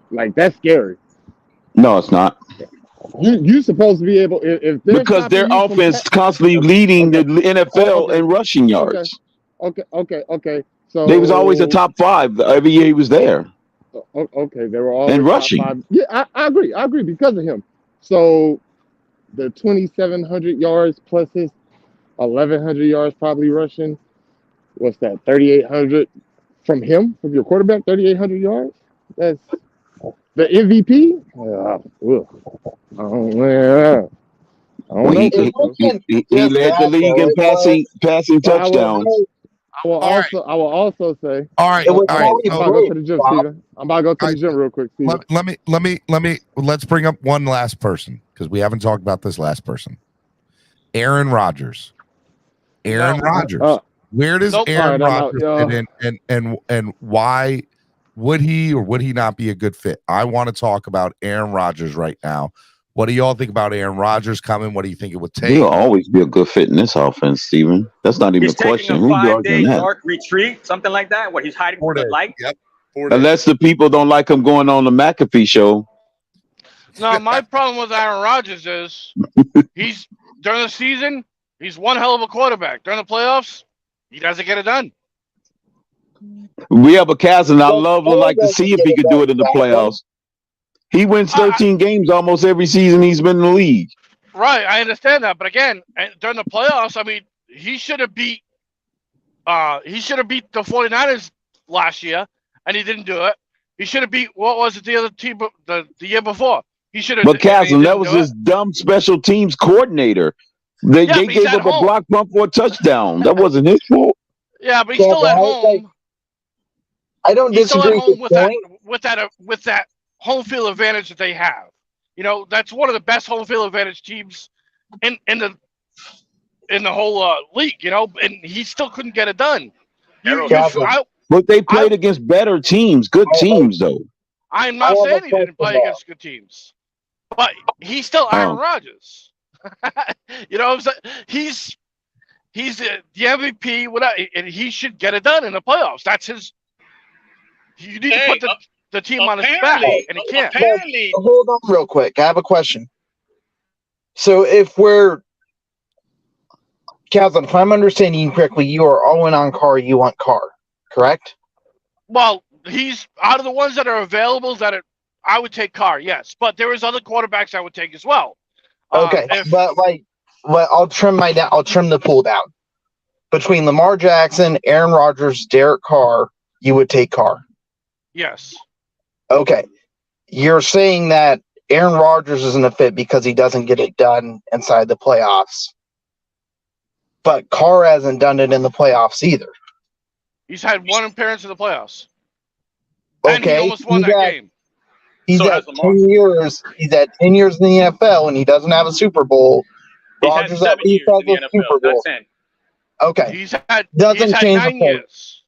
Like, that's scary. No, it's not. You supposed to be able if because their offense constantly leading the NFL in rushing yards. Okay. So they was always a top 5 every year he was there. Okay, they were always in rushing. Top 5. Yeah, I agree because of him. So the 2,700 yards plus his 1,100 yards probably rushing. what's that? 3,800 from him, from your quarterback, 3,800 yards. That's the MVP. I don't know. He led the league in passing touchdowns. I will also say. All right. I'm about to go to the gym, Steven. I'm about to go to the gym real quick, Steven. Let's bring up one last person because we haven't talked about this last person. Aaron Rodgers. Rodgers. Where does Aaron Rodgers fit in, and why would he or would he not be a good fit? I want to talk about Aaron Rodgers right now. What do y'all think about Aaron Rodgers coming? What do you think it would take? He'll always be a good fit in this offense, Steven. That's not even a question. He's taking a 5-day dark retreat, something like that, where he's hiding from the light. Yep. Unless the people don't like him going on the McAfee show. No, my problem with Aaron Rodgers is he's during the season, he's one hell of a quarterback. During the playoffs, he doesn't get it done. We have a Kazan. I would like to see if he could do it in the playoffs. He wins 13 games almost every season he's been in the league. Right, I understand that, but again, during the playoffs, I mean, he should have beat the 49ers last year, and he didn't do it. He should have beat what was it the other team the year before? He should have. But Kazan, that was his dumb special teams coordinator. They gave up a block punt for a touchdown. That wasn't his fault. Yeah, but he's still at home. I don't disagree with that home field advantage that they have. You know, that's one of the best home field advantage teams in the whole league, you know, and he still couldn't get it done. But they played against better teams, good teams, though. I'm not saying he didn't play against good teams, but he's still Aaron Rodgers. You know what I'm saying? He's the MVP, whatever, and he should get it done in the playoffs. That's his. You need to put the team on his back, and he can't. Hold on real quick. I have a question. So if Kazan, if I'm understanding you correctly, you are all in on Carr. You want Carr, correct? Well, he's out of the ones that are available I would take Carr, yes. But there is other quarterbacks I would take as well. Okay, but I'll trim the pool down. Between Lamar Jackson, Aaron Rodgers, Derek Carr, you would take Carr. Yes. Okay. You're saying that Aaron Rodgers isn't a fit because he doesn't get it done inside the playoffs. But Carr hasn't done it in the playoffs either. He's had one appearance in the playoffs. Okay. And he almost won that game. He's at 10 years. He's at 10 years in the NFL, and he doesn't have a Super Bowl. Rodgers at least has a Super Bowl. Okay. He's had 9 years.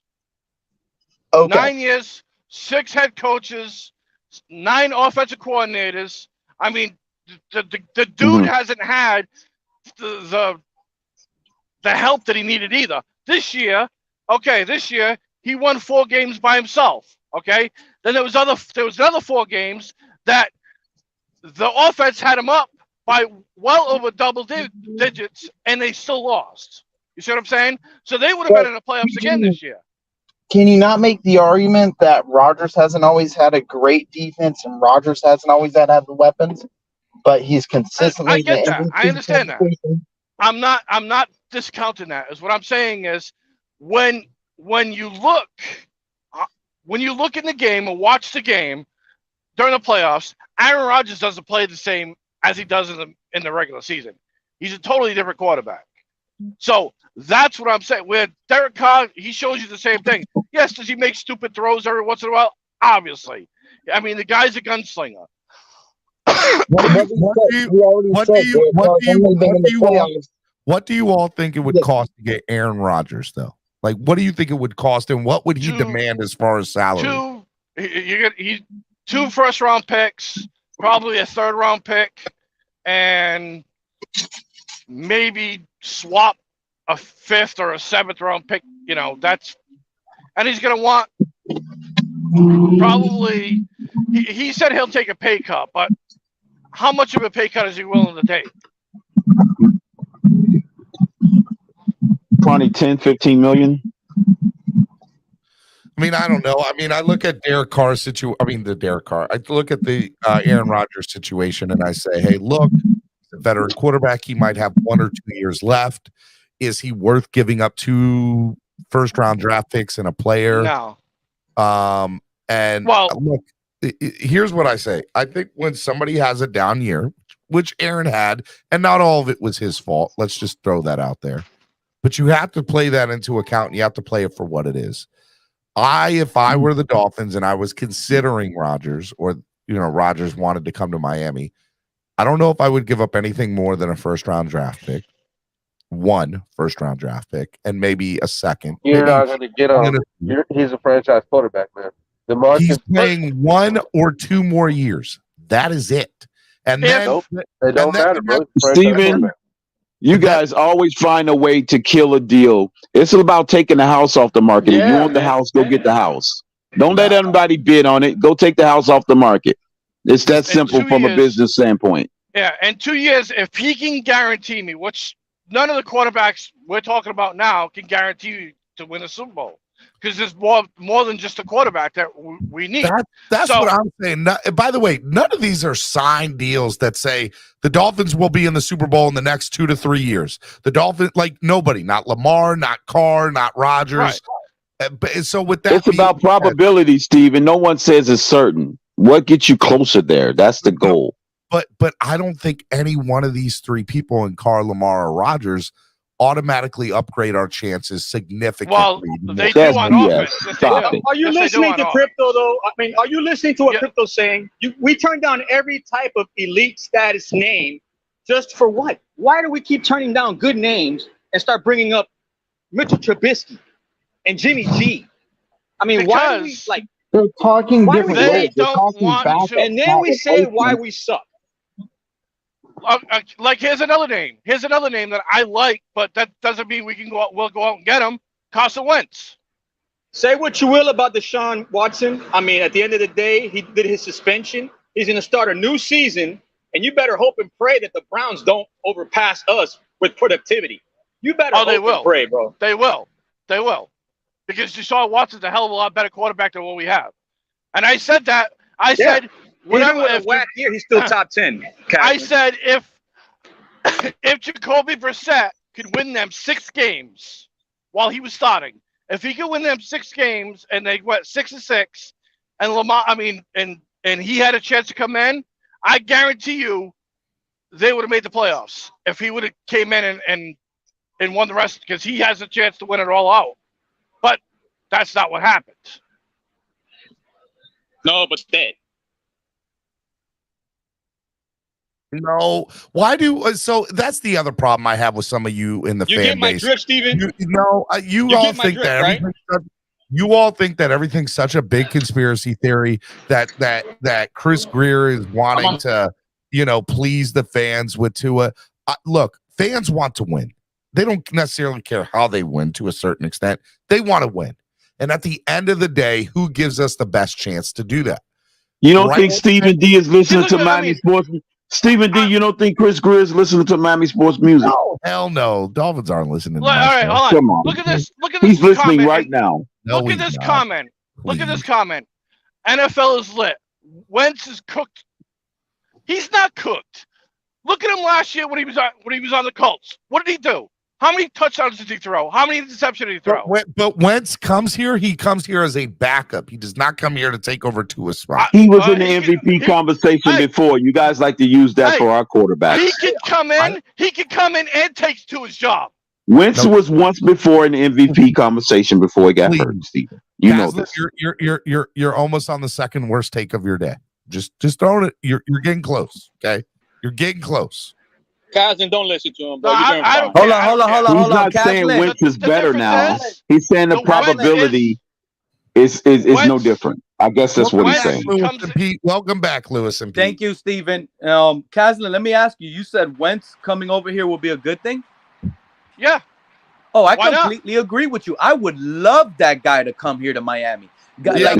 Okay. 9 years, 6 head coaches, 9 offensive coordinators. I mean, the dude hasn't had the help that he needed either. This year, he won 4 games by himself. Okay. Then there was another 4 games that the offense had him up by well over double digits, and they still lost. You see what I'm saying? So they would have been in the playoffs again this year. Can you not make the argument that Rodgers hasn't always had a great defense and Rodgers hasn't always had the weapons, but he's consistently? I get that. I understand that. I'm not discounting that. Is what I'm saying is when you look in the game and watch the game during the playoffs, Aaron Rodgers doesn't play the same as he does in the regular season. He's a totally different quarterback. So that's what I'm saying. With Derek Carr, he shows you the same thing. Yes, does he make stupid throws every once in a while? Obviously. I mean, the guy's a gunslinger. What do you all think it would cost to get Aaron Rodgers, though? Like, what do you think it would cost, and what would he demand as far as salary? 2 first-round picks, probably a third-round pick, and maybe swap a 5th or a 7th-round pick. You know, and he's going to want probably. He said he'll take a pay cut, but how much of a pay cut is he willing to take? Probably 10, 15 million. I mean, I don't know. I mean, I look at Derek Carr's situation. I mean, I look at the Aaron Rodgers situation, and I say, hey, look, the veteran quarterback, he might have 1 or 2 years left. Is he worth giving up 2 first-round draft picks and a player. No. And look, here's what I say. I think when somebody has a down year, which Aaron had, and not all of it was his fault. Let's just throw that out there. But you have to play that into account, and you have to play it for what it is. If I were the Dolphins and I was considering Rodgers, or Rodgers wanted to come to Miami, I don't know if I would give up anything more than a first-round draft pick, one first-round draft pick, and maybe a second. You're not going to get on. He's a franchise quarterback, man. He's playing 1 or 2 more years. That is it. And then they don't matter, bro. Steven, you guys always find a way to kill a deal. It's about taking the house off the market. If you want the house, go get the house. Don't let anybody bid on it. Go take the house off the market. It's that simple from a business standpoint. Yeah, in 2 years, if he can guarantee me, which none of the quarterbacks we're talking about now can guarantee you to win a Super Bowl. Because there's more than just a quarterback that we need. That's what I'm saying. By the way, none of these are signed deals that say the Dolphins will be in the Super Bowl in the next 2 to 3 years. The Dolphins, nobody, not Lamar, not Carr, not Rodgers. Right. So with that, it's about probability, Steven. No one says it's certain. What gets you closer there? That's the goal. But I don't think any one of these 3 people in Carr, Lamar, or Rodgers automatically upgrade our chances significantly. Well, they do on offense. Are you listening to Crypto, though? I mean, are you listening to what Crypto's saying? We turn down every type of elite status name just for what? Why do we keep turning down good names and start bringing up Mitchell Trubisky and Jimmy G? I mean, why do we, they're talking different ways. They don't want to. And then we say why we suck. Here's another name. Here's another name that I like, but that doesn't mean we'll go out and get him. Carson Wentz. Say what you will about Deshaun Watson. I mean, at the end of the day, he did his suspension. He's going to start a new season, and you better hope and pray that the Browns don't overpass us with productivity. You better hope and pray, bro. They will. They will. Because Deshaun Watson's a hell of a lot better quarterback than what we have. And I said that. I said – even with a whack year, he's still top 10. I said if Jacoby Brissett could win them 6 games while he was starting, if he could win them 6 games and they went 6-6, and Lamar, and he had a chance to come in, I guarantee you they would have made the playoffs if he would have came in and won the rest, because he has a chance to win it all out. But that's not what happened. No, but dead. No, why do so? That's the other problem I have with some of you in the fan base. You get my drift, Steven? You all think that you all think that everything's such a big conspiracy theory that Chris Greer is wanting to, please the fans with Tua. Look, fans want to win. They don't necessarily care how they win to a certain extent. They want to win, and at the end of the day, who gives us the best chance to do that? You don't think Stephen D is listening to Miami Sports? Stephen D, you don't think Chris Greer is listening to Miami Sports music? No, hell no. Dolphins aren't listening to all right, hold on. Come on. Look at this. He's listening right now. Look at this comment. Look at this comment. NFL is lit. Wentz is cooked. He's not cooked. Look at him last year when he was on the Colts. What did he do? How many touchdowns did he throw? How many interceptions did he throw? But Wentz comes here. He comes here as a backup. He does not come here to take over Tua's spot. He was in the MVP conversation before. You guys like to use that for our quarterback. He can come in. He can come in and take Tua's job. Wentz was once before in the MVP conversation before he got hurt, Stephen. You know this. You're almost on the second worst take of your day. Just throwing it. You're getting close. Okay, you're getting close. Cousin, don't listen to him, bro. Hold on. He's not saying Wentz is better now. He's saying the probability is no different. I guess that's what he's saying. Lewis and Pete, welcome back, Lewis and Pete. Thank you, Stephen. Kaslin, let me ask you. You said Wentz coming over here will be a good thing? Yeah. Oh, I completely agree with you. I would love that guy to come here to Miami. Hey,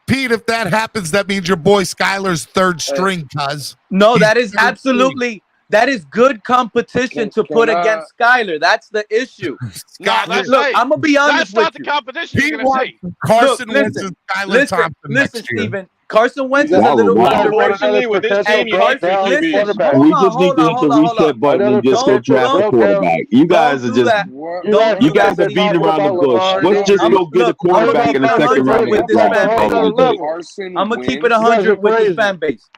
Pete, if that happens, that means your boy Skyler's third string, cuz. No, that is absolutely. That is good competition to put against Skyler. That's the issue. Look, I'm gonna be honest with you. That's not the competition. He wants Carson Wentz and Skyler Thompson listen, Steven. Carson Wentz is a little unfortunately with this team. We just need to hit the reset button and just go draft a quarterback. You guys are just you guys are beating around the bush. Let's just go get a quarterback in the second round. I'm gonna keep it 100 with this fan base.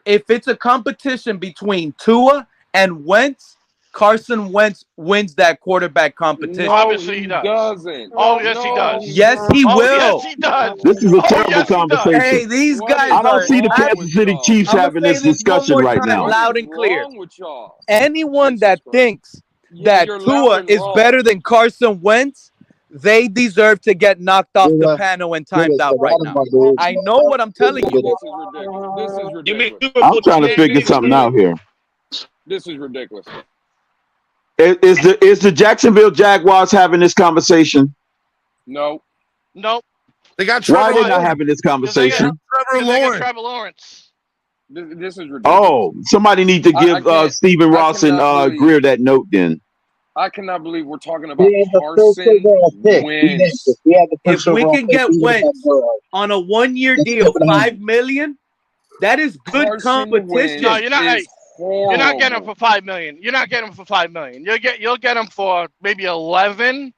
If it's a competition between Tua and Wentz, Carson Wentz wins that quarterback competition. No, obviously he doesn't. Oh, yes, he does. Yes, he will. Yes, he does. This is a terrible conversation. Hey, these guys. I don't see the Kansas City Chiefs having this discussion right now. Loud and clear. Anyone that thinks that Tua is better than Carson Wentz, they deserve to get knocked off the panel and timed out right now. I know what I'm telling you. This is ridiculous. I'm trying to figure something out here. This is ridiculous. Is the Jacksonville Jaguars having this conversation? No. Nope. They got Why Trevor. are they not having this conversation? Trevor Lawrence. This is ridiculous. Oh, somebody need to give Stephen Ross and Greer that note then. I cannot believe we're talking about Carson Wentz. If we can get Wentz on a 1-year deal, $5 million, that is good competition. No, you're not. You're not getting him for $5 million. You're not getting him for $5 million. You'll get him for maybe 11.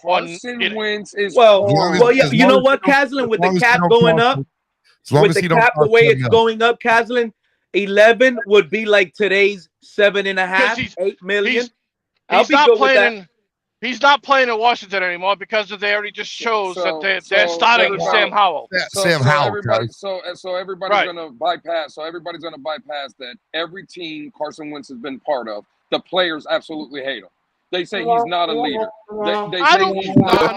Carson Wentz is well, yeah. You know what, Caslin, with the cap going up, with the cap the way it's going up, Caslin, 11 would be like today's 7.5, 8 million. He's not playing in Washington anymore because they already just shows that they're starting Sam Howell. So everybody's gonna bypass. So everybody's gonna bypass that. Every team Carson Wentz has been part of, the players absolutely hate him. They say he's not a leader. They say he's not.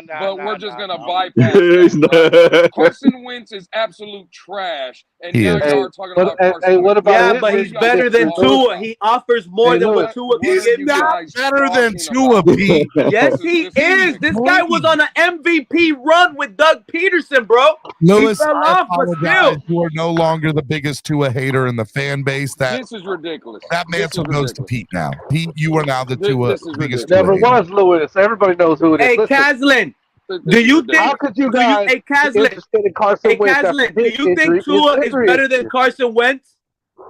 But we're just gonna bypass that. Carson Wentz is absolute trash. And now you're talking about Carson Wentz. But he's better than Tua. He offers more than what Tua can give you. Not better than Tua, Pete. Yes, he is. This guy was on an MVP run with Doug Peterson, bro. Lewis, he fell off, but still. You are no longer the biggest Tua hater in the fan base. This is ridiculous. That mantle goes to Pete now. Pete, you are now the Tua biggest. Never was Lewis. Everybody knows who it is. Hey, Caslin, do you think? How could you guys? Hey, Caslin, do you think Tua is better than Carson Wentz?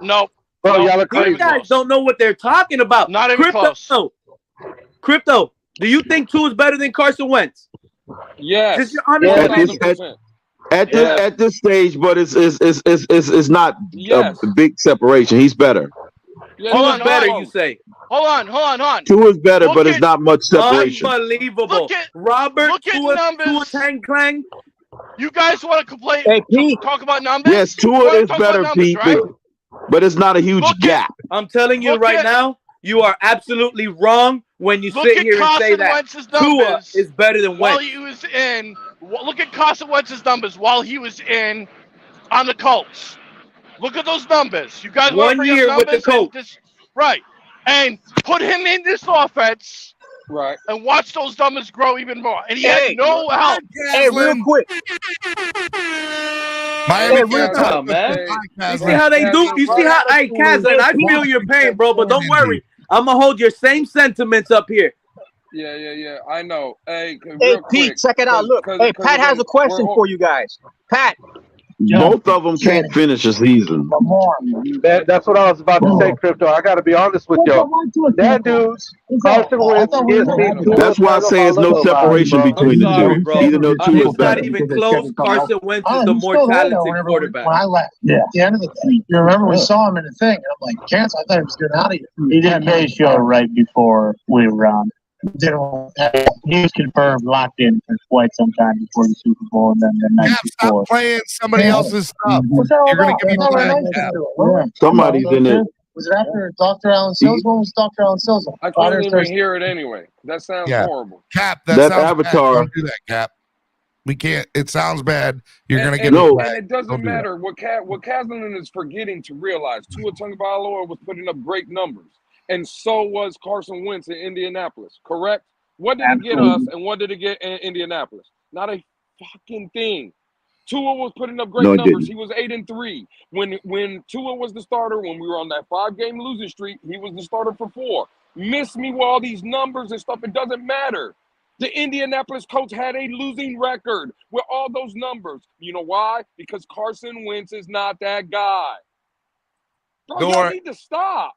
No. Bro, y'all are crazy. These guys don't know what they're talking about. Not even close. Crypto, do you think Tua is better than Carson Wentz? Yes. At this stage, but it's not a big separation. He's better. Who's better, you say? Hold on. Tua is better, but it's not much separation. Unbelievable. Robert, Tua Tang Clang. You guys want to complain? Hey, Pete. Talk about numbers? Yes, Tua is better, Pete, right? But it's not a huge gap. I'm telling you right now, you are absolutely wrong when you sit here and say that Tua is better than Wentz. While he was in, look at Carson Wentz's numbers while he was on the Colts. Look at those numbers. You guys want to bring up numbers? With the Colts. Right. And put him in this offense. Right. And watch those numbers grow even more. And he had no help. Hey, real quick. Man. You see how they do? You see how, hey, Kazan, I feel your pain, bro, but don't worry. I'm going to hold your same sentiments up here. Yeah. I know. Hey, Pete, check it out. Look. Hey, Pat has a question for you guys. Pat. Both of them can't finish a season. That's what I was about to say, Crypto. I got to be honest with y'all. That dude, Carson Wentz, that's why I say there's no separation between the two. Bro. Even though Tua is better. Not even close. Carson Wentz is the more talented quarterback. When I left, at the end of the thing, you remember we saw him in the thing. And I'm like, Chance, I thought he was getting out of here. He did a show right before we were on. He was confirmed, locked in for quite some time before the Super Bowl, and then the night before. Stop playing somebody else's stuff. You're going to give me the Somebody's in it. Was it after Dr. Alan Sills? When was Dr. Alan Sills? I couldn't even hear it anyway. That sounds horrible. Cap, that Avatar. Don't do that, Cap. We can't. It sounds bad. You're going to get no. And it doesn't matter. What Caslin is forgetting to realize, Tua Tagovailoa was putting up great numbers. And so was Carson Wentz in Indianapolis, correct? What did it get us and what did it get in Indianapolis? Not a fucking thing. Tua was putting up great numbers. He was 8-3. When Tua was the starter, when we were on that 5-game losing streak, he was the starter for 4. Miss me with all these numbers and stuff. It doesn't matter. The Indianapolis Colts had a losing record with all those numbers. You know why? Because Carson Wentz is not that guy. Bro, y'all need to stop.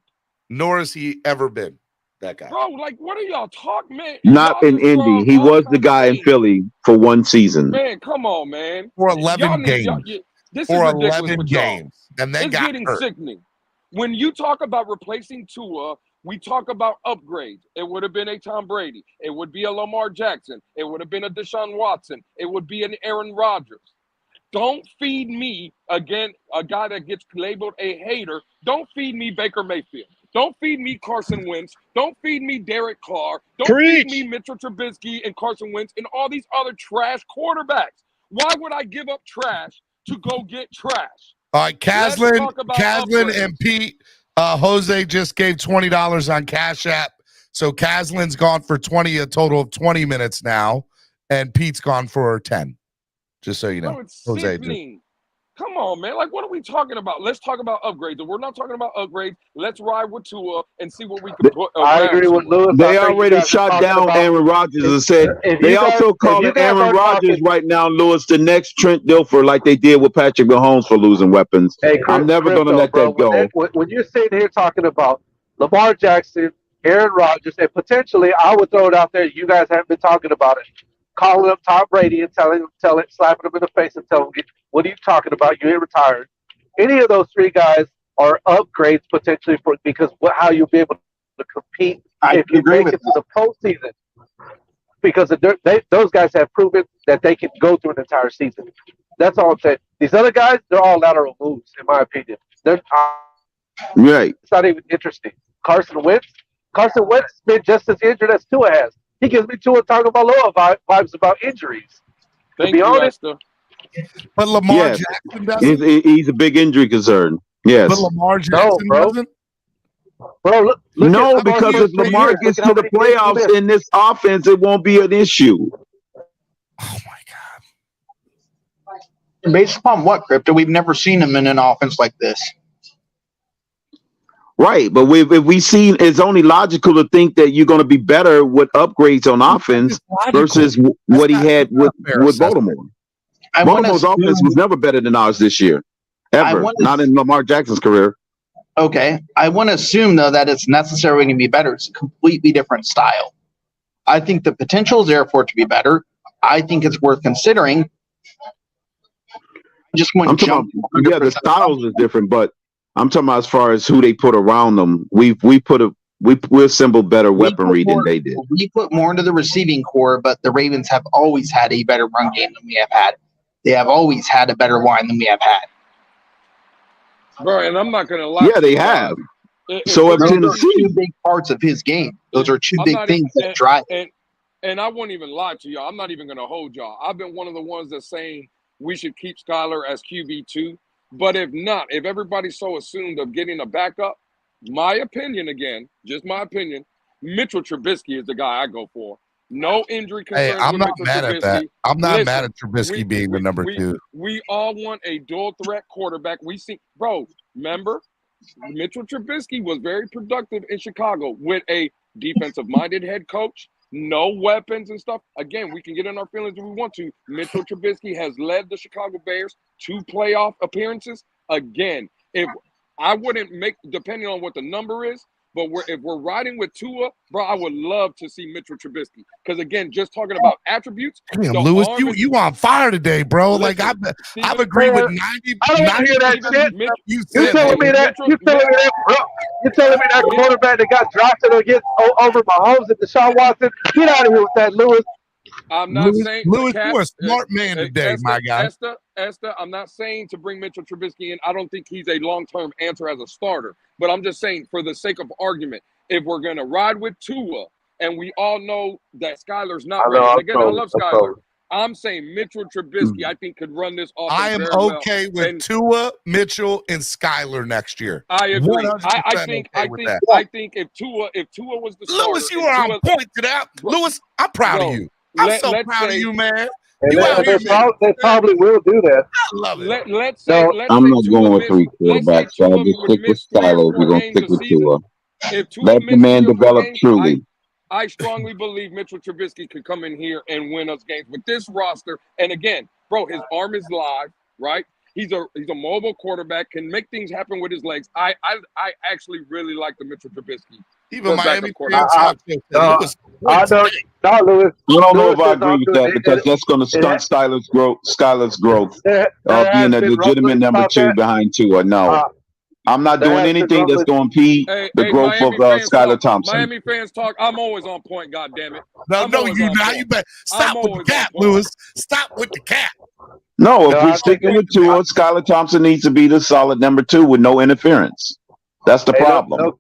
Nor has he ever been that guy. Bro, like, what are y'all talking, man? Not in Indy. He was the guy in Philly for one season. Man, come on, man. For 11 games. This for is ridiculous 11 with y'all. games. And then it's got getting hurt. sickening. When you talk about replacing Tua, we talk about upgrades. It would have been a Tom Brady. It would be a Lamar Jackson. It would have been a Deshaun Watson. It would be an Aaron Rodgers. Don't feed me, again, a guy that gets labeled a hater. Don't feed me Baker Mayfield. Don't feed me Carson Wentz. Don't feed me Derek Carr. Don't feed me Mitchell Trubisky and Carson Wentz and all these other trash quarterbacks. Why would I give up trash to go get trash? All right, Caslin and Pete, Jose just gave $20 on Cash App. So Caslin's gone for 20, a total of 20 minutes now, and Pete's gone for 10. Just so you know. No, it's sickening. Come on, man. Like, what are we talking about? Let's talk about upgrades. If we're not talking about upgrades, let's ride with Tua and see what we can put around. I agree with Lewis. They already shot down Aaron Rodgers and said they also call it Aaron Rodgers right now, Lewis, the next Trent Dilfer, like they did with Patrick Mahomes for losing weapons. Hey, I'm never going to let that go. When you're sitting here talking about Lamar Jackson, Aaron Rodgers, and potentially, I would throw it out there, you guys haven't been talking about it, calling up Tom Brady and slapping him in the face and telling him, what are you talking about? You ain't retired. Any of those three guys are upgrades potentially because how you'll be able to compete if you make it to the postseason. Because those guys have proven that they can go through an entire season. That's all I'm saying. These other guys, they're all lateral moves, in my opinion. Right. It's not even interesting. Carson Wentz has been just as injured as Tua has. He gives me Tua talking about lower vibes about injuries. To be honest. But Lamar Jackson doesn't. He's a big injury concern. Yes. But Lamar Jackson doesn't. Bro, look no, because if Lamar gets to the playoffs in this offense, it won't be an issue. Oh my God. Based upon what, Crypto? We've never seen him in an offense like this. Right, but if we see, it's only logical to think that you're going to be better with upgrades on offense versus what he had with Baltimore. Baltimore's offense was never better than ours this year, ever. Not in Lamar Jackson's career. Okay, I want to assume though that it's necessarily going to be better. It's a completely different style. I think the potential is there for it to be better. I think it's worth considering. Just one jump. The styles is different, but I'm talking about as far as who they put around them. We assembled better weaponry than they did. We put more into the receiving core, but the Ravens have always had a better run game than we have had. They have always had a better line than we have had. Bro, and I'm not going to lie. Yeah, they have. So those are two big parts of his game. Those are two big things that drive. And I won't even lie to y'all. I'm not even going to hold y'all. I've been one of the ones that's saying we should keep Skyler as QB2. But if not, if everybody's so assumed of getting a backup, my opinion again, just my opinion, Mitchell Trubisky is the guy I go for. No injury concerns. Hey, I'm not mad Trubisky. at that. I'm not mad at Trubisky being the number 2. We all want a dual threat quarterback. We see, bro, remember, Mitchell Trubisky was very productive in Chicago with a defensive-minded head coach, no weapons and stuff. Again, we can get in our feelings if we want to. Mitchell Trubisky has led the Chicago Bears to playoff appearances. Again, if I wouldn't make, depending on what the number is, but if we're riding with Tua, bro, I would love to see Mitchell Trubisky. Because, again, just talking about attributes. Damn, Lewis, you on fire today, bro. Listen, like, I've agreed with 90%. I don't want to hear that shit. You telling me that, bro. You're telling me that quarterback that got drafted against over Mahomes and Deshaun Watson? Get out of here with that, Lewis. I'm not saying Lewis, you're a smart man today, my guy. Esther, I'm not saying to bring Mitchell Trubisky in. I don't think he's a long-term answer as a starter. But I'm just saying, for the sake of argument, if we're going to ride with Tua, and we all know that Skyler's not ready. Again, I love Skyler. I'm saying Mitchell Trubisky, I think, could run this offense. I am okay with Tua, Mitchell, and Skyler next year. I agree. I think if Tua was the starter, Lewis, you are on point to that. Lewis, I'm proud of you. I'm so proud of you, man. They probably will do that. I love it. Let's say I'm not going with 3 quarterbacks, so I'll just stick with Skyler if we're going to stick with Tua. Let the man develop truly. I strongly believe Mitchell Trubisky could come in here and win us games with this roster. And again, bro, his arm is live, right? He's a mobile quarterback, can make things happen with his legs. I actually really like the Mitchell Trubisky. Even Miami quarterback. Lewis. I don't know if I agree with that because that's going to stunt Skyler's growth of being a legitimate number 2 behind Tua. No. I'm not doing anything that's going to impede the growth of Skylar Thompson. Miami fans talk. I'm always on point, goddammit. No, you bet. Stop with the cap, Lewis. Stop with the cap. No, if we're sticking with Tua, Skylar Thompson needs to be the solid number 2 with no interference. That's the problem.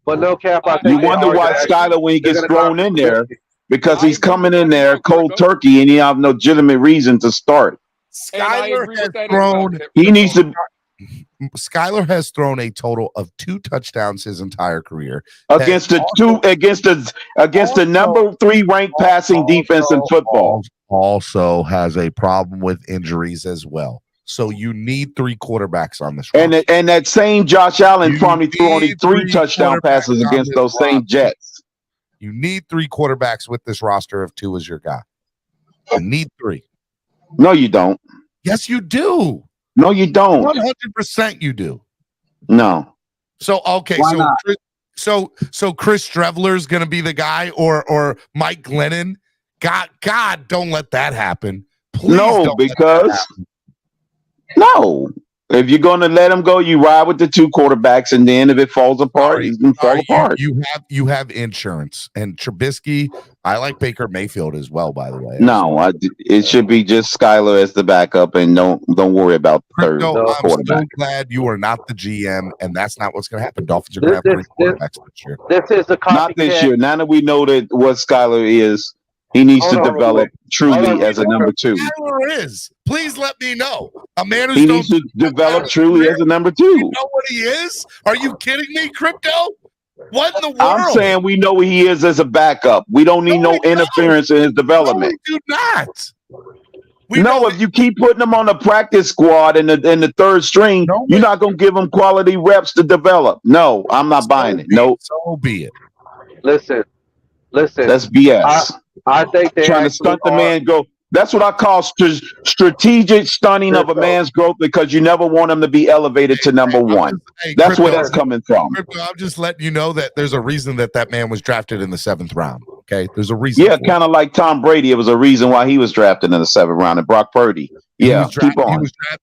But no cap. You wonder why Skylar, when he gets thrown in there, because he's coming in there cold turkey and he have no legitimate reason to start. Skylar has thrown. He needs to. Skylar has thrown a total of 2 touchdowns his entire career against the number 3 ranked passing defense in football. Also has a problem with injuries as well. So you need 3 quarterbacks on this. And that same Josh Allen probably threw only 3 touchdown passes against those same Jets. You need 3 quarterbacks with this roster of 2 as your guy. You need 3. No, you don't. Yes, you do. No, you don't. 100% you do. No. So okay, so Chris Streveler's gonna be the guy, or Mike Glennon. God, don't let that happen. Please don't because no. If you're going to let him go, you ride with the 2 quarterbacks, and then if it falls apart, he's going to fall apart. You have insurance, and Trubisky. I like Baker Mayfield as well, by the way. No, it should be just Skylar as the backup, and don't worry about third quarterback. I'm so glad you are not the GM, and that's not what's going to happen. Dolphins are going to have 3 quarterbacks this year. This is the not this year. Now that we know that what Skylar is, he needs to develop truly as a number 2. Skylar is. Please let me know. A man who's he needs to develop truly as a number 2. You know what he is? Are you kidding me, Crypto? What in the world? I'm saying we know what he is as a backup. We don't need no interference in his development. No, we do not. If you keep putting him on the practice squad in the 3rd string, you're not going to give him quality reps to develop. No, I'm not buying it. No. So be it. Listen. That's BS. I think they're trying to stunt the man go. That's what I call strategic stunning of a man's growth because you never want him to be elevated to number 1. That's where that's coming from. I'm just letting you know that there's a reason that man was drafted in the 7th round. Okay, there's a reason. Yeah, kind of like Tom Brady. It was a reason why he was drafted in the 7th round, and Brock Purdy. Yeah, keep on. He was drafted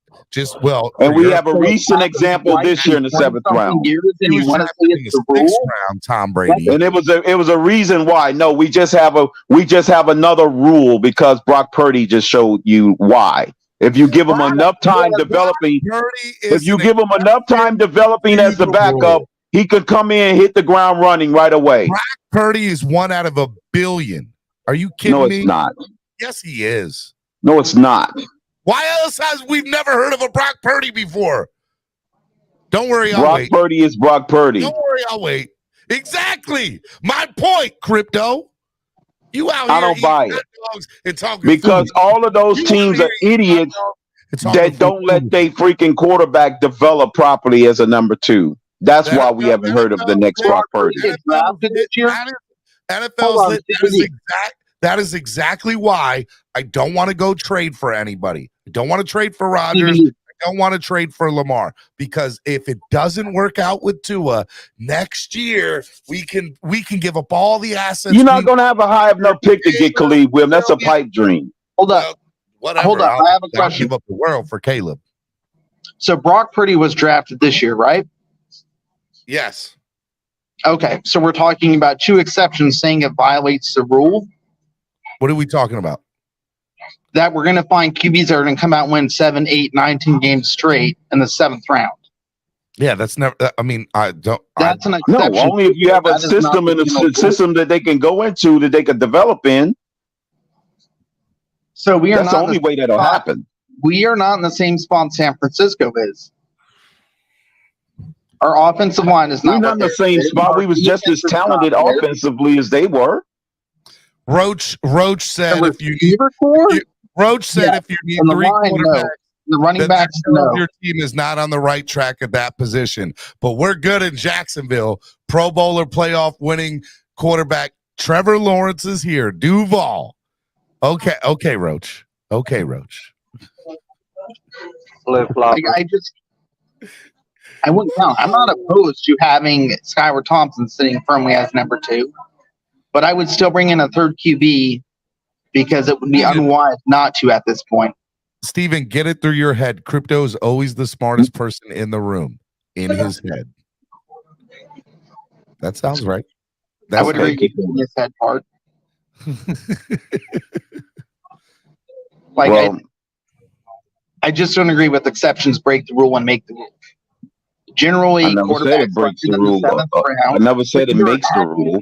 and we have a recent example this year in the 7th round. He was drafted in the 6th round, Tom Brady. And it was a reason why. No, we just have another rule because Brock Purdy just showed you why. If you give him enough time developing, as the backup, he could come in and hit the ground running right away. Brock Purdy is 1 out of a billion. Are you kidding me? No, it's not. Yes, he is. No, it's not. Why else we've never heard of a Brock Purdy before? Don't worry, I'll wait. Brock Purdy is Brock Purdy. Don't worry, I'll wait. Exactly. My point, Crypto. You out here I don't buy it. And talking because all of those teams are idiots that don't let their freaking quarterback develop properly as a number 2. That's why we haven't heard of the next Brock Purdy. That is exactly why I don't want to go trade for anybody. I don't want to trade for Rodgers. I don't want to trade for Lamar because if it doesn't work out with Tua next year, we can give up all the assets. You're not going to have a high enough pick to get Khalid Williams. That's a pipe dream. Hold up. Whatever. Hold up. I have a question. I'll give up the world for Caleb. So Brock Purdy was drafted this year, right? Yes. Okay. So we're talking about 2 exceptions saying it violates the rule. What are we talking about? That we're going to find QBs that are going to come out and win 7, 8, 19 games straight in the 7th round. Yeah, that's never. I mean, I don't. That's an exception. No, only if you have a system and a system that they can go into that they can develop in. So we are that's not the only way that'll happen. We are not in the same spot San Francisco is. Our offensive line is not. We're not in the same spot. We was just as talented offensively as they were. Roach said if you need if you need 3 quarterbacks, the running backs, your team is not on the right track at that position. But we're good in Jacksonville. Pro Bowler playoff winning quarterback Trevor Lawrence is here. Duval. Okay, Roach. Okay, Roach. I wouldn't count. I'm not opposed to having Skylar Thompson sitting firmly as number 2, but I would still bring in a third QB because it would be unwise not to at this point. Steven, get it through your head. Crypto is always the smartest person in the room, in his head. That sounds right. I would agree with you in his head part. I just don't agree with exceptions break the rule and make the rule. Generally, I never said it breaks the rule. I never said it makes the rule.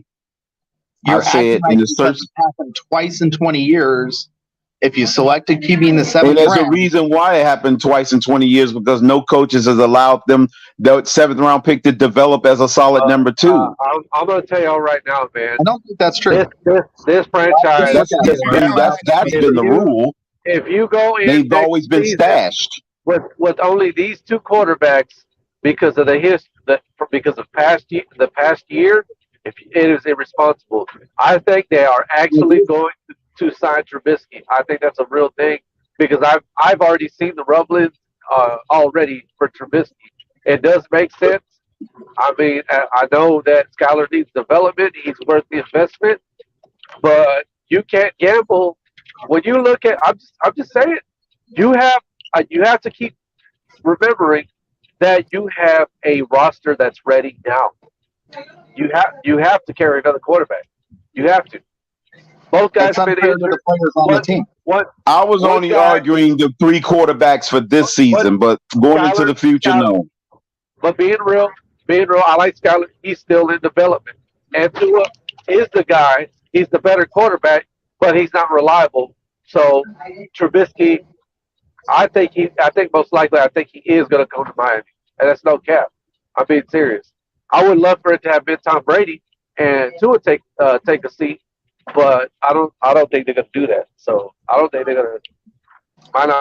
I said in the search happened twice in 20 years. If you selected QB in the 7th round, and there's a reason why it happened twice in 20 years because no coaches has allowed them the 7th round pick to develop as a solid number 2. I'm going to tell y'all right now, man. I don't think that's true. This franchise, that's been the rule. If you go in, they've always been stashed with only these 2 quarterbacks because of because of the past year. If it is irresponsible, I think they are actually going to sign Trubisky. I think that's a real thing because I've already seen the rumblings already for Trubisky. It does make sense. I mean, I know that Skylar needs development. He's worth the investment, but you can't gamble when you look at. I'm just saying, you have to keep remembering that you have a roster that's ready now. You have to carry another quarterback. You have to. Both guys fit in. The players on the team. I was only arguing the 3 quarterbacks for this season, but going into the future, no. But being real, I like Skylar. He's still in development. And Tua is the guy. He's the better quarterback, but he's not reliable. So Trubisky, I think most likely he is going to go to Miami, and that's no cap. I'm being serious. I would love for it to have been Tom Brady and Tua take a seat, but I don't think they're gonna do that. So I don't think they're gonna.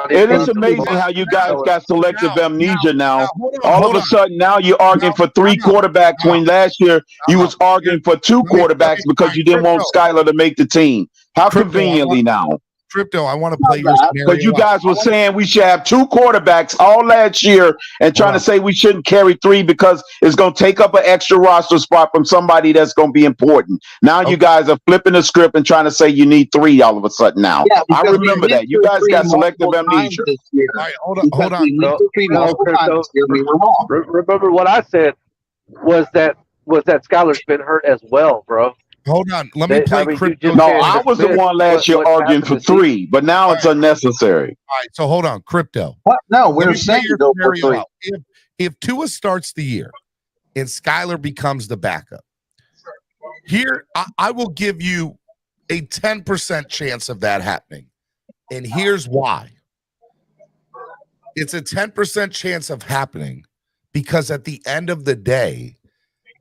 It is amazing how you guys got selective amnesia now. All of a sudden, now you're arguing for 3 quarterbacks when last year you was arguing for 2 quarterbacks because you didn't want Skylar to make the team. How conveniently now. Crypto, I want to play your scenario. Because you guys were saying we should have 2 quarterbacks all last year and trying to say we shouldn't carry 3 because it's going to take up an extra roster spot from somebody that's going to be important. Now you guys are flipping the script and trying to say you need 3 all of a sudden now. Yeah, I remember that. You guys got selective amnesia. All right, hold on. Remember what I said was that Skylar's been hurt as well, bro. Hold on. Let me play Crypto. No, I was the one last year arguing for 3, but now it's unnecessary. All right, so hold on. Crypto. What? No, we're saying go for 3. If Tua starts the year and Skylar becomes the backup, here I will give you a 10% chance of that happening. And here's why. It's a 10% chance of happening because at the end of the day,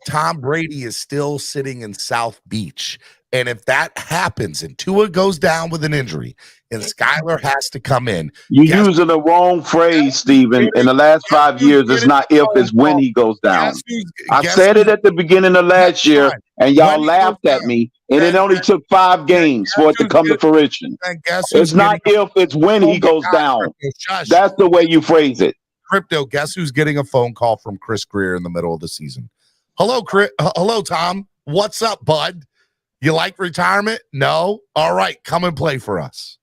Tom Brady is still sitting in South Beach. And if that happens and Tua goes down with an injury and Skylar has to come in. You're using the wrong phrase, Steven. In the last 5 years, it's not if, it's when he goes down. I said it at the beginning of last year, and y'all laughed at me, and it only took 5 games for it to come to fruition. It's not if, it's when he goes down. That's the way you phrase it. Crypto, guess who's getting a phone call from Chris Greer in the middle of the season? Hello, Chris. Hello, Tom. What's up, bud? You like retirement? No? All right, come and play for us.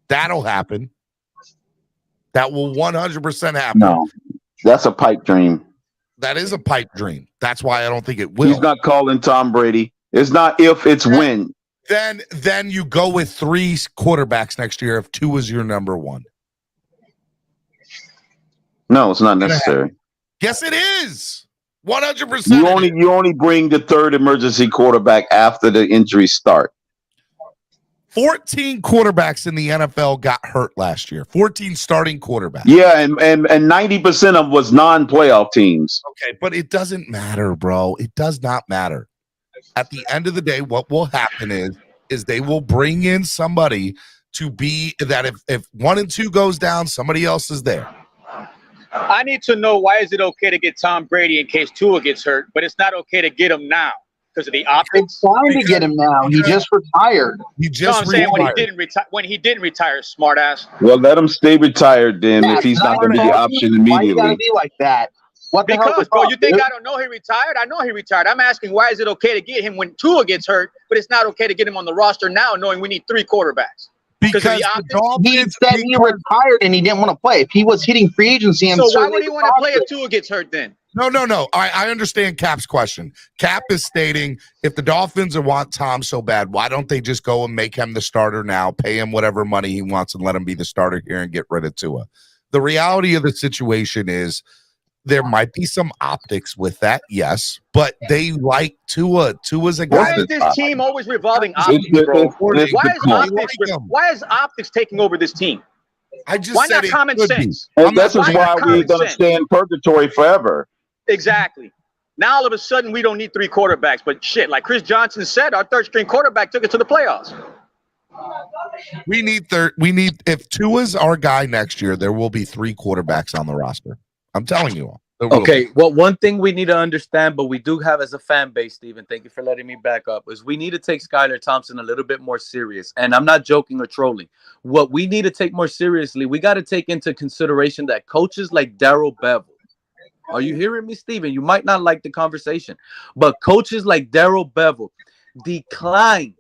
That'll happen. That will 100% happen. No, that's a pipe dream. That is a pipe dream. That's why I don't think it will. He's not calling Tom Brady. It's not if, it's when. Then you go with 3 quarterbacks next year if 2 is your number 1. No, it's not necessary. Yes, it is. 100%. You only bring the 3rd emergency quarterback after the injuries start. 14 quarterbacks in the NFL got hurt last year. 14 starting quarterbacks. Yeah, and 90% of them was non-playoff teams. Okay, but it doesn't matter, bro. It does not matter. At the end of the day, what will happen is they will bring in somebody to be that if 1 and 2 goes down, somebody else is there. I need to know, why is it okay to get Tom Brady in case Tua gets hurt, but it's not okay to get him now? Because of the optics. It's fine to get him now. He just retired. He just I'm saying when he didn't retire, smartass. Well, let him stay retired then if he's not going to be the option Why you immediately. gotta be like that? What the hell? Because, bro, you think I don't know he retired? I know he retired. I'm asking, why is it okay to get him when Tua gets hurt, but it's not okay to get him on the roster now, knowing we need 3 quarterbacks? Because he said he retired and he didn't want to play. If he was hitting free agency, so why would he want to play if Tua gets hurt then? No. I understand Cap's question. Cap is stating if the Dolphins want Tom so bad, why don't they just go and make him the starter now, pay him whatever money he wants, and let him be the starter here and get rid of Tua? The reality of the situation is there might be some optics with that, yes, but they like Tua. Tua's a guy. Why is this team always revolving optics, bro? Why is optics taking over this team? Why not common sense? And this is why we're going to stay in purgatory forever. Exactly. Now all of a sudden we don't need 3 quarterbacks, but shit, like Chris Johnson said, our 3rd string quarterback took us to the playoffs. We need if Tua's our guy next year, there will be 3 quarterbacks on the roster. I'm telling you all. Okay, well, one thing we need to understand, but we do have as a fan base, Steven, thank you for letting me back up, is we need to take Skylar Thompson a little bit more serious. And I'm not joking or trolling. What we need to take more seriously, we got to take into consideration that coaches like Darrell Bevel, are you hearing me, Steven? You might not like the conversation, but coaches like Darrell Bevel declined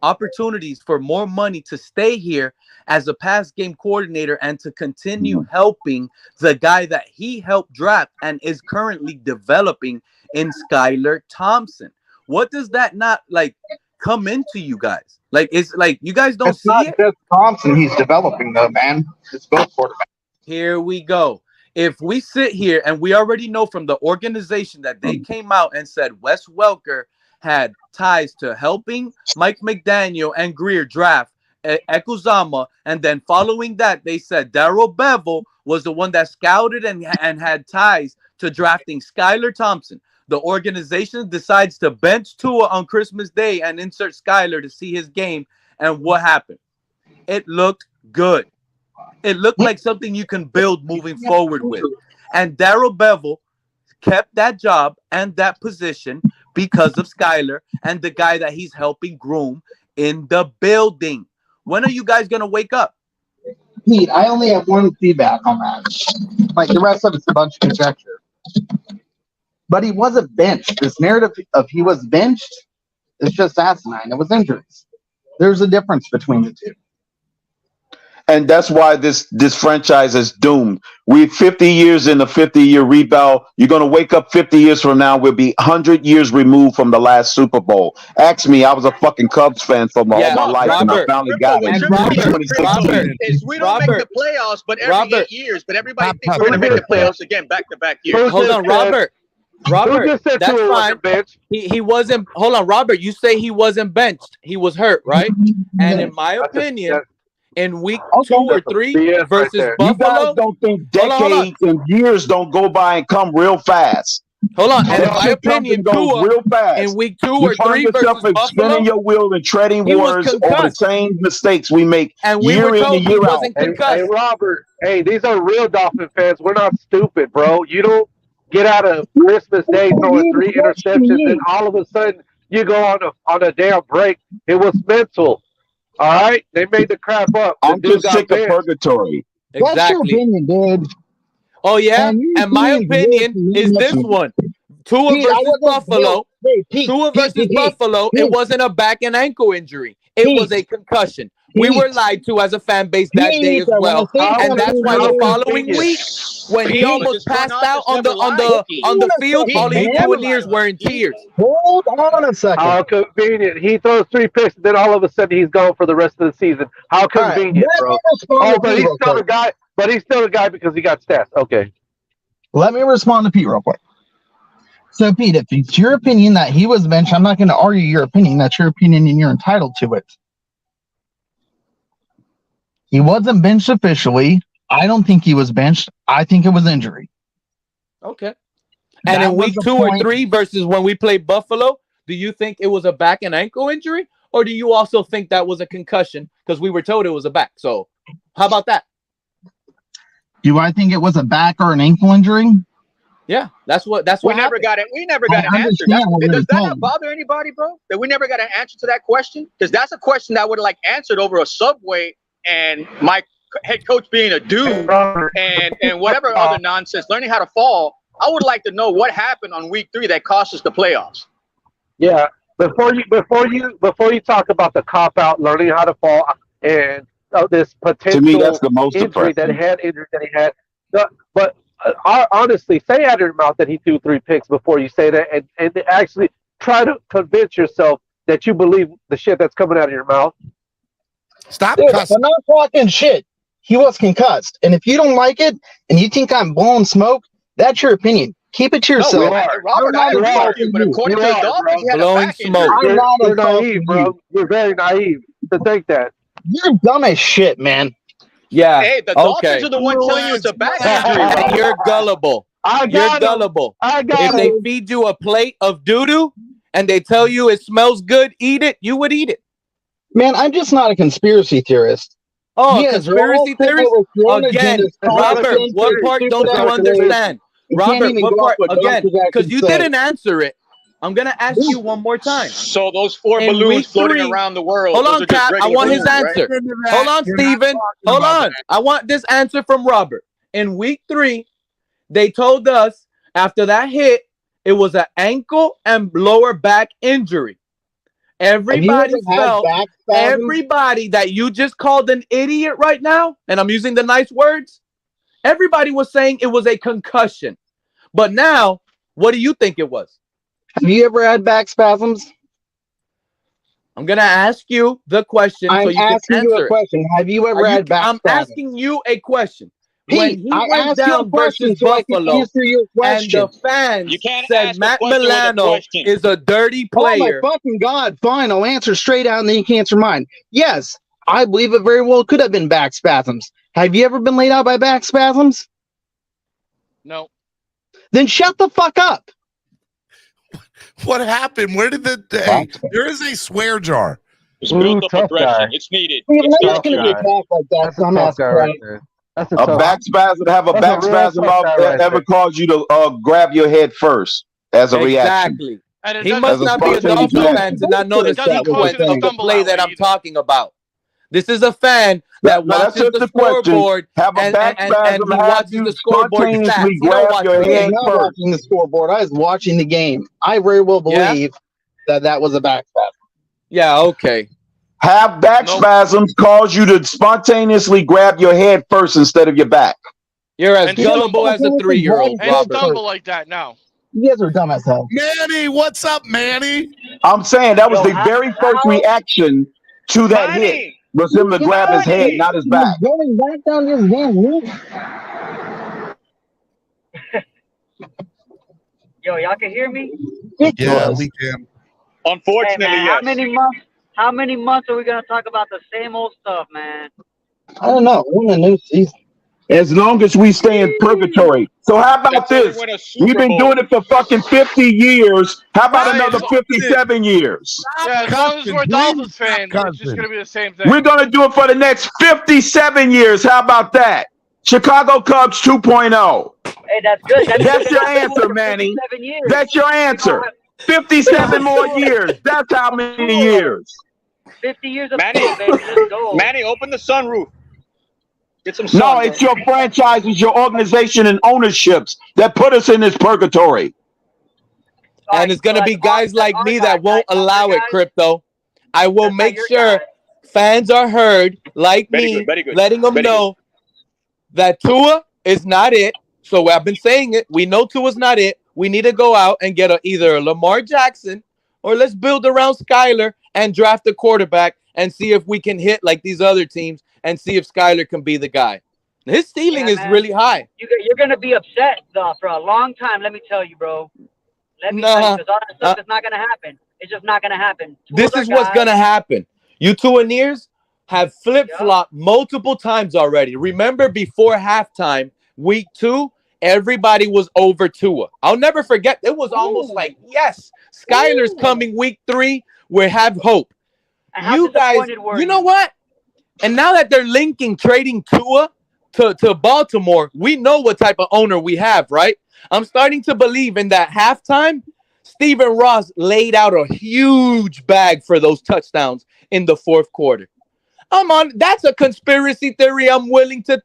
opportunities for more money to stay here as a pass game coordinator and to continue helping the guy that he helped draft and is currently developing in Skylar Thompson. What does that not like come into you guys? Like, it's like you guys don't see it. Just Thompson he's developing though, man. It's both quarterbacks. Here we go. If we sit here and we already know from the organization that they came out and said Wes Welker had ties to helping Mike McDaniel and Greer draft Ekuzama, and then following that, they said Darrell Bevel was the one that scouted and had ties to drafting Skylar Thompson. The organization decides to bench Tua on Christmas Day and insert Skylar to see his game, and what happened? It looked good. It looked like something you can build moving forward with. And Darrell Bevel kept that job and that position because of Skylar and the guy that he's helping groom in the building. When are you guys going to wake up? Pete, I only have one feedback on that. Like the rest of it's a bunch of conjecture. But he wasn't benched. This narrative of he was benched is just asinine. It was injuries. There's a difference between the two. And that's why this franchise is doomed. We're 50 years in the 50-year rebound. You're going to wake up 50 years from now. We'll be 100 years removed from the last Super Bowl. Ask me, I was a fucking Cubs fan for all my life, and I finally got it. We don't make the playoffs, but every 8 years. But everybody thinks we're going to make the playoffs again, back-to-back years. Hold on, Robert. That's fine. He wasn't. Hold on, Robert. You say he wasn't benched. He was hurt, right? And in my opinion, in week 2 or 3 versus Buffalo, you guys don't think decades and years don't go by and come real fast. Hold on. And in my opinion, Tua, real fast. in week 2 or 3 versus Buffalo, spinning your wheel and treading waters over the same mistakes we make year in and year out. Hey, Robert. Hey, these are real Dolphin fans. We're not stupid, bro. You don't get out of Christmas Day throwing 3 interceptions, and all of a sudden you go on a damn break. It was mental. All right, they made the crap up. I'm just sick of purgatory. Exactly. What's your opinion, dude? Oh yeah, and my opinion is this one: Tua versus Buffalo. Tua versus Buffalo. It wasn't a back and ankle injury. It was a concussion. We were lied to as a fan base that day as well, and that's why the following week, when he almost passed out on the field, all he had ears were in tears. Hold on a second. How convenient! He throws 3 picks, and then all of a sudden he's gone for the rest of the season. How convenient, bro! Oh, but he's still a guy. But he's still a guy because he got stats. Okay. Let me respond to Pete real quick. So, Pete, if it's your opinion that he was benched, I'm not going to argue your opinion. That's your opinion, and you're entitled to it. He wasn't benched officially. I don't think he was benched. I think it was injury. Okay. And in week 2 or 3 versus when we played Buffalo, do you think it was a back and ankle injury? Or do you also think that was a concussion? Because we were told it was a back. So how about that? Do I think it was a back or an ankle injury? Yeah, that's what we never happened. got it. We never got an answer. Does that not bother anybody, bro? That we never got an answer to that question? Because that's a question that I would have answered over a Subway and my head coach being a dude and whatever other nonsense, learning how to fall. I would like to know what happened on week 3 that cost us the playoffs. Yeah, before you talk about the cop out, learning how to fall, and this potential to me, that's the most injury that he had. But honestly, say out of your mouth that he threw 3 picks before you say that, and actually try to convince yourself that you believe the shit that's coming out of your mouth. Stop cussing. I'm not talking shit. He was concussed, and if you don't like it, and you think I'm blowing smoke, that's your opinion. Keep it to yourself. Robert, I agree with you, but according to the Dolphins, he had a back injury. You're naive, bro. You're very naive to think that. You're dumb as shit, man. Yeah. Hey, the Dolphins are the one telling you it's a back injury. And you're gullible. You're gullible. If they feed you a plate of doo-doo and they tell you it smells good, eat it, you would eat it. Man, I'm just not a conspiracy theorist. Oh, conspiracy theorist? Again, Robert, what part don't you understand? Robert, what part? Again, because you didn't answer it. I'm going to ask you one more time. So those 4 balloons floating around the world. Hold on, Cap. I want his answer. Right? Hold on, Steven. Hold on. I want this answer from Robert. In week 3, they told us after that hit, it was an ankle and lower back injury. Everybody felt, everybody that you just called an idiot right now, and I'm using the nice words, everybody was saying it was a concussion. But now, what do you think it was? Have you ever had back spasms? I'm going to ask you the question so you can answer you a question. Have you ever had back spasms? I'm asking you a question. Pete, when he I went down versus Buffalo, and the fans said Matt Milano is a dirty player. Oh my fucking God. Fine, I'll answer straight out and then you can answer mine. Yes, I believe it very well could have been back spasms. Have you ever been laid out by back spasms? No. Then shut the fuck up. What happened? Where did hey, there is a swear jar. It's built up aggression. It's needed. It's not going to get back like that. So I'm asking right. A back spasm, have a back spasm ever cause you to grab your head first as a reaction. Exactly. He must not be a Dolphins fan to not know the sequence of the play that I'm talking about. This is a fan that watches the scoreboard and he watches the scoreboard stats. He don't watch the game. I was not watching the scoreboard. I was watching the game. I very well believe that was a back spasm. Yeah, okay. Have back spasms cause you to spontaneously grab your head first instead of your back. You're as gullible as a 3-year-old. And stumble like that now. You guys are dumb as hell. Manny, what's up, Manny? I'm saying that was the very first reaction to that hit. Was him to grab his head, not his back. Going back down this damn room. Yo, y'all can hear me? Yeah, we can. Unfortunately, hey, man, yes. How many months are we gonna talk about the same old stuff, man? I don't know. We're in a new season. As long as we stay in purgatory. So how about this? We've been doing it for fucking 50 years. How about another 57 years? Yeah, as long as we're Dolphins fans, it's just going to be the same thing. We're going to do it for the next 57 years. How about that? Chicago Cubs 2.0. Hey, that's good. That's your answer, Manny. That's your answer. 57 more years. That's how many years? 50 years of football, baby. Let's go. Manny, open the sunroof. Get some sun, no, it's your franchises, your organization, and ownerships that put us in this purgatory. And it's going to be guys like me that won't allow it, Crypto. I will make sure fans are heard, like me, letting them know that Tua is not it. So I've been saying it. We know Tua's not it. We need to go out and get either a Lamar Jackson or let's build around Skyler and draft a quarterback and see if we can hit like these other teams and see if Skyler can be the guy. His ceiling is really high. You're going to be upset, though, for a long time. Let me tell you, bro. Let me tell you, because all that stuff is not going to happen. It's just not going to happen. This is what's going to happen. You Tuaneers have flip-flopped multiple times already. Remember, before halftime, week 2, everybody was over Tua. I'll never forget. It was almost like, yes, Skyler's coming week 3. We have hope. You guys, you know what? And now that they're trading Tua to Baltimore, we know what type of owner we have, right? I'm starting to believe in that halftime. Stephen Ross laid out a huge bag for those touchdowns in the fourth quarter. That's a conspiracy theory I'm willing to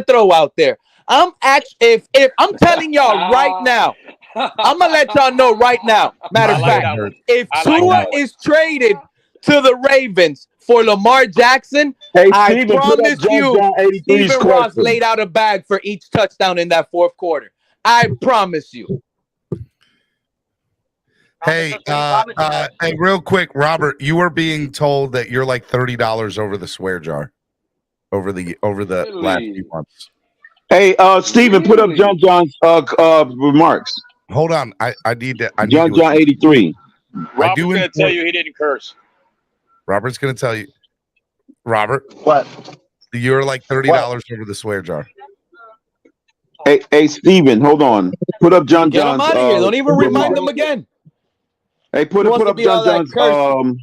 throw out there. If I'm telling y'all right now, I'm gonna let y'all know right now. Matter of fact, if Tua is traded to the Ravens for Lamar Jackson, I promise you, Stephen Ross laid out a bag for each touchdown in that fourth quarter. I promise you. Hey, and real quick, Robert, you were being told that you're like $30 over the swear jar over the last few months. Hey, Steven, put up John John's remarks. Hold on, I need to. John 83. Robert's going to tell you he didn't curse. Robert's going to tell you. Robert, what? You're like $30 over the swear jar. Hey, Steven, hold on. Put up John John's. Get him out of here. Don't even remind them again. Hey, put up John John's.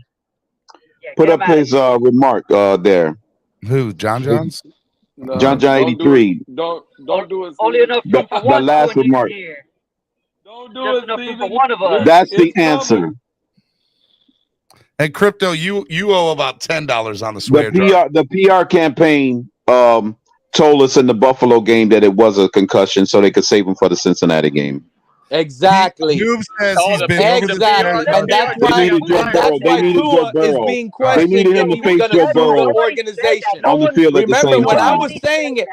Put up his remark there. Who? John John's? No, John 83. Don't do it. Only enough room for one. The last remark. Don't do it, enough room for one of us. That's the answer. And Crypto, you owe about $10 on the swear jar. The PR campaign told us in the Buffalo game that it was a concussion, so they could save him for the Cincinnati game. Exactly. Exactly. And that's why Tua is being questioned if he was going to sue the organization. On the field at the same when time. I was saying it,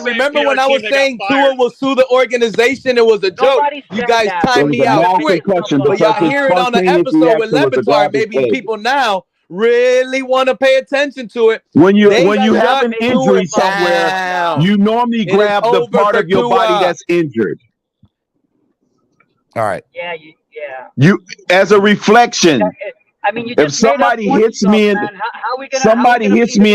remember when I was saying Tua will sue the organization? It was a joke. You guys timed me out quick. But y'all hear it on the episode with Levitar. Maybe people now really want to pay attention to it. When you have an injury somewhere, you normally grab the part of your body that's injured. All right. Yeah. You as a reflection. I mean, if somebody hits me in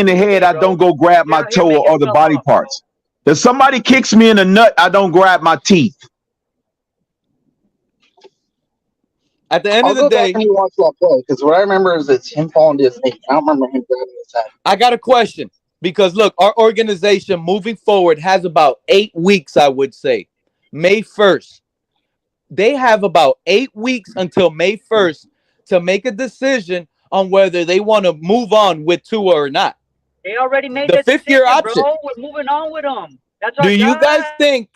the head, I don't go grab my toe or other body parts. If somebody kicks me in the nut, I don't grab my teeth. At the end of the day, watch that play because what I remember is it's him falling to his knee. I don't remember him grabbing his head. I got a question because look, our organization moving forward has about 8 weeks, I would say. May 1st. They have about 8 weeks until May 1st to make a decision on whether they want to move on with Tua or not. They already made the fifth-year option. Bro. We're moving on with them. That's Do you guys think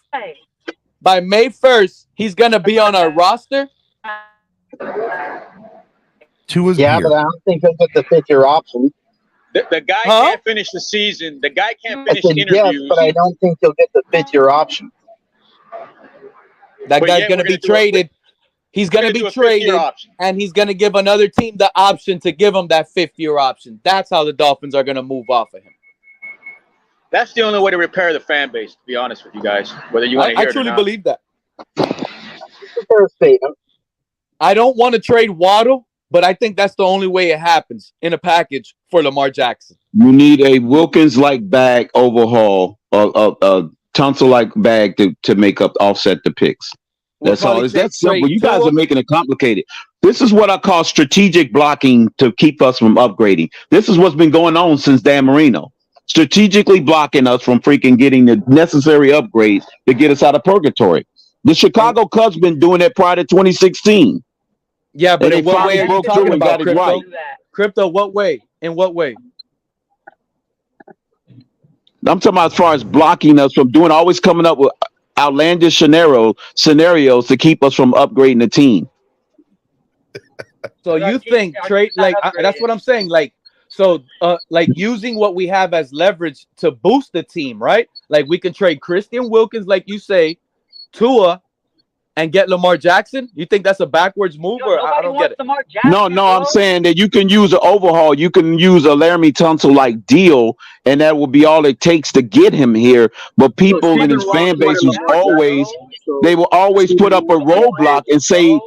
by May 1st he's going to be on our roster? Tua's but I don't think he'll get the fifth-year option. The guy can't finish the season. The guy can't finish interviews. Yes, but I don't think he'll get the fifth-year option. That guy's going to be traded. He's going to be traded, and he's going to give another team the option to give him that fifth-year option. That's how the Dolphins are going to move off of him. That's the only way to repair the fan base, to be honest with you guys, whether you want to hear it or not. I truly believe that. I don't want to trade Waddle, but I think that's the only way it happens in a package for Lamar Jackson. You need a Wilkins-like bag overhaul, a Tunsil-like bag to offset the picks. That's all. It's that simple. You guys are making it complicated. This is what I call strategic blocking to keep us from upgrading. This is what's been going on since Dan Marino. Strategically blocking us from freaking getting the necessary upgrades to get us out of purgatory. The Chicago Cubs been doing that prior to 2016. Yeah, but in what way are you talking about, Crypto? Right. Crypto, what way? In what way? I'm talking about as far as blocking us from doing, always coming up with outlandish scenarios to keep us from upgrading the team. So you think trade that's what I'm saying. Like using what we have as leverage to boost the team, right? Like we can trade Christian Wilkins, like you say, Tua, and get Lamar Jackson. You think that's a backwards move, or I don't get it? No, I'm saying that you can use an overhaul. You can use a Laramie Tunsil-like deal, and that will be all it takes to get him here. But people in his fan base they will always put up a roadblock and say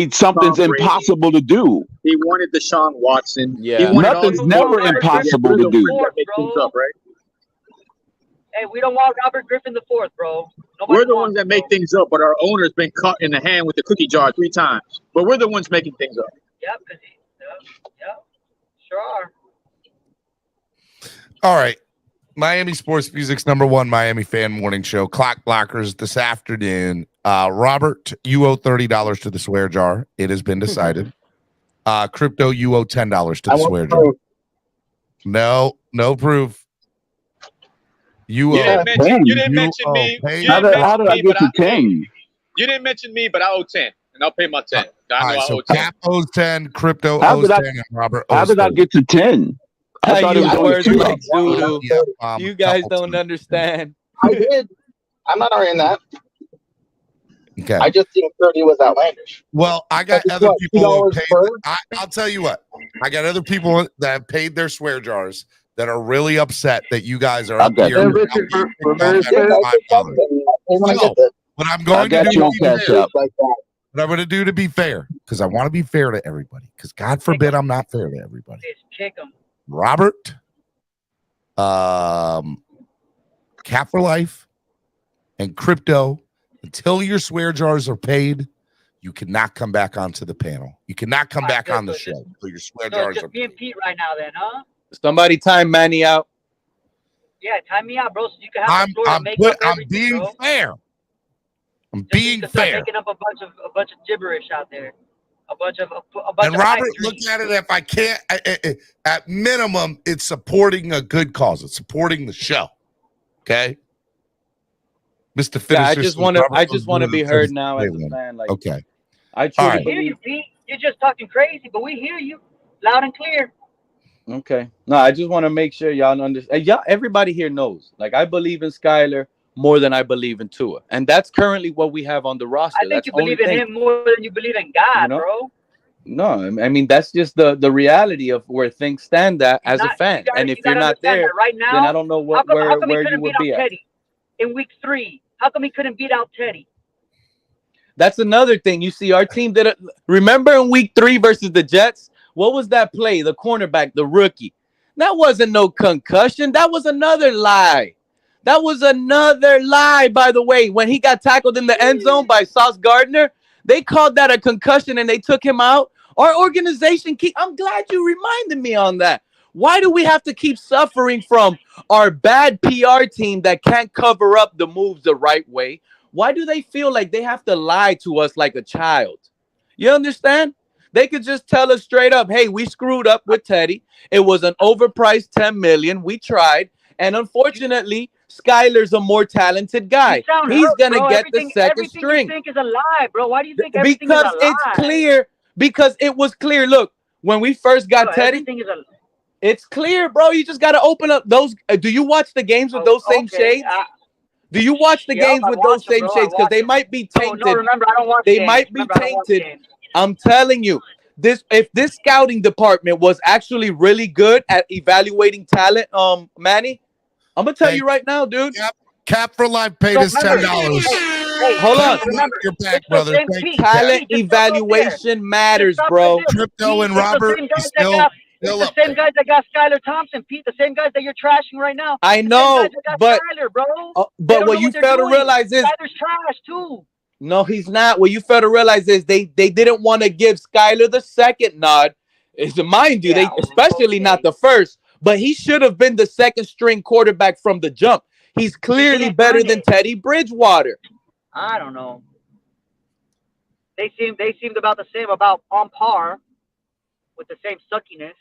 something's impossible to do. He wanted Deshaun Watson. Yeah, nothing's never impossible to do. Hey, we don't want Robert Griffin IV, bro. We're the ones that make things up, but our owner's been caught in the hand with the cookie jar 3 times. But we're the ones making things up. Yep, sure are. All right. Miami Sports Music's #1 Miami fan morning show. Clock Blockers this afternoon. Robert, you owe $30 to the swear jar. It has been decided. Crypto, you owe $10 to the swear jar. No proof. You didn't mention me. How did I get to 10? You didn't mention me, but I owe 10, and I'll pay my 10. I know I owe 10. Cap owes 10, Crypto owes 10, and Robert owes 10. How did I get to 10? I thought it was only 2. Like you guys don't understand. I did. I'm not arguing that. Okay. I just think 30 was outlandish. Well, I got other people who paid. I'll tell you what. I got other people that have paid their swear jars that are really upset that you guys are up here. What I'm going to do to be fair, because I want to be fair to everybody, because God forbid I'm not fair to everybody. Robert, Cap for Life, and Crypto, until your swear jars are paid, you cannot come back onto the panel. You cannot come back on the show until your swear jars just are me and Pete right now, then, huh? Somebody time Manny out. Yeah, time me out, bro. So you can have I'm being fair. I'm being fair. Making up a bunch of gibberish out there. And Robert, look at it. If I can't, at minimum, it's supporting a good cause. It's supporting the show. Okay, Mr. Yeah, I just want to be heard now as a fan. Like, okay, I hear you, Pete. You're just talking crazy, but we hear you loud and clear. Okay, no, I just want to make sure y'all understand. Y'all, everybody here knows. Like, I believe in Skyler more than I believe in Tua, and that's currently what we have on the roster. I think you believe in him more than you believe in God, bro. No, I mean that's just the reality of where things stand at as a fan. And if you're not there right now, then I don't know where you would be at. In week 3, how come he couldn't beat out Teddy? That's another thing. You see, our team did it. Remember in week 3 versus the Jets? What was that play? The cornerback, the rookie. That wasn't no concussion. That was another lie. That was another lie, by the way. When he got tackled in the end zone by Sauce Gardner, they called that a concussion and they took him out. Our organization I'm glad you reminded me on that. Why do we have to keep suffering from our bad PR team that can't cover up the moves the right way? Why do they feel like they have to lie to us like a child? You understand? They could just tell us straight up, hey, we screwed up with Teddy. It was an overpriced $10 million. We tried. And unfortunately, Skyler's a more talented guy. He's going to get the second string. You think is a lie, bro. Why do you think everything is a lie? Because it's clear. Because it was clear. Look, when we first got Teddy, it's clear, bro. You just got to open up those. Do you watch the games with those same shades? Do you watch the games with those same shades? Because they might be tainted. No, remember, I don't watch they games. might be tainted. I'm telling you, if this scouting department was actually really good at evaluating talent, Manny, I'm gonna tell you right now, dude. Cap for Life paid us $10. Hold on. You're back, brother. Talent evaluation matters, bro. Crypto and Robert still the same guys that got Skyler Thompson, Pete. The same guys that you're trashing right now. I know, but Skyler, bro. But what you fail to realize is Skyler's trash too. No, he's not. What you fail to realize is they didn't want to give Skyler the second nod. Mind you, especially not the first. But he should have been the second string quarterback from the jump. He's clearly better than Teddy Bridgewater. I don't know. They seemed about the same, about on par with the same suckiness.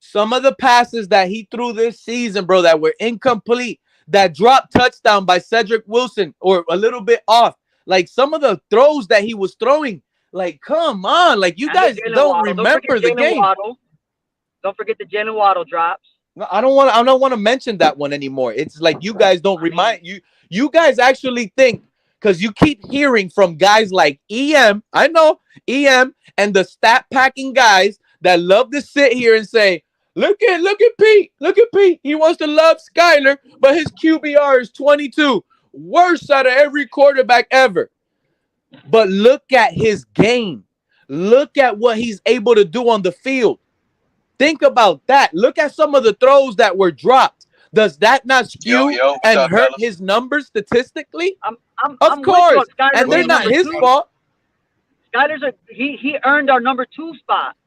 Some of the passes that he threw this season, bro, that were incomplete, that dropped touchdown by Cedric Wilson or a little bit off. Like some of the throws that he was throwing, like, come on. Like, you guys don't remember the game. Don't forget the Jalen Waddle drops. No, I don't want to mention that one anymore. It's like you guys don't remind you. You guys actually think, because you keep hearing from guys like EM, I know EM and the stat packing guys that love to sit here and say, look at Pete. Look at Pete. He wants to love Skyler, but his QBR is 22. Worst out of every quarterback ever. But look at his game. Look at what he's able to do on the field. Think about that. Look at some of the throws that were dropped. Does that not skew and hurt his numbers statistically? Of course. And they're not his fault. Skyler's he earned our number 2 spot.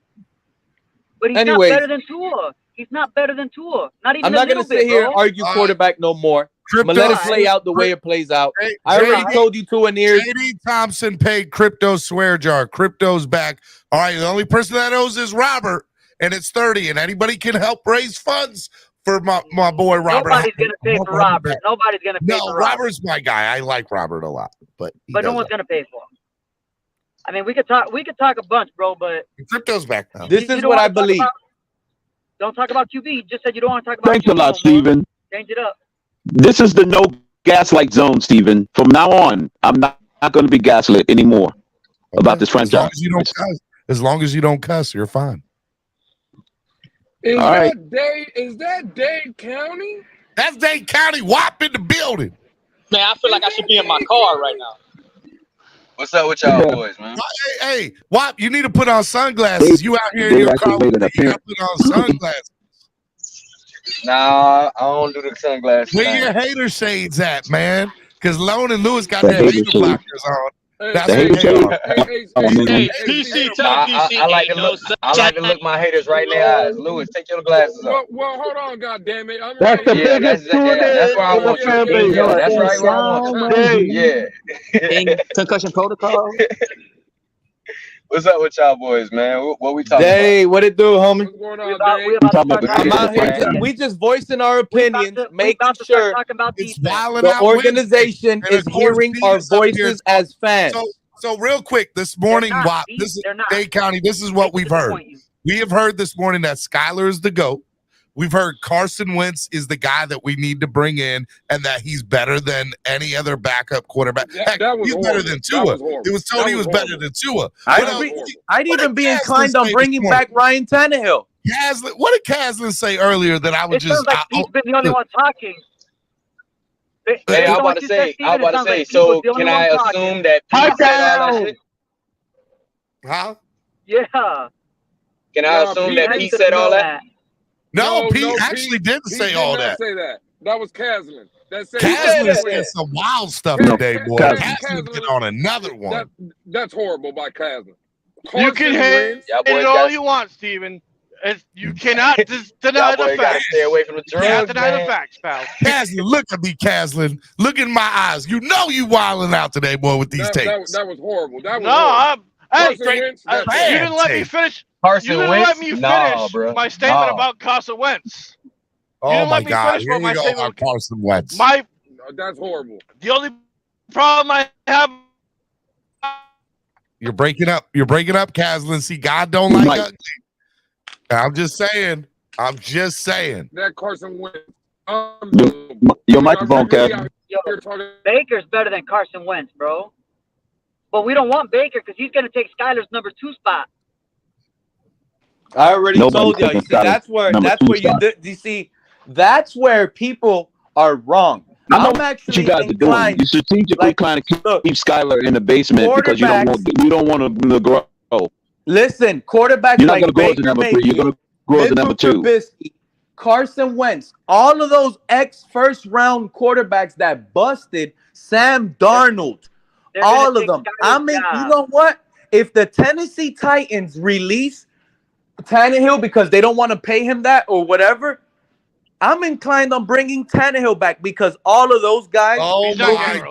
But he's not better than Tua. He's not better than Tua. Not even. I'm not going to sit here and argue quarterback no more. I'm gonna let it play out the way it plays out. I already told you 2 in ears. JD Thompson paid Crypto swear jar. Crypto's back. All right, the only person that owes is Robert, and it's 30. And anybody can help raise funds for my boy Robert. Nobody's gonna pay for Robert. Nobody's gonna pay for Robert. Robert's my guy. I like Robert a lot, but no one's gonna pay for him. I mean, we could talk a bunch, bro, but Crypto's back now. This is what I believe. Don't talk about QB. You just said you don't want to talk about Thanks QB a lot, Steven. Change it up. This is the no gaslight zone, Steven. From now on, I'm not going to be gaslit anymore about this franchise. As long as you don't cuss, you're fine. Is All right. Is that Dade County? That's Dade County. WAP in the building. Man, I feel like I should be in my car right now. What's up with y'all boys, man? Hey, WAP, you need to put on sunglasses. You out here in your car. You got to put on sunglasses. Nah, I don't do the sunglasses. Where your hater shades at, man? Because Lone and Lewis got their hater blockers on. That's what PC, tell DC. I like to look my haters right in the eyes. Lewis, take your glasses off. Well, hold on, goddammit. That's the biggest that's where I want you. Yeah, that's right where I want you. Yeah. Concussion protocol. What's up with y'all boys, man? What we talking about? What it do, homie? What's going on, Dave? We just voicing our opinions, making sure the organization is hearing our voices as fans. So real quick, this morning, WAP, this is Dade County. This is what we've heard. We have heard this morning that Skyler is the GOAT. We've heard Carson Wentz is the guy that we need to bring in and that he's better than any other backup quarterback. Heck, he's better than Tua. It was told he was better than Tua. I'd even be inclined on bringing back Ryan Tannehill. What did Caslin say earlier that I would just... Sounds like he's been the only one talking. Hey, I'm about to say, so can I assume that Pete said all that shit? Huh? Yeah. Can I assume that Pete said all that? No, Pete actually didn't say all that. Say that. That was Caslin. Caslin said some wild stuff today, boy. Caslin get on another one. That's horrible by Caslin. You can hate it all you want, Steven. You cannot deny the facts. Stay away from the drugs, you can't deny the facts, pal. Caslin, look at me, Caslin. Look in my eyes. You know you wilding out today, boy, with these tapes. That was horrible. That was horrible. Hey, you didn't let me finish. Carson Wentz? Let me finish my statement about Carson Wentz. Oh my God! Here we go about Carson Wentz. That's horrible. The only problem I have. You're breaking up. You're breaking up, Caslin. See, God don't like ugly. I'm just saying. That Carson Wentz. Your microphone, Caslin. Baker's better than Carson Wentz, bro. But we don't want Baker because he's going to take Skyler's number 2 spot. I already told y'all. You see, that's where you see. That's where people are wrong. I'm actually you guys are doing. You strategically trying to keep Skyler in the basement because you don't want him to grow. Listen, quarterbacks you're not like Baker grow to number 3. You're going to grow to number 2. Trubisky, Carson Wentz, all of those first round quarterbacks that busted, Sam Darnold, all of them. I mean, you know what? If the Tennessee Titans release Tannehill because they don't want to pay him that or whatever, I'm inclined on bringing Tannehill back because all of those guys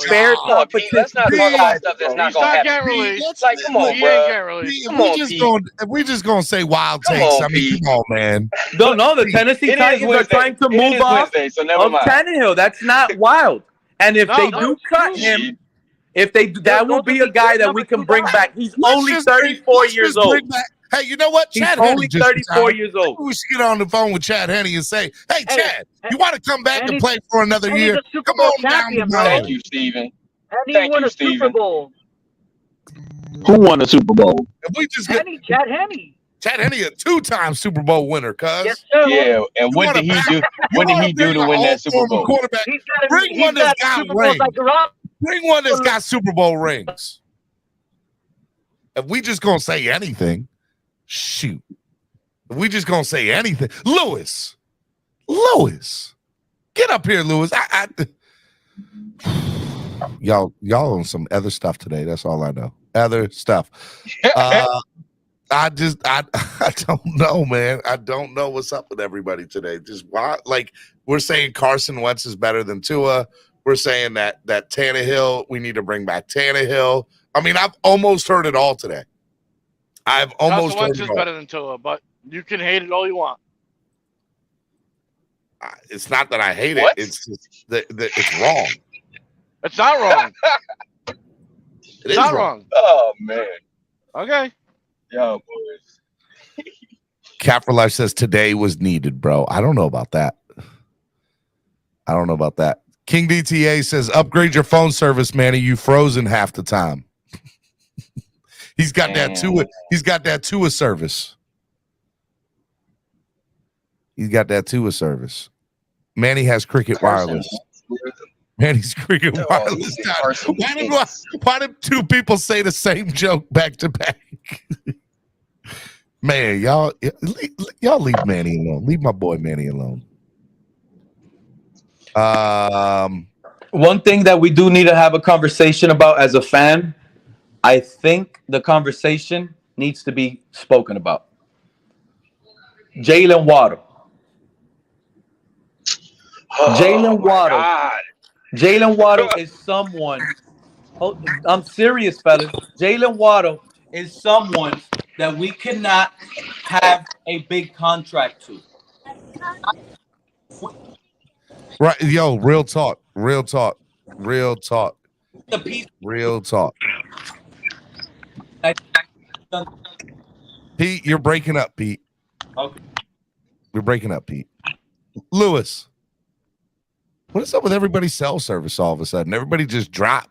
fair competition. Let's not talk about stuff that's not going to happen. Like, come on, bro. If we just gonna say wild takes, I mean, come on, man. No, the Tennessee Titans are trying to move off of Tannehill. That's not wild. And if they do cut him, that will be a guy that we can bring back. He's only 34 years old. Hey, you know what? Chad only 34 years old. We should get on the phone with Chad Henne and say, hey, Chad, you want to come back and play for another year? Come on down the road. Thank you, Steven. Thank you, Steven. Super Bowl. Who won a Super Bowl? If we just Chad Henne. Chad Henne, a 2-time Super Bowl winner, cuz. Yes, sir. Yeah, and what did he do? What did he do to win that Super Bowl? Bring one that's got rings. Bring one that's got Super Bowl rings. If we just gonna say anything, shoot. If we just gonna say anything, Lewis, get up here, Lewis. Y'all on some other stuff today. That's all I know. Other stuff. I don't know, man. I don't know what's up with everybody today. Just why, like, We're saying Carson Wentz is better than Tua. We're saying that Tannehill, we need to bring back Tannehill. I mean, I've almost heard it all today. I've almost Carson Wentz heard is it all. better than Tua, but you can hate it all you want. It's not that I hate it. It's just that it's wrong. It's not wrong. It's not wrong. Oh, man. Okay. Yo, boys. Cat for Life says today was needed, bro. I don't know about that. King DTA says upgrade your phone service, Manny. You frozen half the time. He's got that Tua. He's got that Tua service. Manny has Cricket Wireless. Manny's Cricket Wireless. Why did two people say the same joke back to back? Man, y'all leave Manny alone. Leave my boy Manny alone. One thing that we do need to have a conversation about as a fan, I think the conversation needs to be spoken about. Jalen Waddle. Jalen Waddle is someone. I'm serious, fellas. Jalen Waddle is someone that we cannot have a big contract to. Right, yo, real talk. Pete, you're breaking up, Pete. Okay. You're breaking up, Pete. Lewis, what is up with everybody's cell service all of a sudden? Everybody just dropped.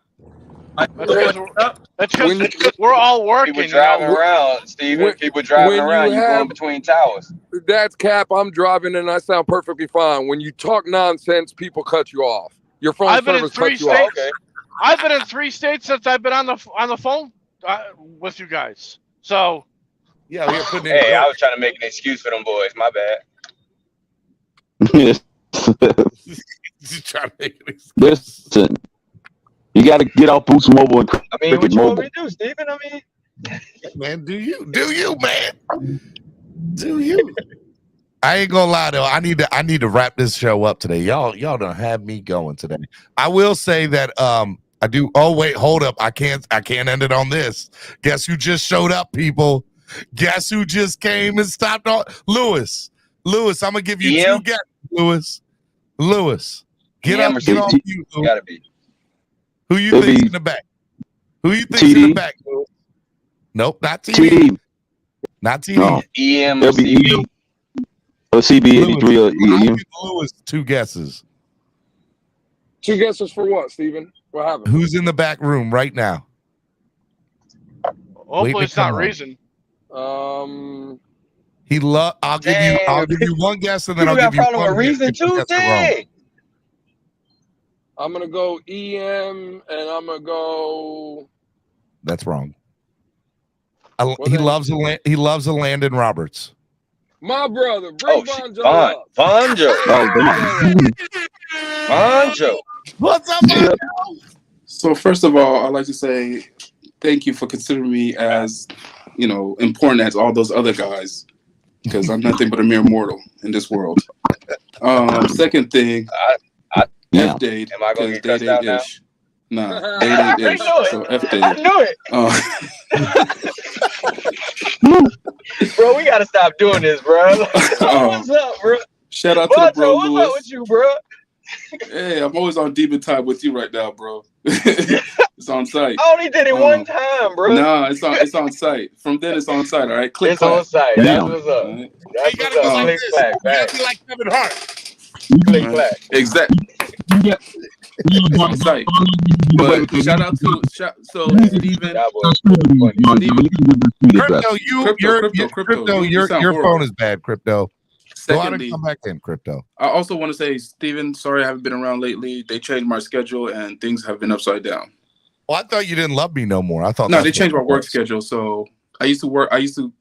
That's because we're all working. People driving around, Steven. People driving around. You going between towers. That's cap. I'm driving and I sound perfectly fine. When you talk nonsense, people cut you off. Your phone service cuts you off. Okay. I've been in 3 states since I've been on the phone with you guys. So, yeah, we're putting in. Hey, I was trying to make an excuse for them boys. My bad. Just trying to make an excuse. Listen, you got to get off Boost Mobile. And I mean, what you want me to do, Steven? I mean, man, do you, man? Do you? I ain't gonna lie though. I need to wrap this show up today. Y'all don't have me going today. I will say that I do. Oh wait, hold up. I can't end it on this. Guess who just showed up, people? Guess who just came and stopped on Lewis? I'm gonna give you 2 guesses, Lewis. Get on you. Gotta be. Who you think's in the back? Who you think's in the back? Lewis? Nope, not TD. Not TD. No. EM or CB. Or CB83 or EM. Lewis, 2 guesses. 2 guesses for what, Steven? What happened? Who's in the back room right now? Hopefully it's not Reason. On. I'll give you 1 guess and then I'll give you 1 Reason Tuesday. I'm gonna go EM and I'm gonna go. That's wrong. He loves a Landon Roberts. My brother, bring Vonjo up. Vonjo. Vonjo. What's up, Vonjo? So first of all, I'd like to say thank you for considering me as, important as all those other guys, because I'm nothing but a mere mortal in this world. Second thing, F-Dade. Am I going to get cussed out now? Nah, Dade-ish. So F-Dade. I knew it. Bro, we got to stop doing this, bro. What's up, bro? Shout out to the bro, what's Lewis. up with you, bro? Hey, I'm always on demon time with you right now, bro. It's on site. I only did it one time, bro. Nah, it's on site. From then it's on site, all right? Click it's on site. That's what's up. Right. That's what's up. Like Click clack. You gotta be like Kevin Hart. Click clack. Exactly. It's on site. But shout out to Steven. Crypto, your phone is bad, Crypto. Secondly, come back in, Crypto. I also want to say, Steven, sorry I haven't been around lately. They changed my schedule and things have been upside down. Well, I thought you didn't love me no more. I thought no, they changed my work schedule. So it used to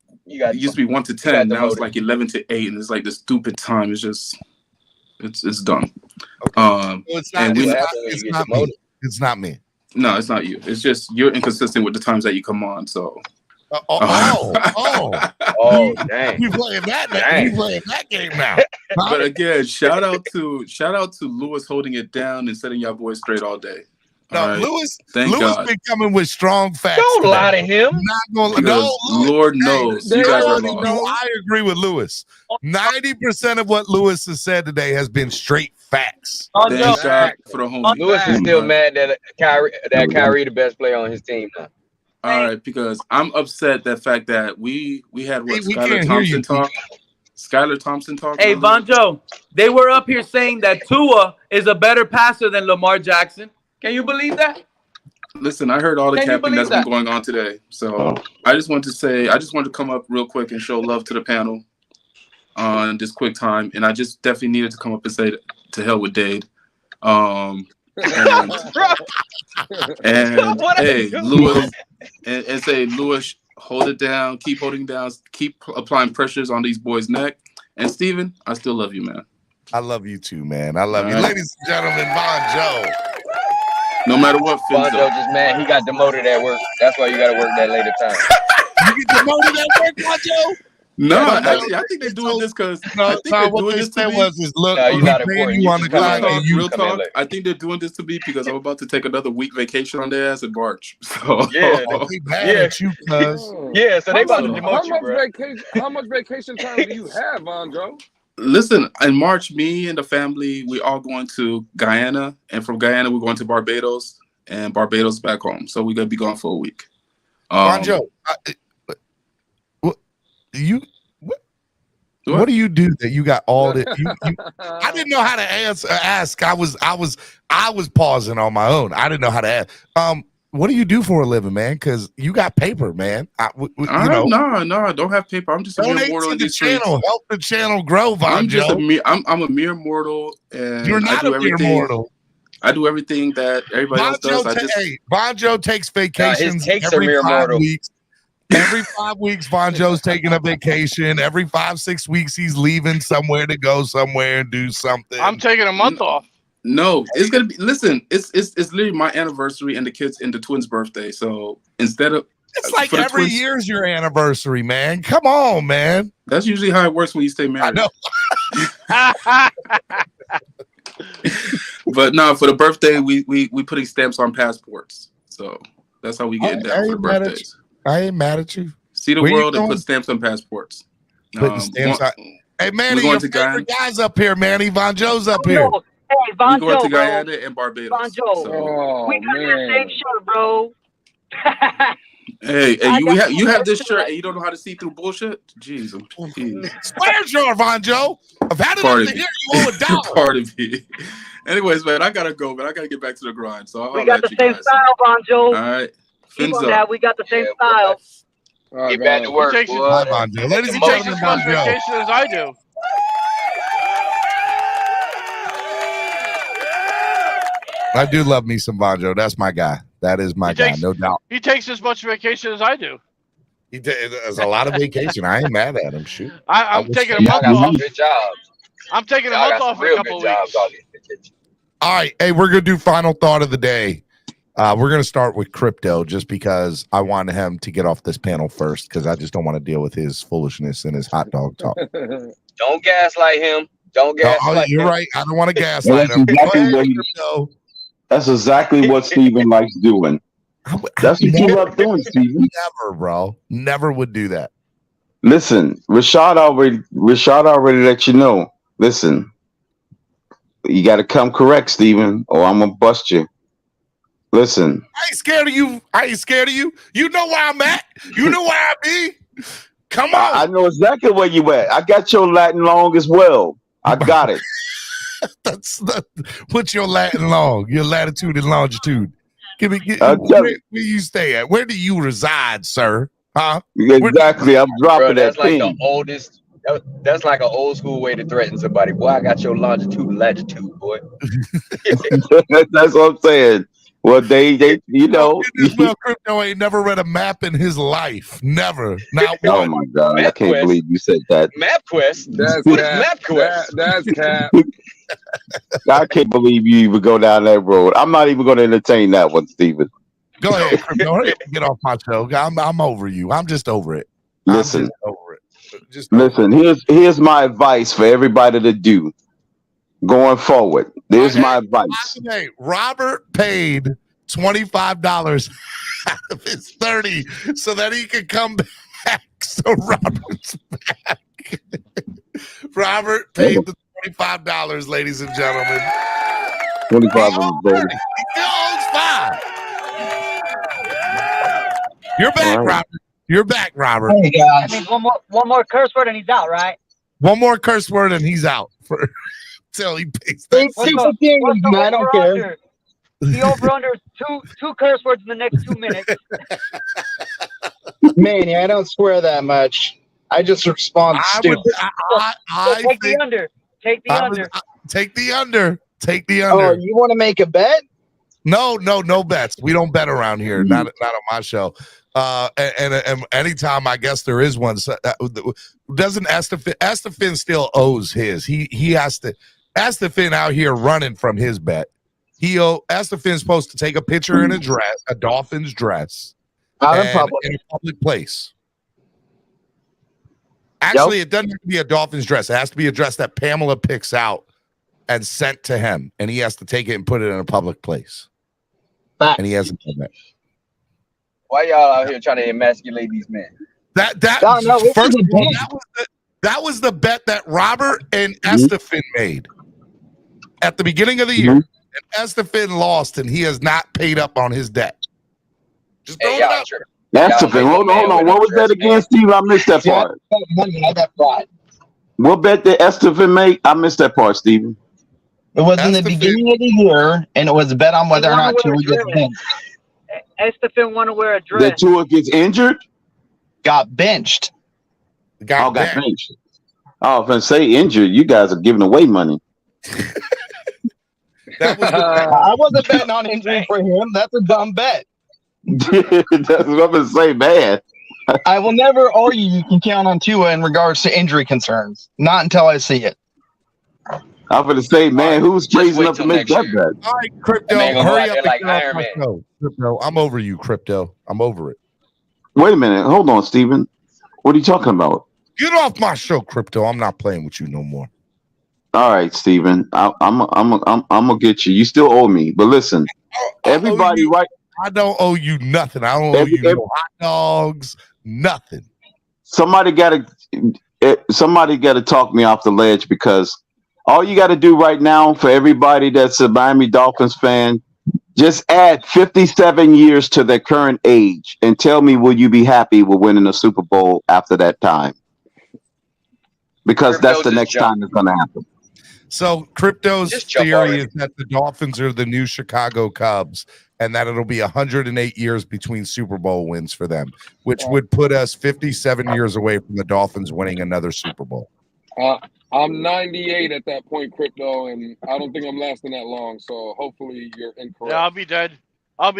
be 1 to 10. Now it's like 11 to 8, and it's like the stupid time. It's just it's done. Okay. Well, it's not me. It's not me. No, it's not you. It's just you're inconsistent with the times that you come on. So. Oh, dang! You playing that game now? But again, shout out to Lewis holding it down and setting y'all boys straight all day. No, All right. Lewis God. been coming with strong facts. Don't today. lie to him. Not gonna, no, Lord knows you guys are lost. I agree with Lewis. 90% of what Lewis has said today has been straight facts. Thank God for the home. Lewis is still mad that Kyrie the best player on his team now. All right, because I'm upset that fact that we had what Skylar Thompson talk. Hey, Vonjo, they were up here saying that Tua is a better passer than Lamar Jackson. Can you believe that? Listen, I heard all the capping that's been going on today. So I just wanted to come up real quick and show love to the panel on this quick time. And I just definitely needed to come up and say to hell with Dade. And hey, Lewis, and say, Lewis, hold it down, keep holding down, keep applying pressures on these boys' neck. And Steven, I still love you, man. I love you too, man. I love you. Ladies and gentlemen, Vonjo. No matter what, Vonjo just mad. He got demoted at work. That's why you got to work that later time. You get demoted at work, Vonjo? No, actually, I think they're doing this because what they said was, look, you on the grind. Real talk. I think they're doing this to me because I'm about to take another week vacation on their ass in March. So yeah, at you, cuz. Yeah, so they about to demote you, bro. How much vacation time do you have, Vonjo? Listen, in March, me and the family, we all going to Guyana, and from Guyana, we're going to Barbados, and Barbados back home. So we're gonna be gone for a week. Vonjo, what do you do that you got all the? I didn't know how to ask. I was pausing on my own. I didn't know how to ask. What do you do for a living, man? Because you got paper, man. No, I don't have paper. I'm just a mere mortal in these streets. Help the channel grow, Vonjo. I'm a mere mortal, and you're not a mere mortal. I do everything that everybody else does. Vonjo takes vacations every 5 weeks. Every 5 weeks, Vonjo's taking a vacation. Every 5-6 weeks, he's leaving somewhere to go somewhere and do something. I'm taking a month off. No, it's gonna be. Listen, it's literally my anniversary and the twins' birthday. So instead of it's like every year's your anniversary, man. Come on, man. That's usually how it works when you stay married. I know. But no, for the birthday, we putting stamps on passports. So that's how we get down for the birthdays. I ain't mad at you. See the world and put stamps on passports. Putting stamps on. Hey, Manny, your favorite guy's up here, Manny. Vonjo's up here. Hey, Vonjo, we're going to Guyana and Barbados. Vonjo, so. we got the same shirt, bro. Hey, you have this shirt and you don't know how to see through bullshit? Jeez. Where's your Vonjo? I've had it up to here. You owe $1. Pardon me. Anyways, man, I gotta go, man. I gotta get back to the grind. So we got the same style, Vonjo. All right. Keep on that. We got the same style. Get back to work, boy. Vonjo. Ladies and gentlemen, Vonjo. Vacation as I do. I do love me some Vonjo. That's my guy. That is my guy, no doubt. He takes as much vacation as I do. There's a lot of vacation. I ain't mad at him. Shoot. I'm taking a month off. Good job. I'm taking a month off in a couple of weeks. All right. Hey, we're going to do final thought of the day. We're going to start with Crypto just because I wanted him to get off this panel first because I just don't want to deal with his foolishness and his hot dog talk. Don't gaslight him. Don't gaslight him. You're right. I don't want to gaslight him. That's exactly what Steven likes doing. That's what you love doing, Steven. Never, bro. Never would do that. Listen, Rashad already let you know. Listen, you got to come correct, Steven, or I'm going to bust you. Listen. I ain't scared of you. You know where I'm at. You know where I be. Come on. I know exactly where you at. I got your Latin long as well. I got it. What's your Latin long? Your latitude and longitude. Where you stay at? Where do you reside, sir? Huh? Exactly. I'm dropping that's that like thing. the oldest. That's like an old school way to threaten somebody. Boy, I got your longitude and latitude, boy. That's what I'm saying. Well, they you know. Well, Crypto ain't never read a map in his life. Never. Not oh my God! I can't believe you said that. MapQuest. That's MapQuest. That's cap. I can't believe you even go down that road. I'm not even going to entertain that one, Steven. Go ahead, Crypto. Get off my show. I'm over you. I'm just over it. Listen, Just listen. Here's my advice for everybody to do going forward. There's my advice. Hey, Robert paid $25 out of his 30 so that he could come back. So Robert's back. Robert paid the $25, ladies and gentlemen. 25 of them, baby. He still owes 5. You're back, right. Robert. You're back, Robert. Hey, guys. I mean, one more curse word and he's out, right? One more curse word and he's out for till he pays that. I don't care. The over-under two curse words in the next 2 minutes. Manny, I don't swear that much. I just respond stupid. Take the under. Take the under. Take the under. Take the under. Oh, you want to make a bet? No bets. We don't bet around here. Not on my show. And anytime I guess there is one, doesn't Estefan still owes his? He has to. Estefan out here running from his bet. Estefan's supposed to take a picture in a Dolphins dress, out in a public place. Actually, It doesn't have to be a Dolphins dress. It has to be a dress that Pamela picks out and sent to him, and he has to take it and put it in a public place. And he hasn't done that. Why y'all out here trying to emasculate these men? That was the bet that Robert and Estefan made at the beginning of the year. And Estefan lost, and he has not paid up on his debt. Just throw it out. Estefan, hold on. What was that again, Steve? I missed that part. What bet did Estefan make? I missed that part, Steven. It was in the beginning of the year, and it was a bet on whether or not Tua gets benched. Estefan want to wear a dress. That Tua gets injured? Got benched. Got benched. Oh, if I say injured, you guys are giving away money. I wasn't betting on injury for him. That's a dumb bet. That's what I'm going to say, man. I will never argue you can count on Tua in regards to injury concerns. Not until I see it. I'm going to say, man, who's crazy enough to make that bet? All right, Crypto, hurry up. Like Crypto, I'm over you, Crypto. I'm over it. Wait a minute. Hold on, Steven. What are you talking about? Get off my show, Crypto. I'm not playing with you no more. All right, Steven. I'm gonna get you. You still owe me, but listen, everybody, right? I don't owe you nothing. I don't owe you no hot dogs, nothing. Somebody gotta talk me off the ledge, because all you got to do right now for everybody that's a Miami Dolphins fan, just add 57 years to their current age and tell me, will you be happy with winning a Super Bowl after that time? Because that's the next time it's going to happen. So Crypto's theory is that the Dolphins are the new Chicago Cubs, and that it'll be 108 years between Super Bowl wins for them, which would put us 57 years away from the Dolphins winning another Super Bowl. I'm 98 at that point, Crypto, and I don't think I'm lasting that long. So hopefully you're incorrect. Yeah, I'll be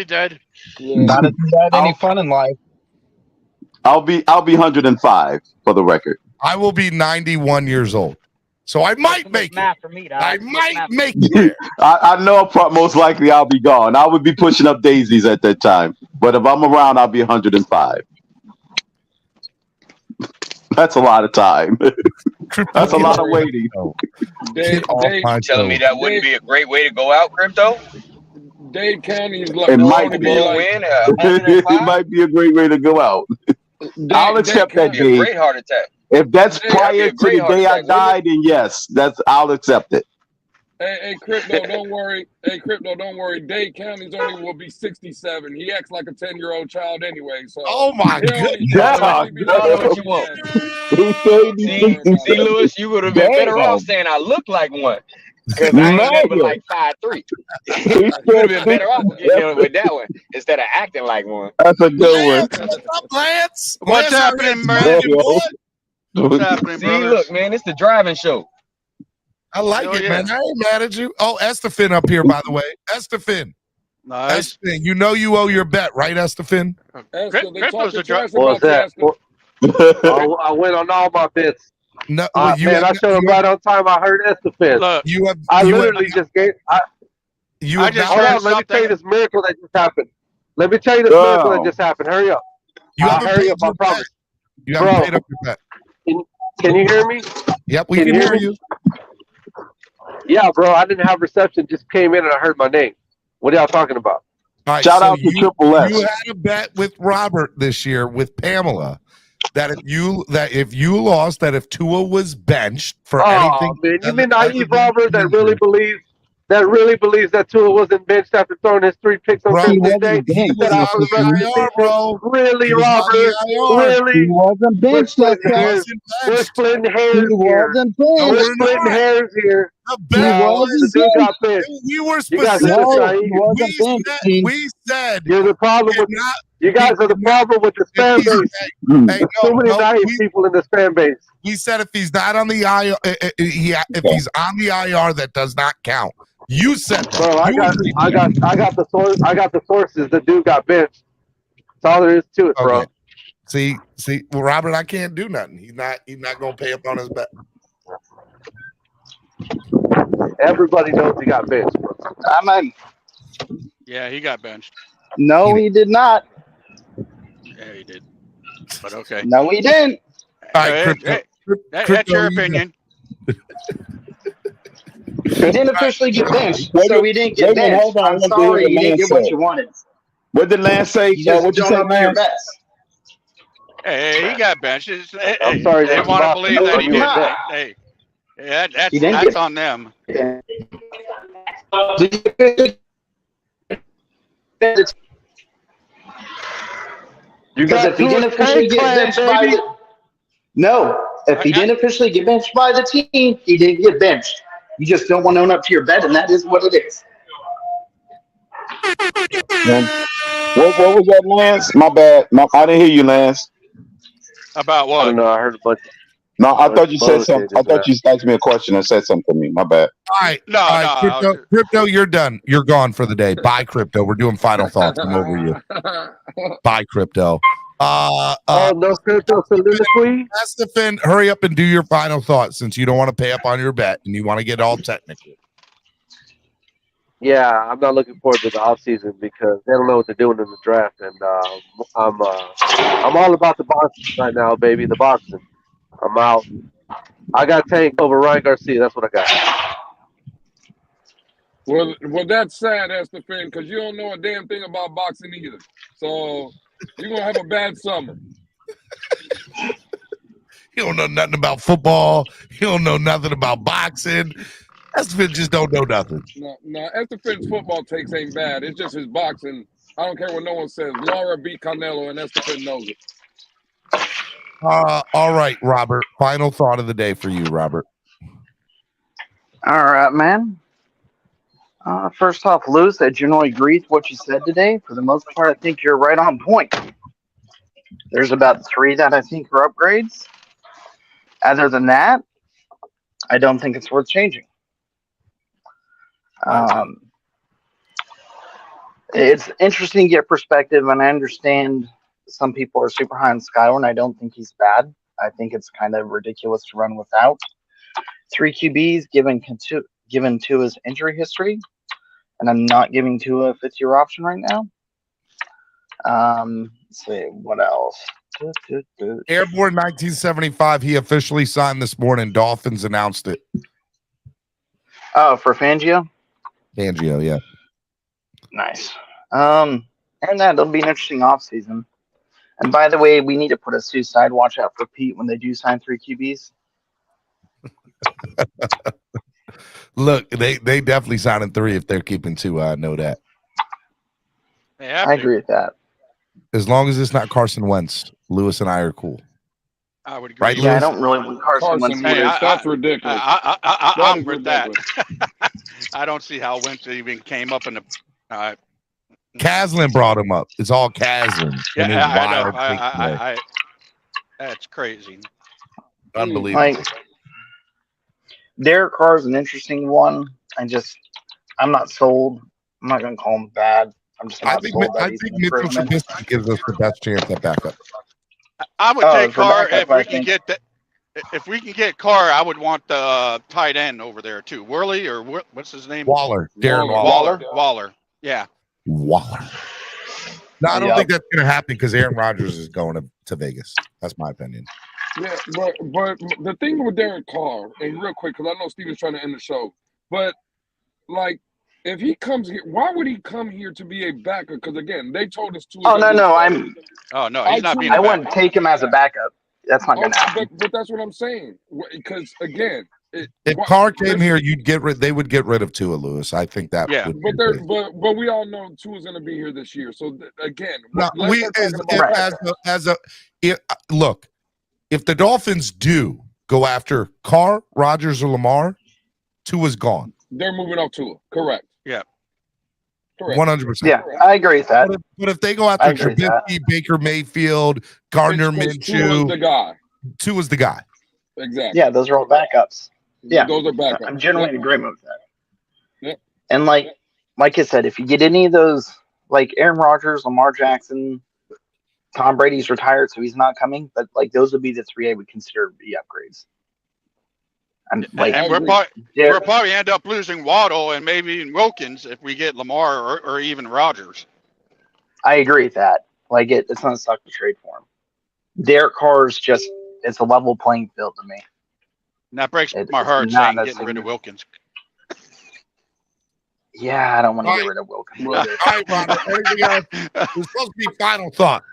dead. Yeah. Not if you had any fun in life. I'll be 105 for the record. I will be 91 years old. So I might make it. For me, I might make it. I know most likely I'll be gone. I would be pushing up daisies at that time. But if I'm around, I'll be 105. That's a lot of time. That's a lot of waiting. Dave telling me that wouldn't be a great way to go out, Crypto? Dade County is like it might be. It might be a great way to go out. I'll accept that, Dave. Great heart attack. If that's prior to the day I died, then yes, I'll accept it. Hey, Crypto, don't worry. Dade County's only will be 67. He acts like a 10-year-old child anyway. So. Oh my God! See, Lewis, you would have been better off saying I look like one. Because I ain't never like 5'3". You would have been better off with that one instead of acting like one. That's a good one. What's up, Lance? What's happening, man? What's happening, See, brother? look, man, it's the driving show. I like it, man. I ain't mad at you. Oh, Estefan up here, by the way. Estefan. Nice. Estefan, you know you owe your bet, right, Estefan? Crypto's a drop. What was that? I went on all my bets. No, I showed up right on time. I heard Estefan. Look, I literally just gave. Hold on, let me tell you this miracle that just happened. Let me tell you this miracle that just happened. Hurry up. You haven't hurry paid up, I your promise. bet. You haven't paid up your bet. Can you hear me? Yep, we can hear you. Yeah, bro. I didn't have reception. Just came in and I heard my name. What are y'all talking about? All right, Shout out to Triple S. You had a bet with Robert this year with Pamela that if you lost, that if Tua was benched for anything. Man, you mean naive Robert that really believes that Tua wasn't benched after throwing his 3 picks on Christmas Day? He was on the IR, bro. Really, Robert? Really? He wasn't benched. We're splitting hairs here. We're splitting hairs here. The dude got benched. We were specific. We said you're the problem with you guys are the problem with the fan base. There's so many naive people in this fan base. We said if he's not on the IR, if he's on the IR, that does not count. You said that. Bro, I got the source. I got the sources. The dude got benched. That's all there is to it, bro. See, well, Robert, I can't do nothing. He's not gonna pay up on his bet. Everybody knows he got benched, bro. Yeah, he got benched. No, he did not. Yeah, he did. But okay. No, he didn't. All right, that's your opinion. He didn't officially get benched, so he didn't get benched. Hold on, I'm sorry, you didn't get what you wanted. What did Lance say? You just don't know your best. Hey, he got benched. I'm sorry. They want to believe that he did. Hey, that's on them. Because if he didn't officially get benched by if he didn't officially get benched by the team, he didn't get benched. You just don't want to own up to your bet, and that is what it is. What was that, Lance? My bad. I didn't hear you, Lance. About what? I don't know. I heard a bunch. No, I thought you said something. I thought you asked me a question and said something to me. My bad. All right, Crypto, you're done. You're gone for the day. Bye, Crypto. We're doing final thoughts. I'm over you. Bye, Crypto. No Crypto soliloquy. Estefan, hurry up and do your final thoughts since you don't want to pay up on your bet and you want to get all technical. Yeah, I'm not looking forward to the offseason because they don't know what they're doing in the draft, and I'm all about the boxing right now, baby. The boxing. I'm out. I got Tank over Ryan Garcia. That's what I got. Well, that's sad, Estefan, because you don't know a damn thing about boxing either. So you're gonna have a bad summer. You don't know nothing about football. You don't know nothing about boxing. Estefan just don't know nothing. No, Estefan's football takes ain't bad. It's just his boxing. I don't care what no one says. Laura beat Canelo, and Estefan knows it. All right, Robert. Final thought of the day for you, Robert. All right, man. First off, Luz, I generally agree with what you said today. For the most part, I think you're right on point. There's about 3 that I think are upgrades. Other than that, I don't think it's worth changing. It's interesting to get perspective, and I understand some people are super high on Skyler, and I don't think he's bad. I think it's kind of ridiculous to run without 3 QBs given to his injury history, and I'm not giving Tua a 5th-year option right now. Let's see, what else? Airborne 1975, he officially signed this morning. Dolphins announced it. Oh, for Fangio? Fangio, yeah. Nice. And that'll be an interesting offseason. And by the way, we need to put a suicide watch out for Pete when they do sign 3 QBs. Look, they definitely signing 3 if they're keeping 2. I know that. I agree with that. As long as it's not Carson Wentz, Lewis and I are cool. I would agree. Right, Yeah, Lewis? I don't really want Carson Wentz. That's ridiculous. I'm with that. I don't see how Wentz even came up in the. Caslin brought him up. It's all Caslin. Yeah, I know. That's crazy. Unbelievable. Like, Derek Carr is an interesting one. I'm not sold. I'm not going to call him bad. I'm just not sold. I think Mitchell Trubisky gives us the best chance at backup. I would take Carr if we can get that. If we can get Carr, I would want the tight end over there too. Worley or what's his name? Waller. Darren Waller. Waller. Yeah. Waller. No, I don't think that's going to happen because Aaron Rodgers is going to Vegas. That's my opinion. Yeah, but the thing with Derek Carr, and real quick, because I know Steven's trying to end the show, but like if he comes here, why would he come here to be a backer? Because again, they told us to. Oh no, he's not being. I wouldn't take him as a backup. That's not gonna happen. But that's what I'm saying. Because again, if Carr came here, they would get rid of Tua, Lewis. I think that. Yeah, but we all know Tua's going to be here this year. So again, look, if the Dolphins do go after Carr, Rodgers, or Lamar, Tua's gone. They're moving off Tua. Correct. Yeah. 100%. Yeah, I agree with that. But if they go after Trubisky, Baker Mayfield, Gardner Minshew, Tua's the guy. Exactly. Yeah, those are all backups. Yeah, those are backups. I'm generally in agreement with that. Yeah. And like I said, if you get any of those, like Aaron Rodgers, Lamar Jackson, Tom Brady's retired, so he's not coming. But like those would be the three I would consider to be upgrades. And we'll probably end up losing Waddle and maybe Wilkins if we get Lamar or even Rodgers. I agree with that. Like it's not stuck to trade for him. Derek Carr's it's a level playing field to me. And that breaks my heart saying getting rid of Wilkins. Yeah, I don't want to get rid of Wilkins. All right, Robert. Anything else? It was supposed to be final thought.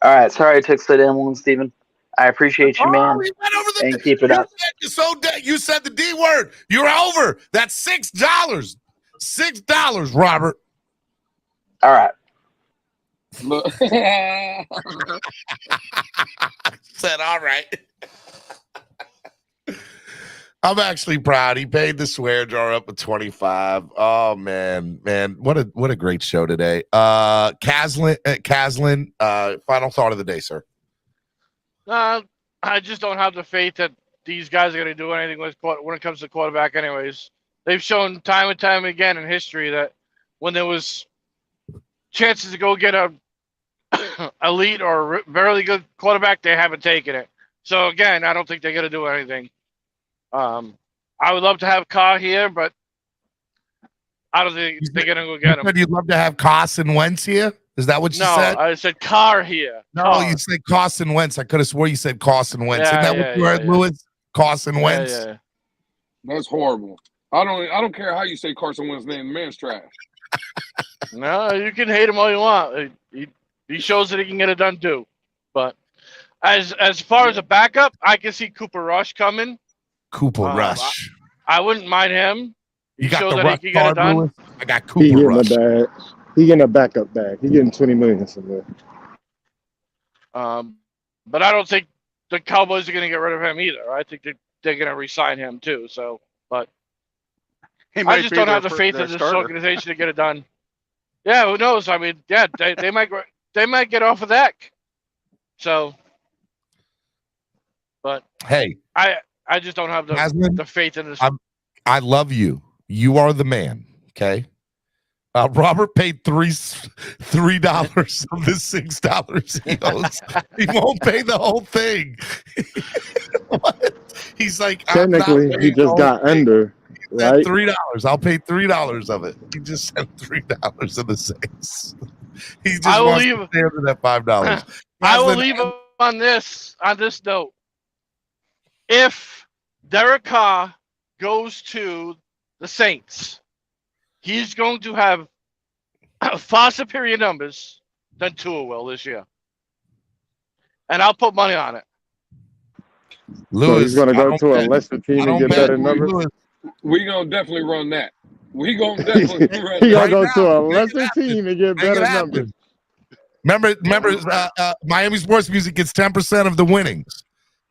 All right, sorry I took so damn long, Steven. I appreciate you, man. And keep it up. You said the D word. You're over. That's $6. $6, Robert. All right. Said all right. I'm actually proud. He paid the swear jar up at 25. Oh man, what a great show today. Caslin, final thought of the day, sir. I just don't have the faith that these guys are going to do anything when it comes to quarterback. Anyways, they've shown time and time again in history that when there was chances to go get a elite or very good quarterback, they haven't taken it. So again, I don't think they're going to do anything. I would love to have Carr here, but I don't think they're going to go get him. You'd love to have Carson Wentz here? Is that what you said? No, I said Carr here. No, Carr. You said Carson Wentz. I could have swore you said Carson Wentz. Isn't that what you heard, Lewis? Carson Wentz. Yeah. That's horrible. I don't care how you say Carson Wentz's name. The man's trash. No, you can hate him all you want. He shows that he can get it done too. But as far as a backup, I can see Cooper Rush coming. Cooper Rush. I wouldn't mind him. You got shows the that he can get it done. Lewis? I got Cooper Rush. He getting a backup bag. He getting $20 million somewhere. But I don't think the Cowboys are going to get rid of him either. I think they're going to re-sign him too. So, but I just don't have the faith in this organization to get it done. Yeah, who knows? I mean, yeah, they might get off of that. So, but hey, I just don't have the faith in this. I love you. You are the man. Okay. Robert paid $3 of the $6 he owes. He won't pay the whole thing. He's like, technically, he just got under. Right? $3. I'll pay $3 of it. He just sent $3 of the $6. He just wants to stay under that $5. I will leave on this note. If Derek Carr goes to the Saints, he's going to have far superior numbers than Tua will this year. And I'll put money on it. Lewis, so he's going to go to a lesser team and get better numbers? We're going to definitely run that. We're going to definitely run that. He's going to go to a lesser team and get better numbers. Remember, Miami Sports Music gets 10% of the winnings.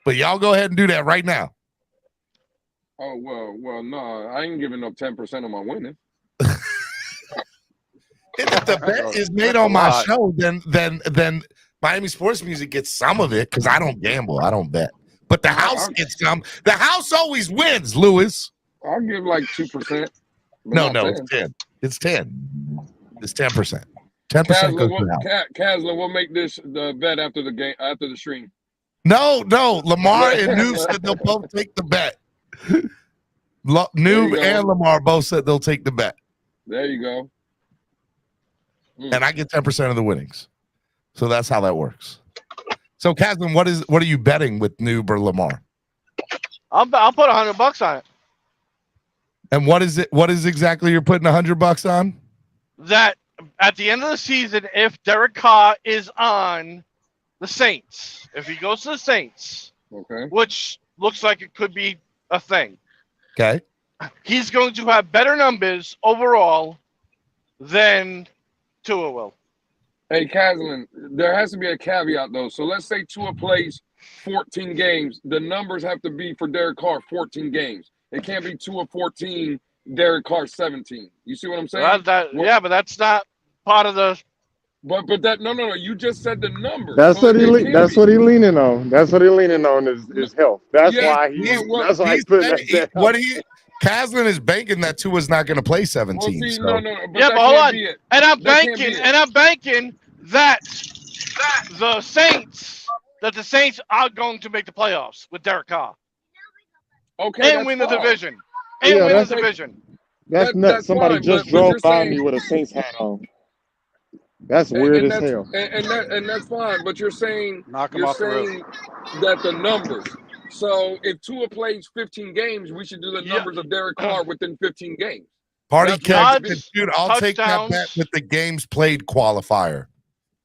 But y'all go ahead and do that right now. Oh, well, no, I ain't giving up 10% of my winning. If the bet is made on my show, then Miami Sports Music gets some of it because I don't gamble. I don't bet. But the house gets some. The house always wins, Lewis. I'll give like 2%. No, it's 10. It's 10. It's 10%. 10% goes to the house. Kaslan, we'll make this the bet after the game, after the stream. No. Lamar and Noob said they'll both take the bet. Noob and Lamar both said they'll take the bet. There you go. And I get 10% of the winnings. So that's how that works. So, Caslin, what are you betting with Noob or Lamar? I'll put $100 on it. And what is it? What is exactly you're putting $100 on? That at the end of the season, if Derek Carr is on the Saints, if he goes to the Saints, okay, which looks like it could be a thing, okay, he's going to have better numbers overall than Tua will. Hey, Caslin, there has to be a caveat, though. So let's say Tua plays 14 games. The numbers have to be for Derek Carr 14 games. It can't be Tua 14, Derek Carr 17. You see what I'm saying? Yeah, but that's not part of the. But that no. You just said the numbers. That's so what he leaning on. That's what he leaning on is health. That's why he's putting that. What Caslin is banking that Tua's not going to play 17. Well, see, so. but but hold on. And I'm banking that the Saints are going to make the playoffs with Derek Carr. Okay, and win the division. That's nuts. Somebody just drove by me with a Saints hat on. That's weird as hell. And that's fine, but you're saying that the numbers. So if Tua plays 15 games, we should do the numbers of Derek Carr within 15 games. Party Cat, dude, I'll take that bet with the games played qualifier.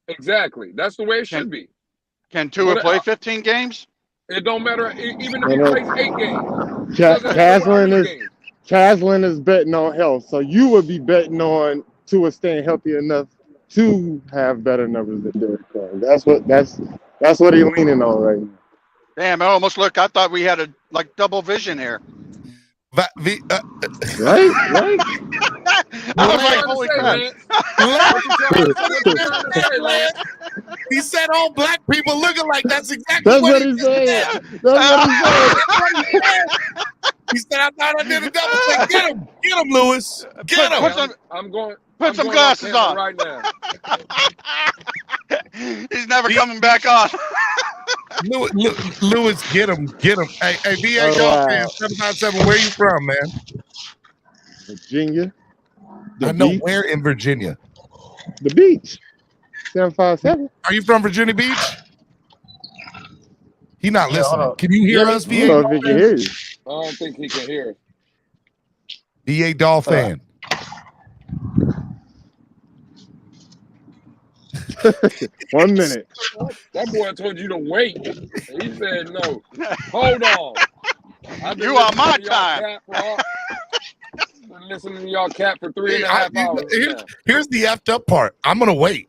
Exactly. That's the way it should be. Can Tua play 15 games? It don't matter. Even if he plays 8 games. Caslin is betting on health. So you would be betting on Tua staying healthy enough to have better numbers than Derek Carr. That's what he's leaning on right now. Damn, it almost looked. I thought we had a double vision here. Right. I was like, holy crap. He said all black people looking like that's exactly what he said. He said, I thought I did a double take. Get him, Lewis. Get him. Put some glasses on right now. He's never coming back on. Lewis, get him. Hey, VA Dolphins 757. Where you from, man? Virginia. I know where in Virginia. The beach. 757. Are you from Virginia Beach? He not listening. Can you hear us, VA? I don't think he can hear you. I don't think he can hear. VA Dolphin. 1 minute. That boy told you to wait. He said no. Hold on. You are my time. Been listening to y'all cat for 3.5 hours. Here's the effed up part. I'm gonna wait.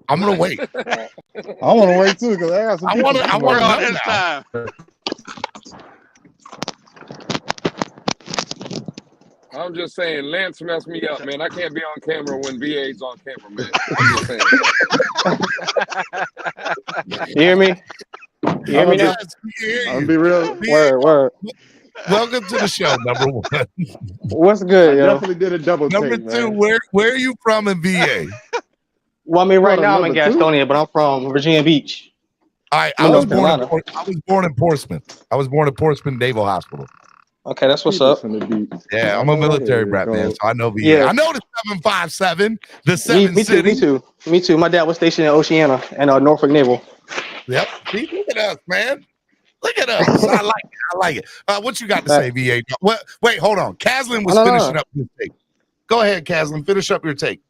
I want to wait too because I got some. I want to on his time. I'm just saying, Lance messed me up, man. I can't be on camera when VA's on camera, man. I'm just saying. You hear me? You hear me now? I'll be real. Word. Welcome to the show, number one. What's good, yo? Definitely did a double Number take, two, man. where are you from in VA? Well, I mean, right now I'm in Gastonia, but I'm from Virginia Beach. I was born in Portsmouth. I was born in Portsmouth Naval Hospital. Okay, that's what's up. Yeah, I'm a military brat, man, so I know VA. Yeah. I know the 757, the 7 City. Me too. My dad was stationed in Oceana and Norfolk Naval. Yep. See, look at us, man. Look at us. I like it. What you got to say, VA? Wait, hold on. Caslin was finishing up his take. Go ahead, Caslin. Finish up your take.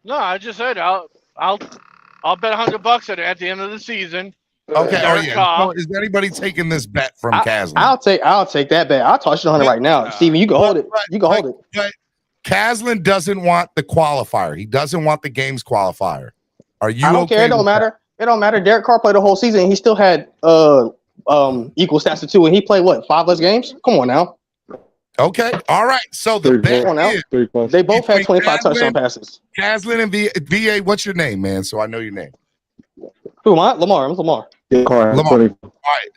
No, I just said I'll bet $100 at the end of the season. Okay. So is anybody taking this bet from Caslin? I'll take that bet. I'll toss you 100 right now, Steven. You can hold it. Hold it. But Caslin doesn't want the qualifier. He doesn't want the games qualifier. Are you? I don't care. It don't matter. It don't matter. Derek Carr played the whole season. And he still had equal stats to 2, and he played what, 5 less games? Come on now. Okay. All right. So the bet is they both had 25 touchdown passes. Caslin and VA. What's your name, man? So I know your name. Who am I? Lamar. I'm Lamar. Lamar. All right.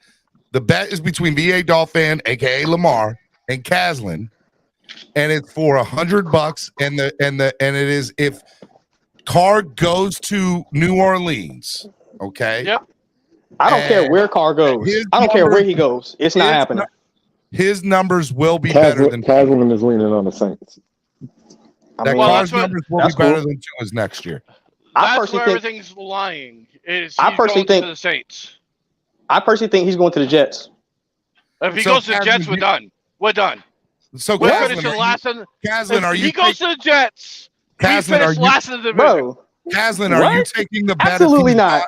The bet is between VA Dolphin, aka Lamar, and Caslin, and it's for $100. And it is if Carr goes to New Orleans. Okay. Yep. I don't care where Carr goes. I don't care where he goes. It's not happening. His numbers will be better than Caslin is leaning on the Saints. Carr's numbers will be better than Tua's next year. That's where everything's lying. Is he's going to the Saints. I personally think he's going to the Jets. If he goes to the Jets, we're done. We're done. So we're finishing last in. Kaslin, are you? He goes to the Jets. Kaslin, we finish last in the division. Bro, Kaslin, are you taking the bet? Absolutely not.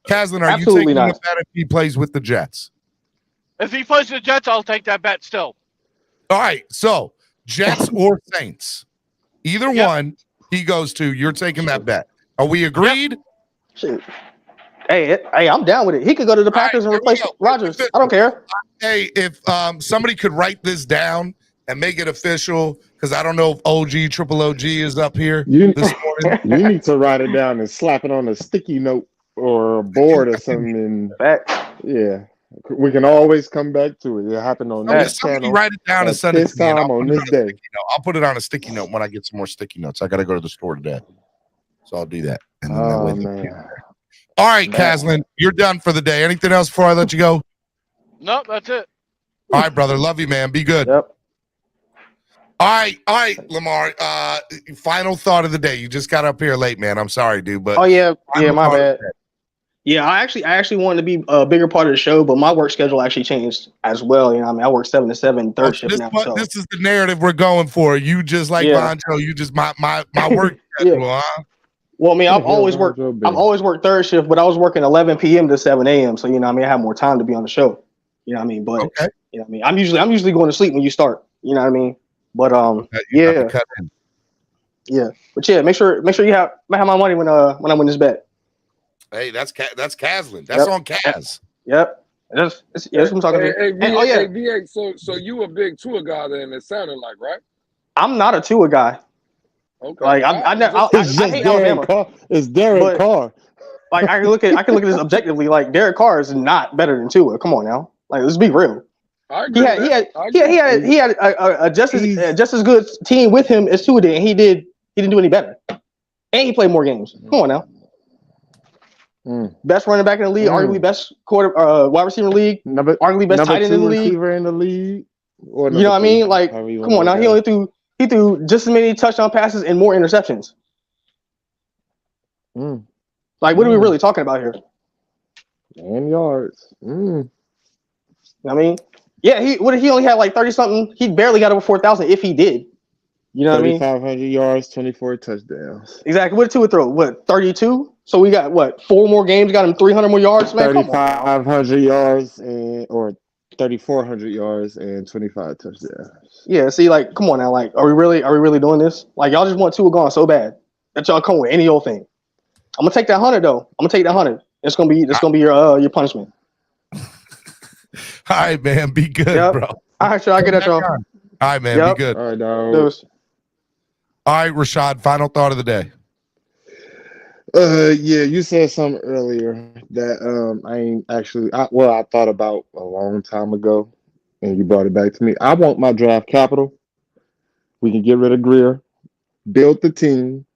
Kaslin, are you taking the bet if he plays with the Jets? If he plays with the Jets, I'll take that bet still. All right. So Jets or Saints, either one he goes to, you're taking that bet. Are we agreed? Shoot. Hey, I'm down with it. He could go to the Packers and replace Rodgers. I don't care. Hey, if somebody could write this down and make it official, because I don't know if Triple OG is up here this morning. You need to write it down and slap it on a sticky note or a board or something. Yeah, we can always come back to it. It happened on this channel. Write it down and send it to me. On this day. I'll put it on a sticky note when I get some more sticky notes. I got to go to the store today, so I'll do that. And then that man. All right, Kaslin, you're done for the day. Anything else before I let you go? No, that's it. All right, brother. Love you, man. Be good. Yep. All right, Lamar. Final thought of the day. You just got up here late, man. I'm sorry, dude. But my bad. Yeah, I actually wanted to be a bigger part of the show, but my work schedule actually changed as well. You know, I work 7 to 7, third shift now. This is the narrative we're going for. You just like Vonjo. You just my work schedule, huh? Well, I mean, I've always worked third shift, but I was working 11 p.m. to 7 a.m. So, you know what I mean? I have more time to be on the show. You know what I mean? But, you know what I mean? I'm usually going to sleep when you start. You know what I mean? But, yeah. But, yeah, make sure you have my money when I win this bet. Hey, that's Kaslin. That's on Kaz. Yep. That's what I'm talking about. Hey, VA, so you a big Tua guy then, it sounded like, right? I'm not a Tua guy. Okay. Like I hate Alabama. It's Derek Carr. Like I can look at this objectively. Like Derek Carr is not better than Tua. Come on now. Like let's be real. He had a just as good team with him as Tua did, and he didn't do any better. And he played more games. Come on now. Best running back in the league, arguably best wide receiver in the league, arguably best tight end in the league. Receiver in the league. You know what I mean? Like, come on now. He threw just as many touchdown passes and more interceptions. Like, what are we really talking about here? And yards. I mean, yeah, he only had like 30 something. He barely got over 4,000 if he did. You know what I mean? 3,500 yards, 24 touchdowns. Exactly. What did Tua throw? What, 32? So we got 4 more games, got him 300 more yards, man. 3,500 yards or 3,400 yards and 25 touchdowns. Yeah, see, like, come on now, like, are we really doing this? Like, y'all just want Tua gone so bad that y'all come with any old thing. I'm gonna take that 100 though. I'm gonna take that 100. It's gonna be your punishment. All right, man. Be good, bro. All right, sure. I get that, y'all. All right, man. Be good. All right, dog. All right, Rashad. Final thought of the day. Yeah, you said something earlier that I ain't actually. I thought about a long time ago, and you brought it back to me. I want my draft capital. We can get rid of Greer, build the team,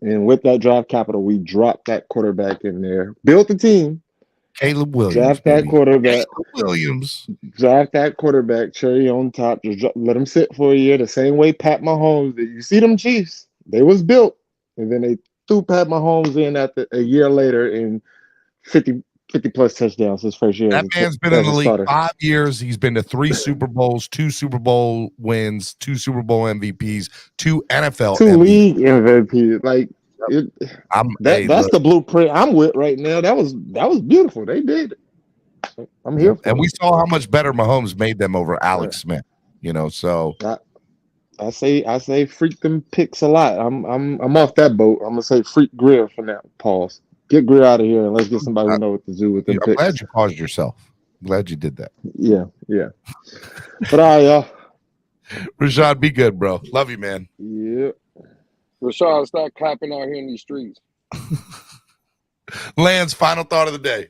and with that draft capital, we drop that quarterback in there. Build the team. Caleb Williams. Draft that quarterback. Caleb Williams. Draft that quarterback. Cherry on top. Just let him sit for a year. The same way Pat Mahomes. You see them Chiefs? They was built, and then they threw Pat Mahomes in a year later in 50 plus touchdowns his first year. That man's been in the league 5 years. He's been to 3 Super Bowls, 2 Super Bowl wins, 2 Super Bowl MVPs, 2 NFL 2 league MVPs. Like that's the blueprint I'm with right now. That was beautiful. They did it. So I'm here. And we saw how much better Mahomes made them over Alex Smith. You know, so I say freak them picks a lot. I'm off that boat. I'm gonna say freak Greer for now. Pause. Get Greer out of here and let's get somebody who know what to do with them picks. I'm glad you paused yourself. I'm glad you did that. Yeah. But all right, y'all. Rashad, be good, bro. Love you, man. Yeah. Rashad, start clapping out here in these streets. Lance, final thought of the day.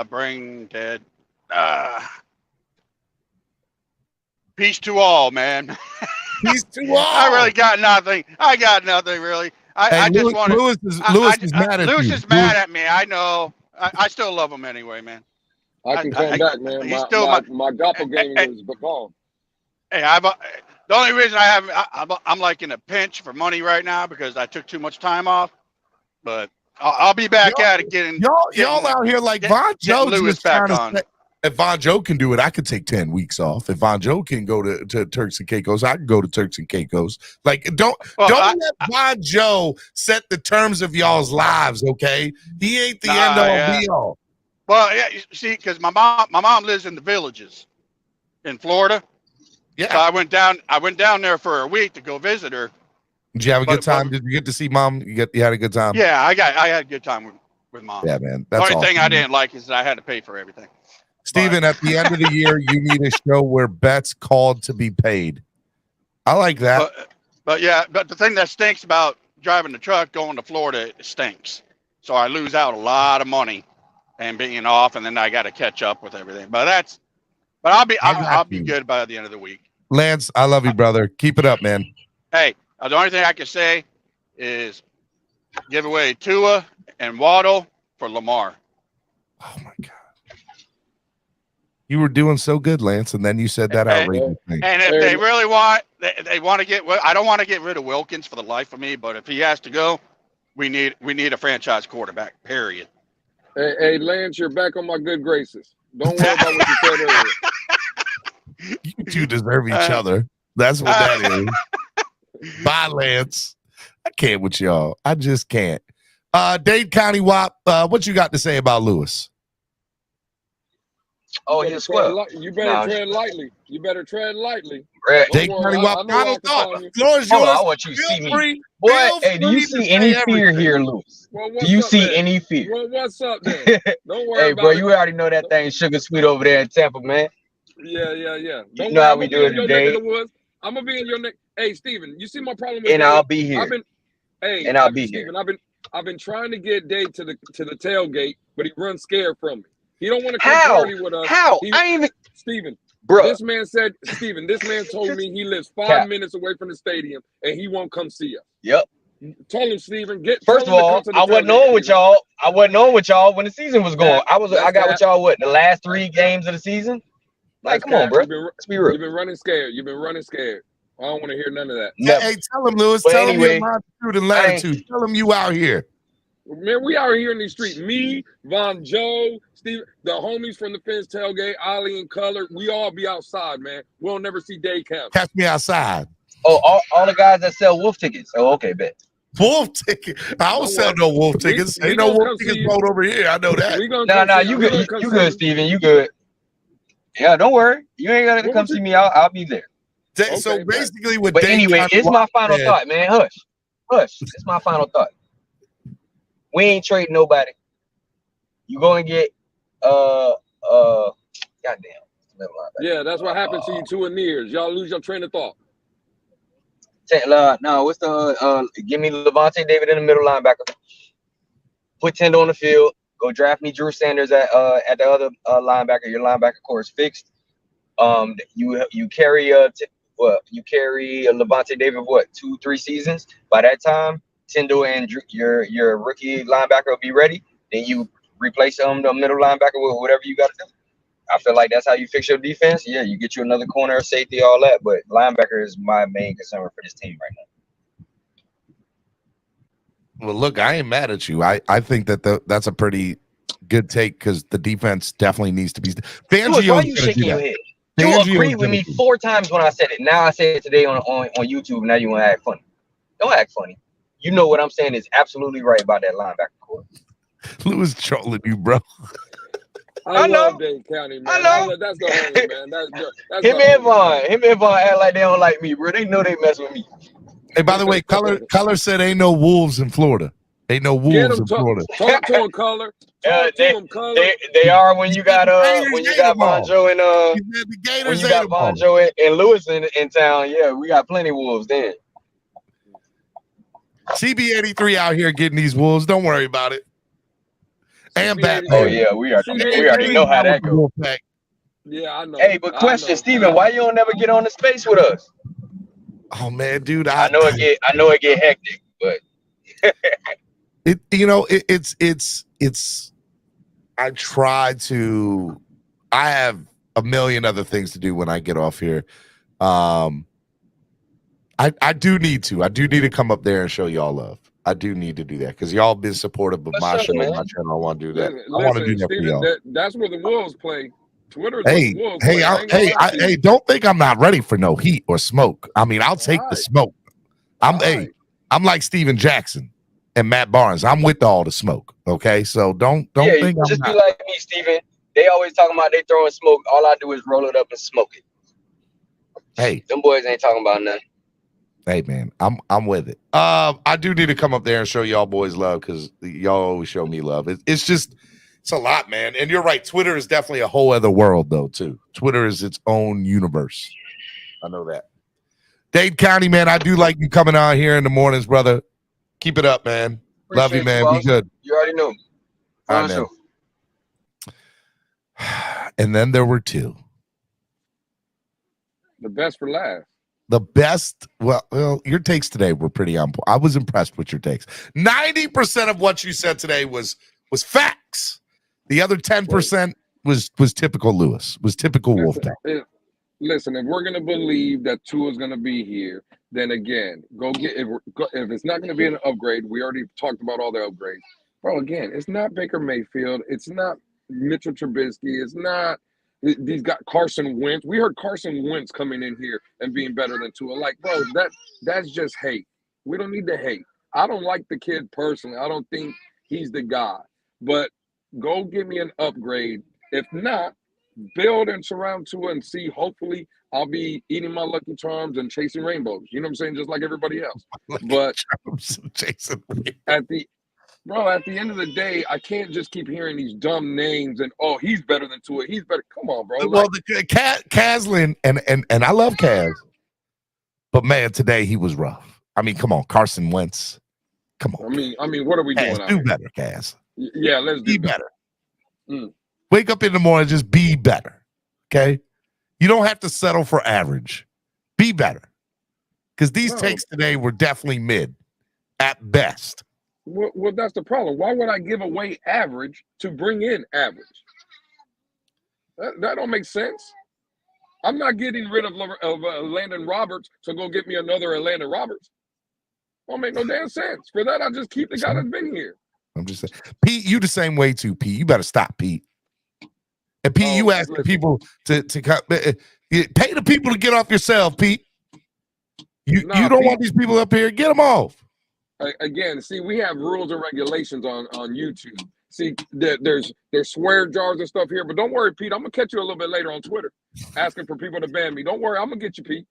Bring dead. Peace to all, man. Peace to all. I really got nothing. I got nothing really. I just want to. Lewis is mad at you. Lewis is mad at me. I know. I still love him anyway, man. I can come back, man. My doppelganger is gone. Hey, the only reason I haven't, I'm like in a pinch for money right now because I took too much time off. But I'll be back at it getting y'all out here like Von Joe Lewis just trying back to on. say, if Von Joe can do it, I could take 10 weeks off. If Von Joe can go to Turks and Caicos, I can go to Turks and Caicos. Like, don't let Von Joe set the terms of y'all's lives, okay? He ain't the end all be all. Well, yeah, you see, because my mom lives in the Villages in Florida. Yeah. So I went down there for a week to go visit her. Did you have a good time? Did you get to see mom? You had a good time? Yeah, I had a good time with mom. Yeah, man. The only thing I didn't like is that I had to pay for everything. Steven, at the end of the year, you need a show where bets called to be paid. I like that. But the thing that stinks about driving the truck going to Florida, it stinks. So I lose out a lot of money and being off, and then I got to catch up with everything. But I'll be good by the end of the week. Lance, I love you, brother. Keep it up, man. Hey, the only thing I can say is give away Tua and Waddle for Lamar. Oh my God. You were doing so good, Lance, and then you said that outrageous thing. And if they really want, they want to get. I don't want to get rid of Wilkins for the life of me, but if he has to go, we need a franchise quarterback. Period. Hey, Lance, you're back on my good graces. Don't worry about what you said earlier. You two deserve each other. That's what that is. Bye, Lance. I can't with y'all. I just can't. Dade County Wop, what you got to say about Lewis? Oh, he's swell. You better tread lightly. You better tread lightly. Dade County Wop, final thought. The floor is yours. Hold on, I want you to see me. What? Hey, do you see any fear here, Lewis? Do you see any fear? Well, what's up, then? Don't worry hey, about bro, it. you already know that thing sugar sweet over there in Tampa, man. Yeah. You know how we do it today. I'm gonna be in your neck. Hey, Steven, you see my problem with and I'll be here. I'll be here. I've been trying to get Dave to the tailgate, but he runs scared from me. He don't want to come party with us. How? I ain't even Steven. Bro. This man told me he lives 5 minutes away from the stadium and he won't come see us. Yep. Tell him, Steven, First of all, I wasn't on with y'all. I wasn't on with y'all when the season was going. I got with y'all the last 3 games of the season? Like, come on, bro. Let's be real. You've been running scared. I don't want to hear none of that. Hey, tell him, Lewis. Tell him your longitude and latitude. Tell him you out here. Man, we out here in these streets. Me, Von Joe, Steve, the homies from the Fence tailgate, Ollie and Color, we all be outside, man. We'll never see Dade County. Catch me outside. Oh, all the guys that sell wolf tickets. Oh, okay, bet. Wolf ticket? I don't sell no wolf tickets. Ain't no wolf tickets sold over here. I know that. No, you good. You good, Steven. You good. Yeah, don't worry. You ain't got to come see me. I'll be there. So basically, with but anyway, it's my final thought, man. Hush. It's my final thought. We ain't trading nobody. You go and get goddamn. Yeah, that's what happens to you 2 in years. Y'all lose your train of thought. No, what's the give me Levante David in the middle linebacker. Put Tendo on the field. Go draft me Drew Sanders at the other linebacker. Your linebacker core is fixed. You carry Levante David 2-3 seasons. By that time, Tendo and your rookie linebacker will be ready. Then you replace the middle linebacker with whatever you got to do. I feel like that's how you fix your defense. Yeah, you get you another corner, safety, all that. But linebacker is my main concern for this team right now. Well, look, I ain't mad at you. I think that that's a pretty good take because the defense definitely needs to be. Fangio, why are you shaking your head? You agreed with me 4 times when I said it. Now I say it today on YouTube. Now you want to act funny. Don't act funny. You know what I'm saying is absolutely right about that linebacker core. Lewis trolling you, bro. I love Dade County, man. I know. That's the homie, man. That's him and Vaughn act like they don't like me, bro. They know they mess with me. Hey, by the way, Color said ain't no wolves in Florida. Ain't no wolves in Florida. Talk to him, Color. They are when you got Bonjo and Lewis in town. Yeah, we got plenty of wolves then. CB83 out here getting these wolves. Don't worry about it. And Batman. Oh yeah, we already know how that goes. Yeah, I know. Hey, but question, Steven, why you don't never get on the space with us? Oh man, dude, I know it get hectic, but it's I have a million other things to do when I get off here. I do need to come up there and show y'all love. I do need to do that because y'all been supportive of my show and my channel. I want to do that. I want to do that Steven, for y'all. That's where the Wolves play. Twitter's Hey, where the Wolves hey, play. hey, don't think I'm not ready for no heat or smoke. I mean, I'll take the smoke. I'm like Steven Jackson and Matt Barnes. I'm with all the smoke. Okay, so don't think I'm just not. be like me, Steven. They always talking about they throwing smoke. All I do is roll it up and smoke it. Hey, them boys ain't talking about nothing. Hey man, I'm with it. I do need to come up there and show y'all boys love because y'all always show me love. It's a lot, man. And you're right. Twitter is definitely a whole other world, though. Too. Twitter is its own universe. I know that. Dade County, man. I do like you coming on here in the mornings, brother. Keep it up, man. Love you, man. Be good. You already know. All right, man. And then there were two. The best for last. The best, well, your takes today were pretty on point. I was impressed with your takes. 90% of what you said today was facts. The other 10% was typical Lewis, was typical Wolfpack. Listen, if we're gonna believe that Tua's gonna be here, then again, go get if it's not gonna be an upgrade. We already talked about all the upgrades, bro. Again, it's not Baker Mayfield. It's not Mitchell Trubisky. It's not. These got Carson Wentz. We heard Carson Wentz coming in here and being better than Tua. Like, bro, that's just hate. We don't need to hate. I don't like the kid personally. I don't think he's the guy. But go give me an upgrade. If not, build and surround Tua and see. Hopefully, I'll be eating my Lucky Charms and chasing rainbows. You know what I'm saying? Just like everybody else. But at the end of the day, I can't just keep hearing these dumb names and he's better than Tua. He's better. Come on, bro. Well, Caslin and I love Kaz, but man, today he was rough. I mean, come on, Carson Wentz. Come on. I mean, what are we doing? Do better, Kaz. Yeah, let's be better. Wake up in the morning, just be better. Okay, you don't have to settle for average. Be better, because these takes today were definitely mid at best. Well, that's the problem. Why would I give away average to bring in average? That don't make sense. I'm not getting rid of Landon Roberts to go get me another Landon Roberts. Don't make no damn sense. For that, I just keep the guy that's been here. I'm just saying, Pete, you the same way too, Pete. You better stop, Pete. And Pete, you ask the people to pay the people to get off yourself, Pete. You don't want these people up here. Get them off. Again, see, we have rules and regulations on YouTube. See, there's swear jars and stuff here, but don't worry, Pete. I'm gonna catch you a little bit later on Twitter, asking for people to ban me. Don't worry, I'm gonna get you, Pete.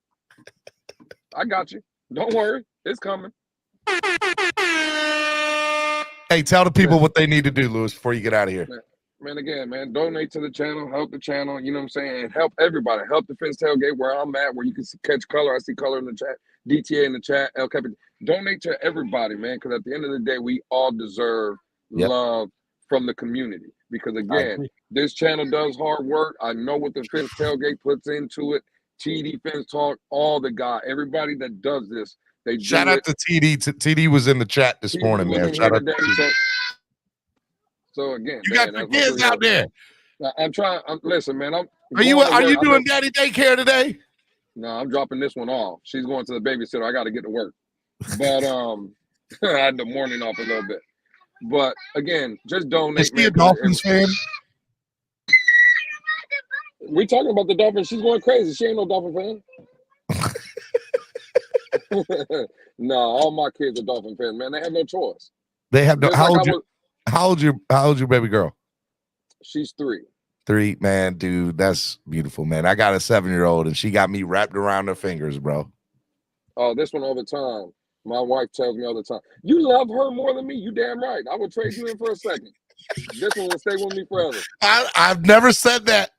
I got you. Don't worry, it's coming. Hey, tell the people what they need to do, Lewis, before you get out of here. Man, donate to the channel, help the channel. You know what I'm saying, and help everybody. Help the Fence Tailgate where I'm at, where you can catch color. I see color in the chat. DTA in the chat. El Capitan. Donate to everybody, man, because at the end of the day, we all deserve love from the community. Because again, this channel does hard work. I know what the Fence Tailgate puts into it. TD Fence Talk, all the guy, everybody that does this, they shout out to TD. TD was in the chat this morning, man. Shout out to TD. So again, you got the kids out there. I'm trying. Listen, man. Are you doing daddy daycare today? No, I'm dropping this one off. She's going to the babysitter. I got to get to work. But I had the morning off a little bit. But again, just donate. Is she a Dolphins fan? We talking about the Dolphins. She's going crazy. She ain't no Dolphin fan. No, all my kids are Dolphin fans, man. They have no choice. They have no. How old's your baby girl? She's 3. 3, man, dude. That's beautiful, man. I got a 7-year-old, and she got me wrapped around her fingers, bro. Oh, this one all the time. My wife tells me all the time, "You love her more than me." You damn right. I would trade you in for a second. This one will stay with me forever. I've never said that.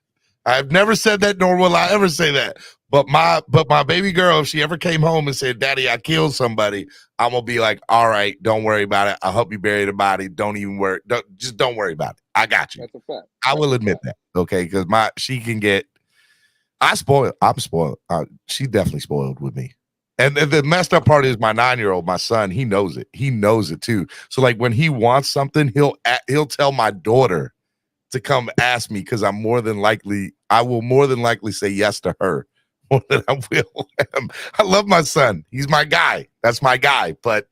I've never said that, nor will I ever say that. But my baby girl, if she ever came home and said, "Daddy, I killed somebody," I'm gonna be like, "All right, don't worry about it. I'll help you bury the body. Don't even worry. Don't worry about it. I got you." That's a fact. I will admit that, okay? Because she can get. I'm spoiled. She's definitely spoiled with me. And the messed up part is my 9-year-old, my son. He knows it. He knows it too. So like when he wants something, he'll tell my daughter to come ask me because I will more than likely say yes to her more than I will him. I love my son. He's my guy. That's my guy. But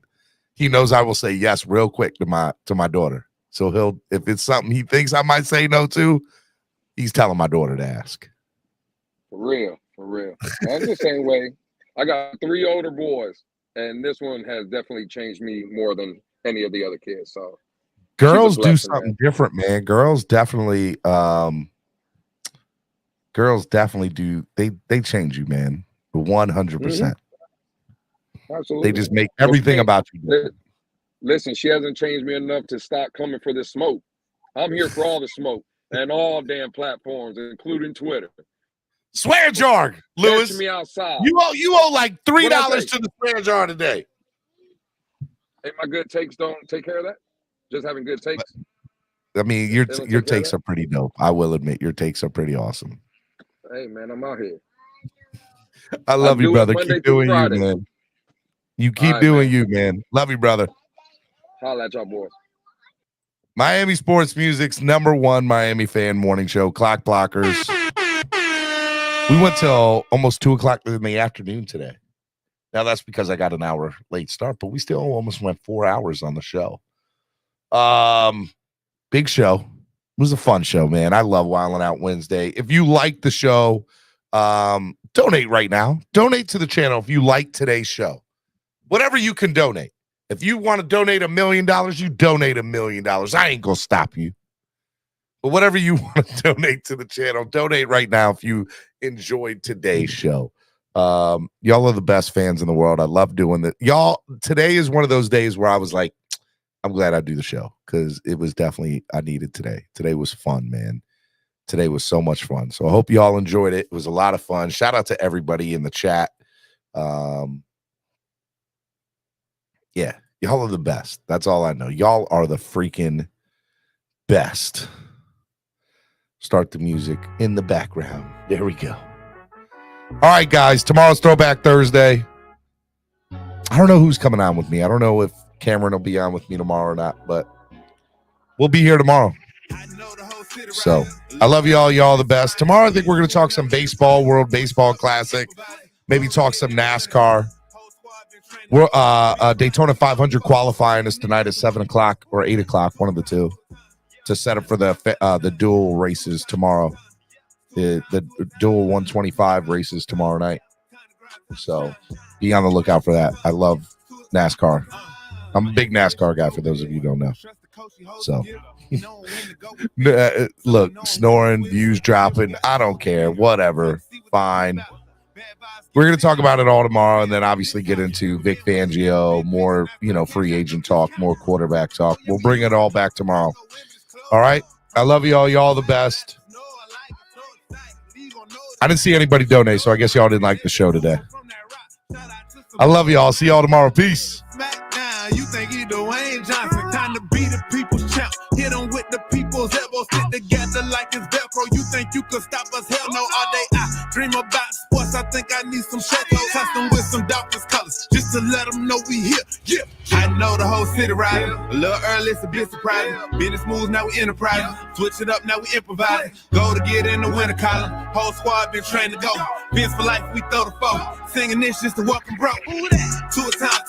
he knows I will say yes real quick to my daughter. So if it's something he thinks I might say no to, he's telling my daughter to ask. For real. I'm the same way. I got 3 older boys, and this one has definitely changed me more than any of the other kids. So girls do something different, man. Girls definitely do. They change you, man. 100%. Absolutely. They just make everything about you different. Listen, she hasn't changed me enough to stop coming for this smoke. I'm here for all the smoke and all damn platforms, including Twitter. Swear jar, Lewis. Catch me outside. You owe like $3 to the swear jar today. Hey, my good takes don't take care of that. Just having good takes. I mean, your takes are pretty dope. I will admit, your takes are pretty awesome. Hey, man, I'm out here. I love you, brother. Keep doing you, man. You keep doing you, man. Love you, brother. Holla at y'all boys. Miami Sports Music's #1 Miami fan morning show, Clock Blockers. We went till almost 2:00 in the afternoon today. Now that's because I got an hour late start, but we still almost went 4 hours on the show. Big show. It was a fun show, man. I love Wildin' Out Wednesday. If you like the show, donate right now. Donate to the channel if you like today's show. Whatever you can donate. If you want to donate $1 million, you donate $1 million. I ain't gonna stop you. But whatever you want to donate to the channel, donate right now if you enjoyed today's show. Y'all are the best fans in the world. I love doing that. Y'all, today is one of those days where I was like, I'm glad I do the show because it was definitely, I needed today. Today was fun, man. Today was so much fun. So I hope you all enjoyed it. It was a lot of fun. Shout out to everybody in the chat. Yeah, y'all are the best. That's all I know. Y'all are the freaking best. Start the music in the background. There we go. All right, guys. Tomorrow's Throwback Thursday. I don't know who's coming on with me. I don't know if Cameron will be on with me tomorrow or not, but we'll be here tomorrow. So I love y'all. Y'all the best. Tomorrow, I think we're going to talk some baseball, World Baseball Classic. Maybe talk some NASCAR. We're Daytona 500 qualifying is tonight at 7:00 or 8:00, one of the two, to set up for the dual races tomorrow. The dual 125 races tomorrow night. So be on the lookout for that. I love NASCAR. I'm a big NASCAR guy, for those of you who don't know. So look, snoring, views dropping, I don't care. Whatever. Fine. We're going to talk about it all tomorrow, and then obviously get into Vic Fangio, more, free agent talk, more quarterback talk. We'll bring it all back tomorrow. All right. I love you all. Y'all the best. I didn't see anybody donate, so I guess y'all didn't like the show today. I love y'all. See y'all tomorrow. Peace. You think you Dwayne Johnson, time to be the people's champ. Hit them with the people's elbows, stick together like it's Velcro. You think you can stop us? Hell no, all day I dream about sports. I think I need some shekels, custom with some Dolphins colors, just to let them know we here. Yeah, I know the whole city riding. A little early, it's a bit surprising. Business moves, now we enterprising. Switch it up, now we improvising. Go to get in the winter column. Whole squad been trained to go. Vince for life, we throw the foe. Singing this just to welcome bro. 2 times.